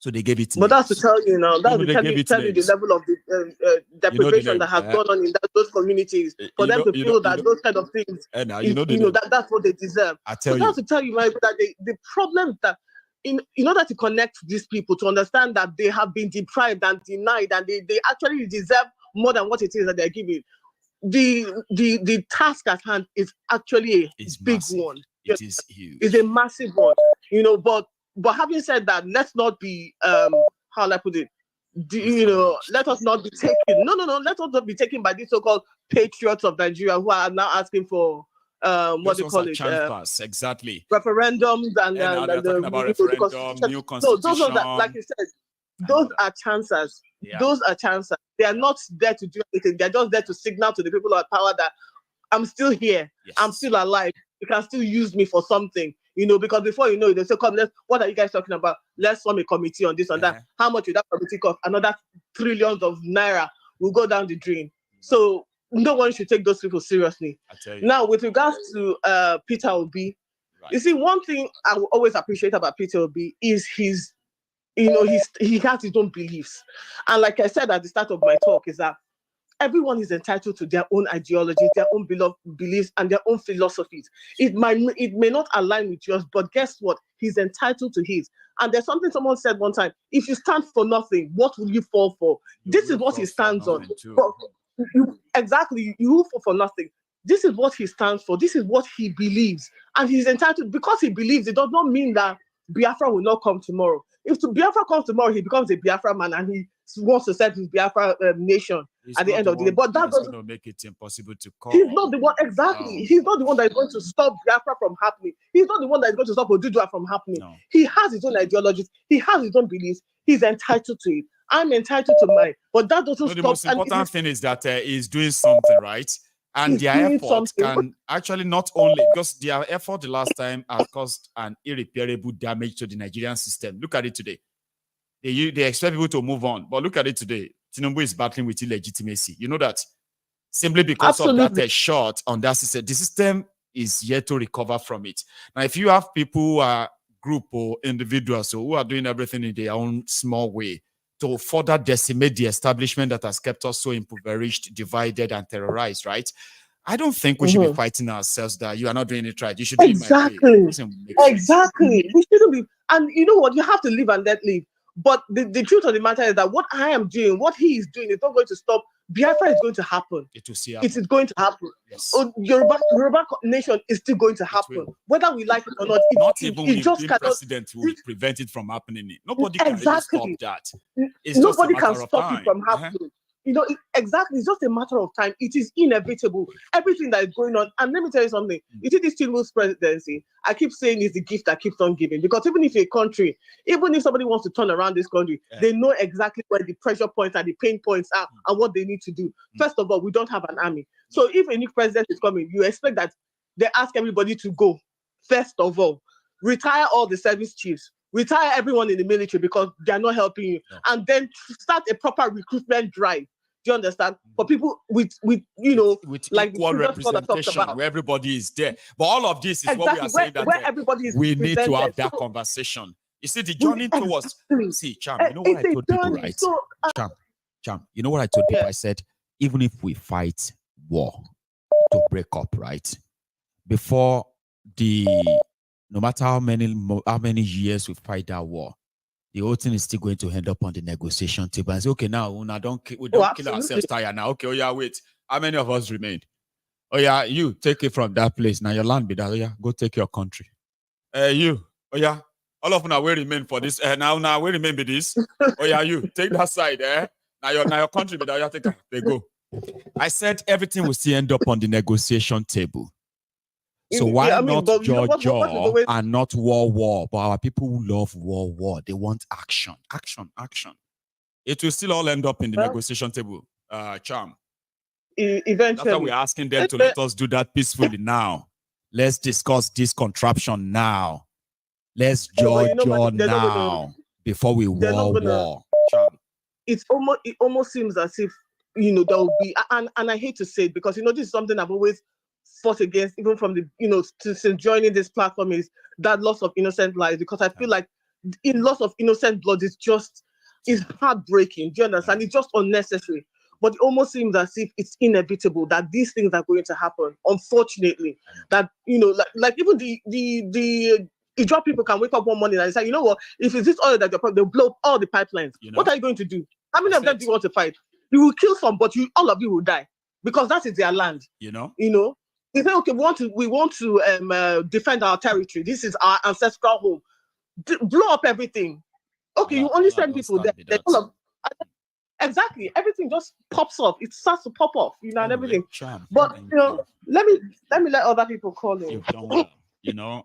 So they gave it names. But that's to tell you now, that's to tell you the level of the deprivation that has gone on in those communities for them to feel that those kind of things, that's what they deserve. That's to tell you, Mike, that the problem that in order to connect these people to understand that they have been deprived and denied and they actually deserve more than what it is that they're giving. The task at hand is actually a big one. It is huge. It's a massive one, But having said that, let's not be how will I put it? Let us not be taken. No. Let us not be taken by these so-called patriots of Nigeria who are now asking for what they call it? Exactly. Referendums and they're talking about referendum, new constitution. Those are like you said. Those are chances. Yeah. Those are chances. They are not there to do anything. They're just there to signal to the people of power that I'm still here. Yes. I'm still alive. You can still use me for something. Because before they say, come, what are you guys talking about? Let's form a committee on this and that. How much will that committee cost? Another trillions of naira will go down the drain. So no one should take those people seriously. I tell you. Now, with regards to Peter Obi, you see, one thing I will always appreciate about Peter Obi is he has his own beliefs. And like I said at the start of my talk, is that everyone is entitled to their own ideology, their own beliefs, and their own philosophies. It may not align with yours, but guess what? He's entitled to his. And there's something someone said one time: if you stand for nothing, what will you fall for? This is what he stands on. Exactly, you fall for nothing. This is what he stands for. This is what he believes, and he's entitled because he believes. It does not mean that Biafra will not come tomorrow. If Biafra comes tomorrow, he becomes a Biafra man and he wants to set his Biafra nation at the end of the day. But that doesn't make it impossible to call. He's not the one, exactly. He's not the one that is going to stop Biafra from happening. He's not the one that is going to stop Odudua from happening. No. He has his own ideologies. He has his own beliefs. He's entitled to it. I'm entitled to mine. But that doesn't stop. The most important thing is that he's doing something, right? And their effort can actually not only, because their effort the last time has caused an irreparable damage to the Nigerian system. Look at it today. They expect people to move on. But look at it today. Tinubu is battling with illegitimacy. You know that? Simply because of that shot on that system. The system is yet to recover from it. Now, if you have people who are group or individuals who are doing everything in their own small way to further decimate the establishment that has kept us so impoverished, divided, and terrorized, right? I don't think we should be fighting ourselves that you are not doing it right. You should do it my way. Exactly. We shouldn't be. And you know what? You have to live and let live. But the truth of the matter is that what I am doing, what he is doing, is not going to stop. Biafra is going to happen. It is going to happen. Yes. Yoruba nation is still going to happen, whether we like it or not. Not even the president will prevent it from happening. Nobody can really stop that. Nobody can stop it from happening. You know, exactly. It's just a matter of time. It is inevitable. Everything that is going on. And let me tell you something. You see, this Tinubu's presidency, I keep saying, is the gift that keeps on giving. Because even if a country, even if somebody wants to turn around this country, they know exactly where the pressure points and the pain points are and what they need to do. First of all, we don't have an army. So if a new president is coming, you expect that they ask everybody to go. First of all, retire all the service chiefs. Retire everyone in the military because they are not helping you. And then start a proper recruitment drive. Do you understand? For people with you know, with like equal representation where everybody is there. But all of this is what we are saying, that where everybody is we need to have that conversation. You see, the journey towards Cham, you know what I told people, right? Cham, you know what I told people? I said, even if we fight war to break up, right? Before no matter how many years we fight that war, the whole thing is still going to end up on the negotiation table and say, okay, now we don't kill ourselves tired now. Okay, oh yeah, wait. How many of us remained? Oh yeah, you take it from that place. Now your land be that. Oh yeah, go take your country. You. Oh yeah, all of them will remain for this. Now we remain with this. Oh yeah, you take that side. Now your country be that. Yeah, they go. I said everything will still end up on the negotiation table. So why not jaw and not war? But our people who love war. They want action. It will still all end up in the negotiation table, Cham. Eventually. That's why we're asking them to let us do that peacefully now. Let's discuss this contraption now. Let's jaw now before we war. Cham. It almost seems as if, you know, there will be, and I hate to say it because, you know, this is something I've always fought against, even from the, you know, since joining this platform, is that loss of innocent lives, because I feel like in loss of innocent blood is heartbreaking. Do you understand? It's just unnecessary. But it almost seems as if it's inevitable that these things are going to happen. Unfortunately, that, you know, like even the Ijaw people can wake up one morning and say, you know what, if it's this oil that they'll blow up all the pipelines. You know? What are you going to do? How many of them do you want to fight? You will kill some, but all of you will die because that is their land. You know. They say, okay, we want to defend our territory. This is our ancestral home. Blow up everything. Okay, you only send people there. Exactly, everything just pops off. It starts to pop off, you know, and everything. But you know, let me let other people call in. You know,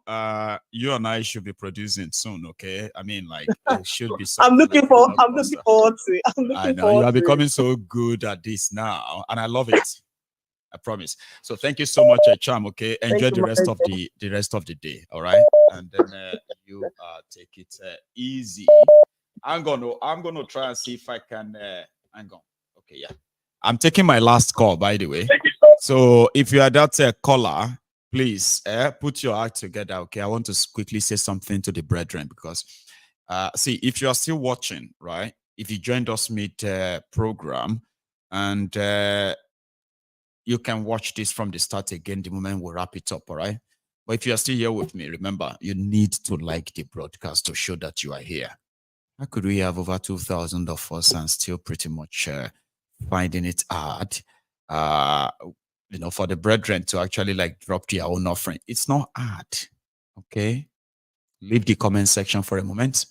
you and I should be producing soon, okay? I mean, like, it should be. I'm looking forward to it. I know you are becoming so good at this now, and I love it. I promise. So thank you so much, Cham. Okay, enjoy the rest of the day. All right, and then you take it easy. I'm gonna try and see if I can. Hang on. Okay, yeah. I'm taking my last call, by the way. So if you are that caller, please put your act together. Okay, I want to quickly say something to the brethren because, see, if you are still watching, right? If you joined us mid program, and you can watch this from the start again the moment we wrap it up, all right? But if you are still here with me, remember, you need to like the broadcast to show that you are here. How could we have over 2,000 of us and still pretty much finding it hard, you know, for the brethren to actually like drop their own offering? It's not hard, okay? leave the comment section for a moment.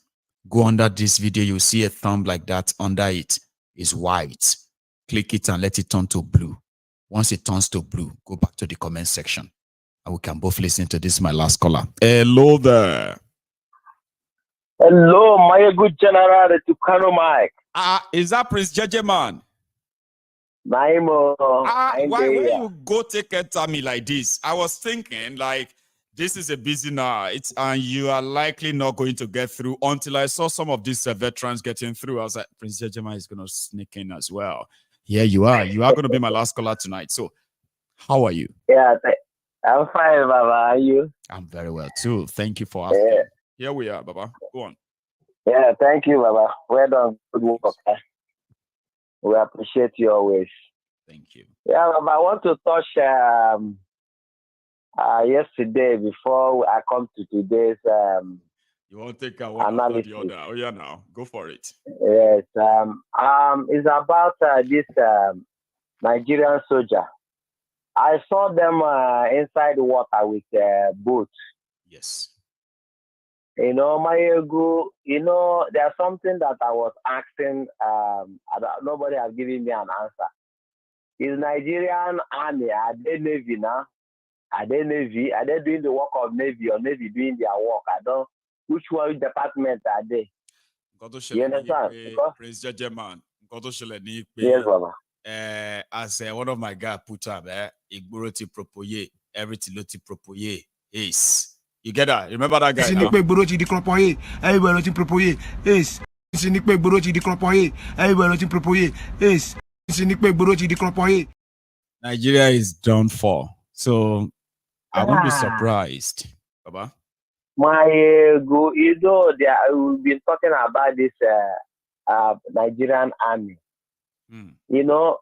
Go under this video, you'll see a thumb like that. Under it is white. Click it and let it turn to blue. Once it turns to blue, go back to the comment section. And we can both listen to this, my last caller. Hello there. Hello, my good general to Kanu Mike. Is that Prince JJ man? Why when you go take it to me like this? I was thinking like this is a busy night and you are likely not going to get through until I saw some of these veterans getting through. I was like, Prince JJ man is going to sneak in as well. Here you are. You are going to be my last caller tonight. So, how are you? Yeah, I'm fine, Baba. Are you? I'm very well too. Thank you for asking. Yeah. Here we are, Baba. Go on. Yeah, thank you, Baba. Well done. Good work. We appreciate you always. Thank you. Yeah, Baba, I want to touch yesterday before I come to today's you want to take one after the other? Oh yeah, now go for it. Yes. It's about this Nigerian soldier. I saw them inside the water with boats. Yes. You know, there's something that I was asking. Nobody has given me an answer. Is Nigerian army, are they Navy now? Are they Navy? Are they doing the work of Navy or Navy doing their work? I don't. Which one department are they? You understand? Prince JJ man. Yes, Baba. As one of my guys put up, Igboroti propoye, everything loti propoye is. You get that? Remember that guy now? Nigeria is done for. So I won't be surprised. Baba? We've been talking about this Nigerian army. You know,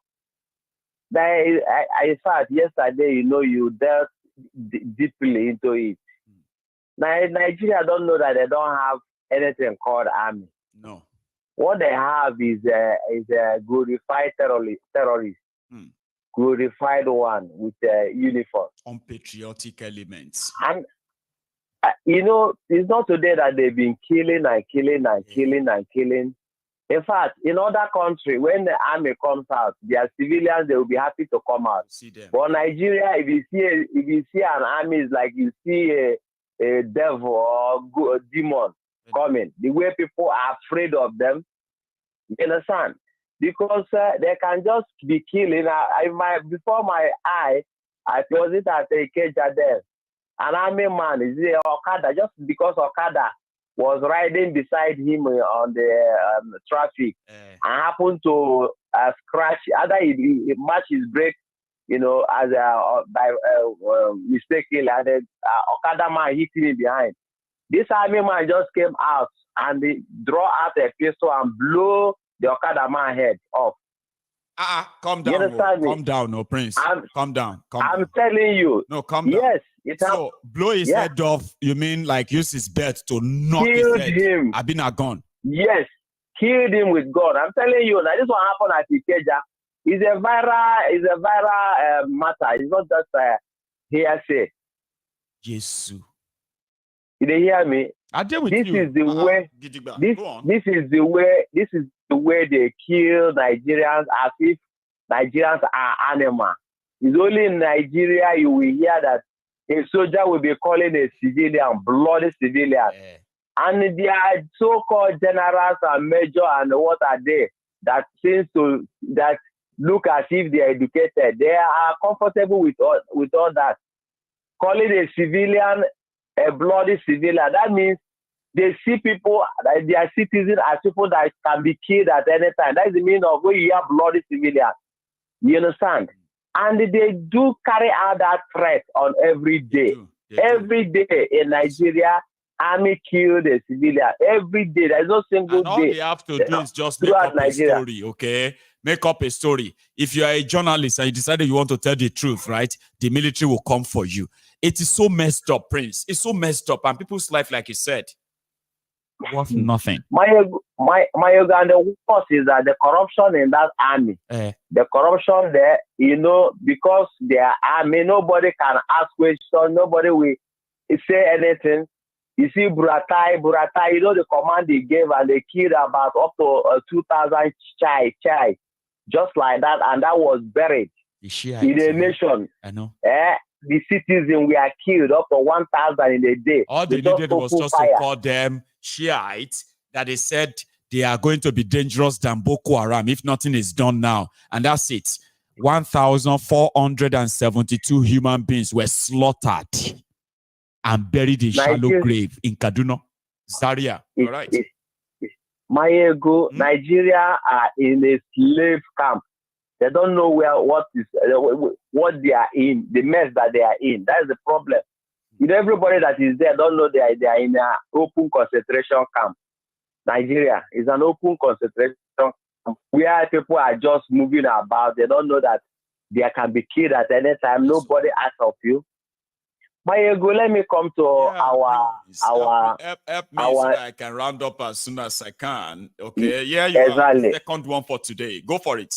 I thought yesterday, you dealt deeply into it. Nigeria don't know that they don't have anything called army. No. What they have is a glorified terrorist. Glorified one with a uniform. Unpatriotic elements. And, it's not today that they've been killing and killing and killing and killing. In fact, in other countries, when the army comes out, their civilians, they will be happy to come out. But Nigeria, if you see an army, it's like you see a devil or a demon coming. The way people are afraid of them, you understand? Because they can just be killing. Before my eye, I was it at a cage there. An army man is Okada, just because Okada was riding beside him on the traffic and happened to scratch. Either he matched his brake, as by mistakenly, and the Okada man hit him behind. This army man just came out and they draw out a pistol and blow the Okada man head off. Calm down. Calm down, no Prince. Calm down. I'm telling you. No, calm down. Yes, so blow his head off. You mean like use his belt to knock his head? Him. I've been a gun. Yes, killed him with gun. I'm telling you. Now this one happened at Ikeja. It's a viral matter. It's not just hearsay. Jesus. Did you hear me? I deal with this you. Is the way. This is the way. This is the way they kill Nigerians as if Nigerians are animals. It's only in Nigeria you will hear that a soldier will be calling a civilian bloody civilian, and they are so-called generals and major and what are they that look as if they are educated. They are comfortable with all that. Calling a civilian a bloody civilian, that means they see people, they are citizens as people that can be killed at any time. That's the meaning of when you have bloody civilians. You understand? And they do carry out that threat on every day. Every day in Nigeria, army killed a civilian. Every day. There's no single day. All they have to do is just make up a story, okay? Make up a story. If you are a journalist and you decided you want to tell the truth, right? The military will come for you. It is so messed up, Prince. It's so messed up. And people's life, like you said, worth nothing. My and the worst is that the corruption in that army, the corruption there, because they are army, nobody can ask questions, nobody will say anything. You see, Buratai, you know the command they gave, and they killed about up to 2,000 chai, just like that, and that was buried in the nation. I know. The citizens were killed up to 1,000 in a day. All they needed was just to call them Shiites, that they said they are going to be dangerous than Boko Haram if nothing is done now. And that's it. 1,472 human beings were slaughtered and buried in shallow grave in Kaduna, Zaria. All right. Nigeria are in a slave camp. They don't know what they are in, the mess that they are in. That is the problem. Everybody that is there don't know they are in an open concentration camp. Nigeria is an open concentration camp where people are just moving about. They don't know that they can be killed at any time. Nobody asks of you. Mayego, let me come to our help me so that I can round up as soon as I can. Okay, you are the second one for today. Go for it.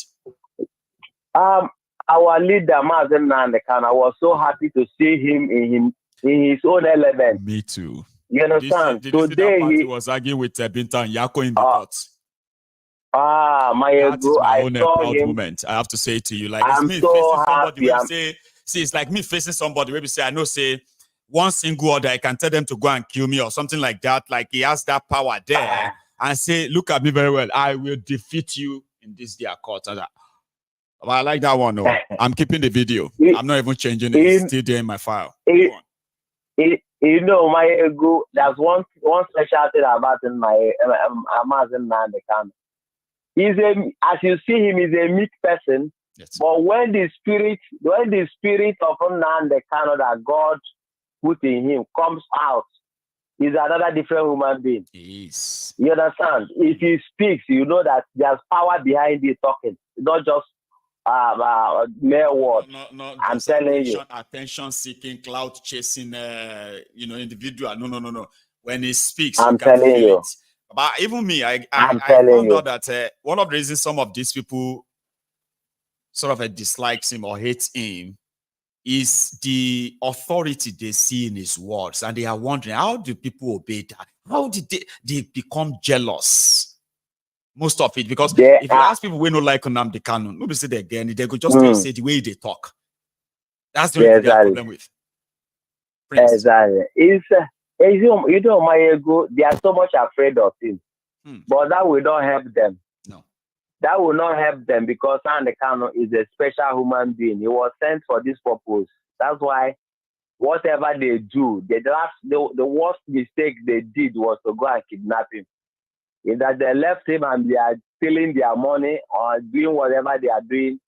Our leader, Mazi Nnamdi Kanu, I was so happy to see him in his own element. Me too. You understand? Did you see that part he was arguing with Binta and Nyako in the court? Mayego, that is my own proud moment. I have to say to you, like it's me facing somebody where you say, see, it's like me facing somebody where you say, I know, say one single order, I can tell them to go and kill me or something like that. Like he has that power there and say, look at me very well. I will defeat you in this their court. But I like that one. No, I'm keeping the video. I'm not even changing it. It's still there in my file. You know, Mayego, there's one special thing about Mazi Nnamdi Kanu. As you see him, he's a meek person. Yes. But when the spirit of Nnamdi Kanu that God put in him comes out, he's another different human being. Yes. You understand? If he speaks, you know that there's power behind it talking, not just mere words. I'm telling you. Attention seeking, cloud chasing, individual. No. When he speaks, I'm you can telling feel you. it. But even me, I found out that one of the reasons some of these people sort of dislikes him or hates him is the authority they see in his words, and they are wondering, how do people obey that? How did they become jealous? Most of it, because if you ask people we don't like Nnamdi Kanu, nobody say that again, they could just say the way they talk. That's the only thing they have problem with. Exactly. You know, Mayego, they are so much afraid of him. But that will not help them. No. That will not help them because Nnamdi Kanu is a special human being. He was sent for this purpose. That's why whatever they do, the worst mistake they did was to go and kidnap him. In that they left him and they are stealing their money or doing whatever they are doing.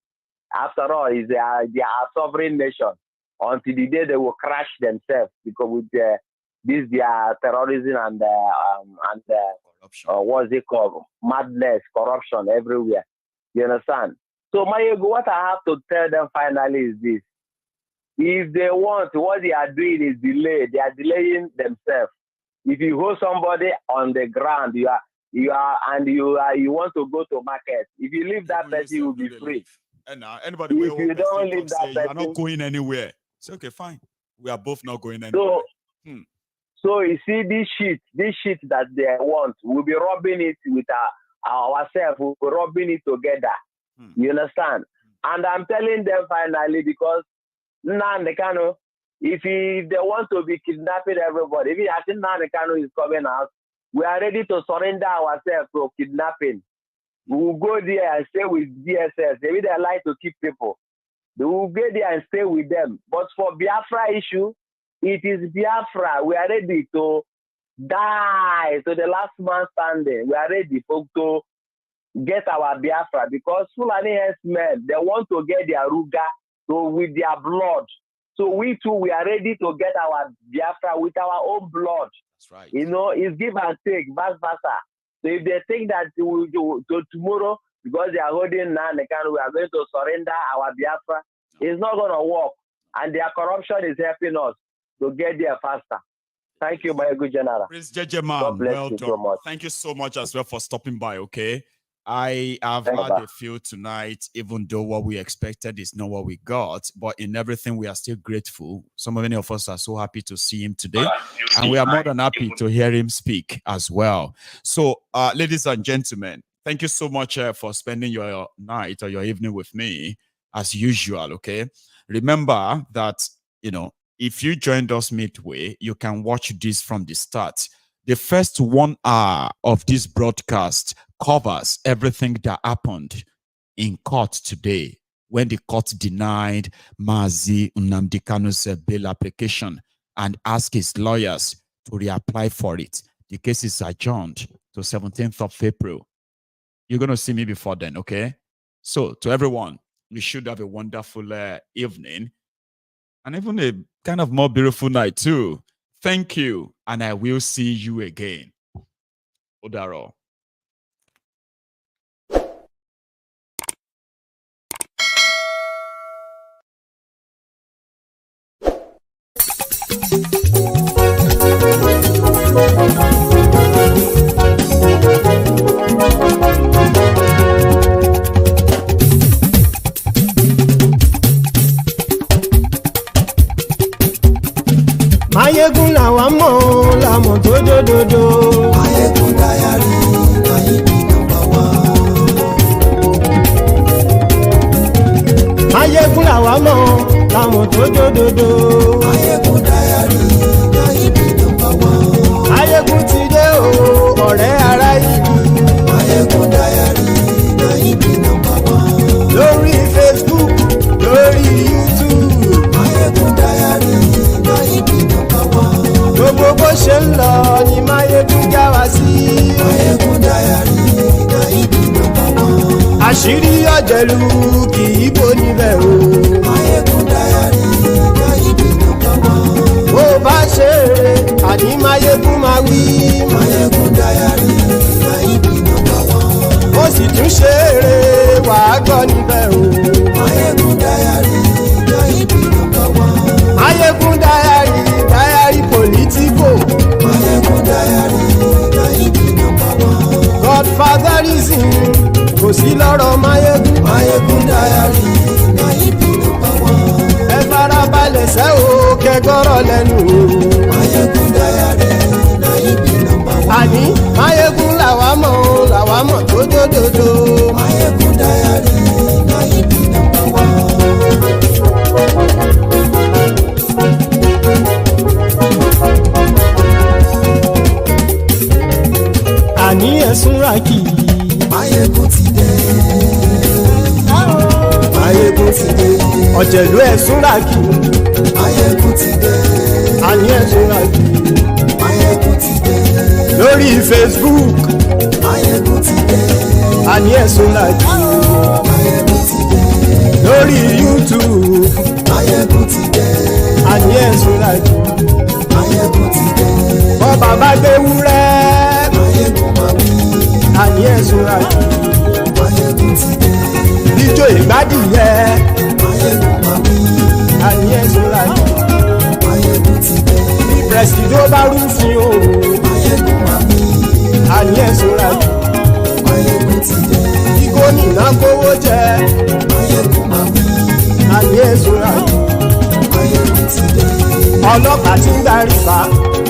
After all, they are a sovereign nation until the day they will crash themselves because with their terrorism and what's it called? Madness, corruption everywhere. You understand? So, Mayego, what I have to tell them finally is this. If they want, what they are doing is delay. They are delaying themselves. If you hold somebody on the ground, you want to go to market. If you leave that person, you will be free. And anybody if you don't leave that person, you are not going anywhere. It's okay, fine. We are both not going anywhere. So you see, this shit that they want, we'll be rubbing it with ourselves. We'll be rubbing it together. You understand? And I'm telling them finally because Nnamdi Kanu, if they want to be kidnapping everybody, if I think Nnamdi Kanu is coming out, we are ready to surrender ourselves to kidnapping. We will go there and stay with DSS. Maybe they like to keep people. They will go there and stay with them. But for Biafra issue, it is Biafra. We are ready to die to the last man standing. We are ready to get our Biafra because Fulani men, they want to get their Ruga with their blood. So we too, we are ready to get our Biafra with our own blood. That's right. You know, it's give and take, vice versa. So if they think that we will do tomorrow, because they are holding Nnamdi Kanu, we are going to surrender our Biafra, it's not going to work. And their corruption is helping us to get there faster. Thank you, my good general. Prince JJ Man, well done. So much. Thank you so much as well for stopping by, okay? I have had a feel tonight, even though what we expected is not what we got. But in everything, we are still grateful. Many of us are so happy to see him today. And we are more than happy to hear him speak as well. So, ladies and gentlemen, thank you so much for spending your night or your evening with me, as usual, okay? Remember that, if you joined us midway, you can watch this from the start. The first 1 hour of this broadcast covers everything that happened in court today when the court denied Mazi Nnamdi Kanu's bail application and asked his lawyers to reapply for it. The case is adjourned to 17th of April. You're going to see me before then, okay? So, to everyone, you should have a wonderful evening and even a kind of more beautiful night too. Thank you, and I will see you again. Odaro. Mayegun làwa mọ̀ làmọ̀ tó dòdòdò. Mayegun diary Nayibi #1. Mayegun làwa mọ̀ làmọ̀ tó dòdòdò. Mayegun diary Nayibi #1. Mayegun ti dé o ọ̀rẹ́ ara ìlú. Mayegun diary Nayibi #1. Lórí Facebook lórí YouTube. Mayegun diary Nayibi #1. Gbogbo bó ṣe ń lọ ni Mayegun já wa sí. Mayegun diary Nayibi #1. Àṣírí ọ̀jẹ̀lú kì í bò níbẹ̀ o. Mayegun diary Nayibi #1. Bó bá ṣe eré àní Mayegun máa wí. Mayegun diary Nayibi #1. Ó sì tún ṣe eré wàá gbọ́ níbẹ̀ o. Mayegun diary Nayibi #1. Mayegun diary politico. Mayegun diary Nayibi #1. Godfatherism kò sí lọ́rọ̀ Mayegun. Mayegun diary Nayibi #1. Ẹ farabalẹ̀ sẹ́ o kẹgọ́rọ̀ lẹ́nu o. Mayegun diary Nayibi #1. Àní Mayegun làwa mọ̀ tó dòdòdò. Mayegun diary Nayibi #1. Àní ẹ̀sùn ràkì. Mayegun ti dé. Mayegun ti dé. Ọ̀jẹ̀lú ẹ̀sùn ràkì. Mayegun ti dé. Àní ẹ̀sùn ràkì. Mayegun ti dé. Lórí Facebook. Mayegun ti dé. Àní ẹ̀sùn ràkì. Mayegun ti dé. Lórí YouTube. Mayegun ti dé. Àní ẹ̀sùn ràkì. Mayegun ti dé. Bọ́ bàbá gbé wúrẹ́. Mayegun máa wí. Àní ẹ̀sùn ràkì. Mayegun ti dé. Ijó ìgbádìyẹ. Mayegun máa wí. Àní ẹ̀sùn ràkì. Mayegun ti dé. Bí pẹ̀sìdó bá rúfin o. Mayegun máa wí. Àní ẹ̀sùn ràkì. Mayegun ti dé. Bí gómìnà kówó jẹ. Mayegun máa wí. Àní ẹ̀sùn ràkì. Mayegun ti dé. Ọlọ́pàá ti ń darí bá.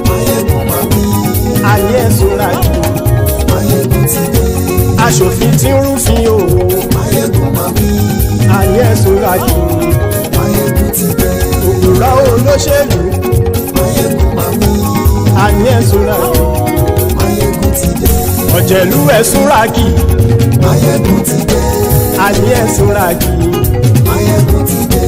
Mayegun máa wí. Àní ẹ̀sùn ràkì. Mayegun ti dé. Aṣòfin ti ń rúfin o. Mayegun máa wí. Àní ẹ̀sùn ràkì. Mayegun ti dé. Òpùrọ́ olóṣèlú. Mayegun máa wí. Àní ẹ̀sùn ràkì. Mayegun ti dé. Ọ̀jẹ̀lú ẹ̀sùn ràkì. Mayegun ti dé. Àní ẹ̀sùn ràkì. Mayegun ti dé.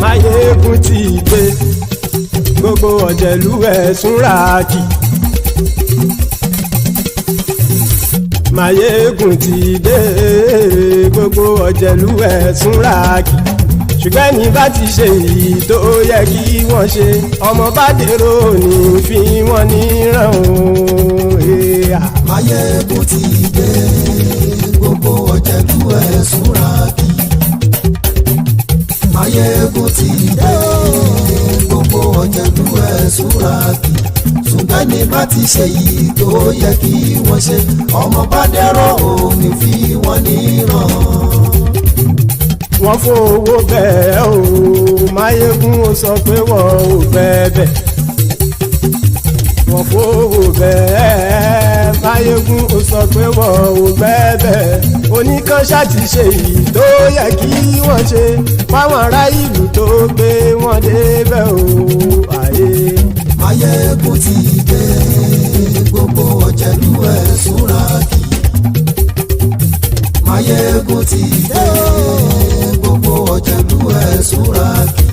Mayegun ti dé. Gbogbo ọ̀jẹ̀lú ẹ̀sùn ràkì. Mayegun ti dé. Gbogbo ọ̀jẹ̀lú ẹ̀sùn ràkì. Ṣùgbọ́n ní bá ti ṣe èyí tó yẹ kí wọ́n ṣe, ọmọ bá dèrò ní fi wọ́n níran o. Mayegun ti dé. Gbogbo ọ̀jẹ̀lú ẹ̀sùn ràkì. Mayegun ti dé. gbogbo ọ̀jẹ̀lú ẹ̀ súnra kì ṣùgbọ́n ní bá ti ṣe yìí tó yẹ kí wọ́n ṣe ọmọ bá dẹ́rọ̀ òní fi wọ́n níran. wọ́n fowó bẹ́ẹ̀ o Máyégún ó sọ pé wọ́n ò fẹ́ bẹ́ẹ̀. wọ́n fowó bẹ́ẹ̀ Máyégún ó sọ pé wọ́n ò fẹ́ bẹ́ẹ̀. oníkanṣá ti ṣe yìí tó yẹ kí wọ́n ṣe fáwọn ará ìlú tó gbé wọn débẹ̀ o. Máyégún ti dé gbogbo ọ̀jẹ̀lú ẹ̀ súnra kì. Máyégún ti dé gbogbo ọ̀jẹ̀lú ẹ̀ súnra kì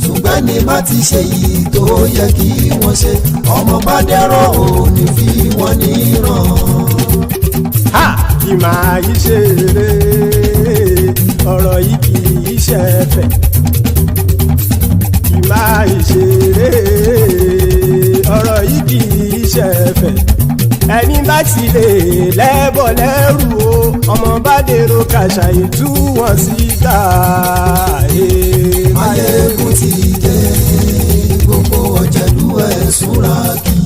ṣùgbọ́n ní bá ti ṣe yìí tó yẹ kí wọ́n ṣe ọmọ bá dẹ́rọ̀ òní fi wọ́n níran. kì máa yí ṣe eré ọ̀rọ̀ yìí kì í ṣe ẹ̀fẹ̀. kì máa yí ṣe eré ọ̀rọ̀ yìí kì í ṣe ẹ̀fẹ̀. ẹni bá ti lè lẹ́bọ̀ lẹ́rù o ọmọ bá dèrò kàṣàyè tú wọn síta. Máyégún ti dé gbogbo ọ̀jẹ̀lú ẹ̀ súnra kì.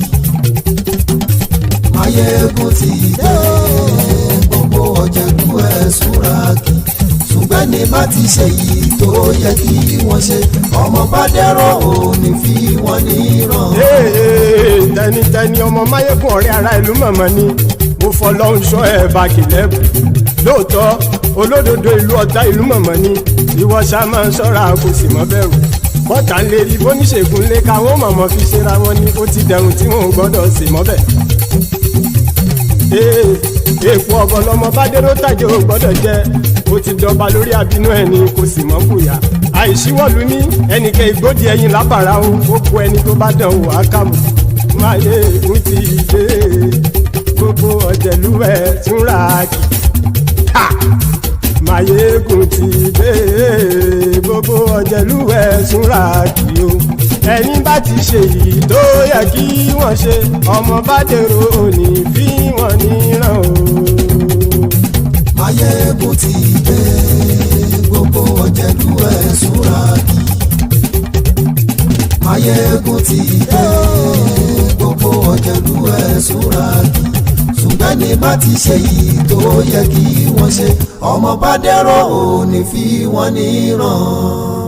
Máyégún ti dé gbogbo ọ̀jẹ̀lú ẹ̀ súnra kì ṣùgbọ́n ní bá ti ṣe yìí tó yẹ kí wọ́n ṣe ọmọ bá dẹ́rọ̀ òní fi wọ́n níran. tẹnitẹni ọmọ Máyégún ọ̀rẹ́ ara ìlú mọ̀mọ́ ni mo fọlọ́hún ṣọ́ ẹ̀ bá kìlẹ́bù. lóòótọ́ olódodo ìlú ọ̀tá ìlú mọ̀mọ́ ni ìwọ ṣá máa ń ṣọ́ra kò sì mọ́ bẹ̀rù. bọ́tà ń lè rí bóníṣègùn lé káwọn mọ̀mọ́ fi ṣera wọn ni ó ti dẹrùn tí wọn ò gbọ́dọ̀ sì mọ́ bẹ̀. èèpo ọ̀bọ̀lọmọ bá dérò tàjẹ́ ò gbọ́dọ̀ jẹ́ ó ti dọba lórí abínú ẹni kò sì mọ́ fòyà. àìsíwọ́lu ní ẹnìkẹ́ ìgbódì ẹyin lábàrá o ó kó ẹni tó bá dán o àkàmù. Máyégún ti dé gbogbo ọ̀jẹ̀lú ẹ̀ túnra kì. Máyégún ti dé gbogbo ọ̀jẹ̀lú ẹ̀ túnra kì o. ẹni bá ti ṣe yìí tó yẹ kí wọ́n ṣe ọmọ bá dèrò òní fi wọ́n níran o. Máyégún ti dé gbogbo ọ̀jẹ̀lú ẹ̀ súnra kì. Máyégún ti dé gbogbo ọ̀jẹ̀lú ẹ̀ súnra kì ṣùgbọ́n ní bá ti ṣe yìí tó yẹ kí wọ́n ṣe ọmọ bá dẹ́rọ̀ òní fi wọ́n níran.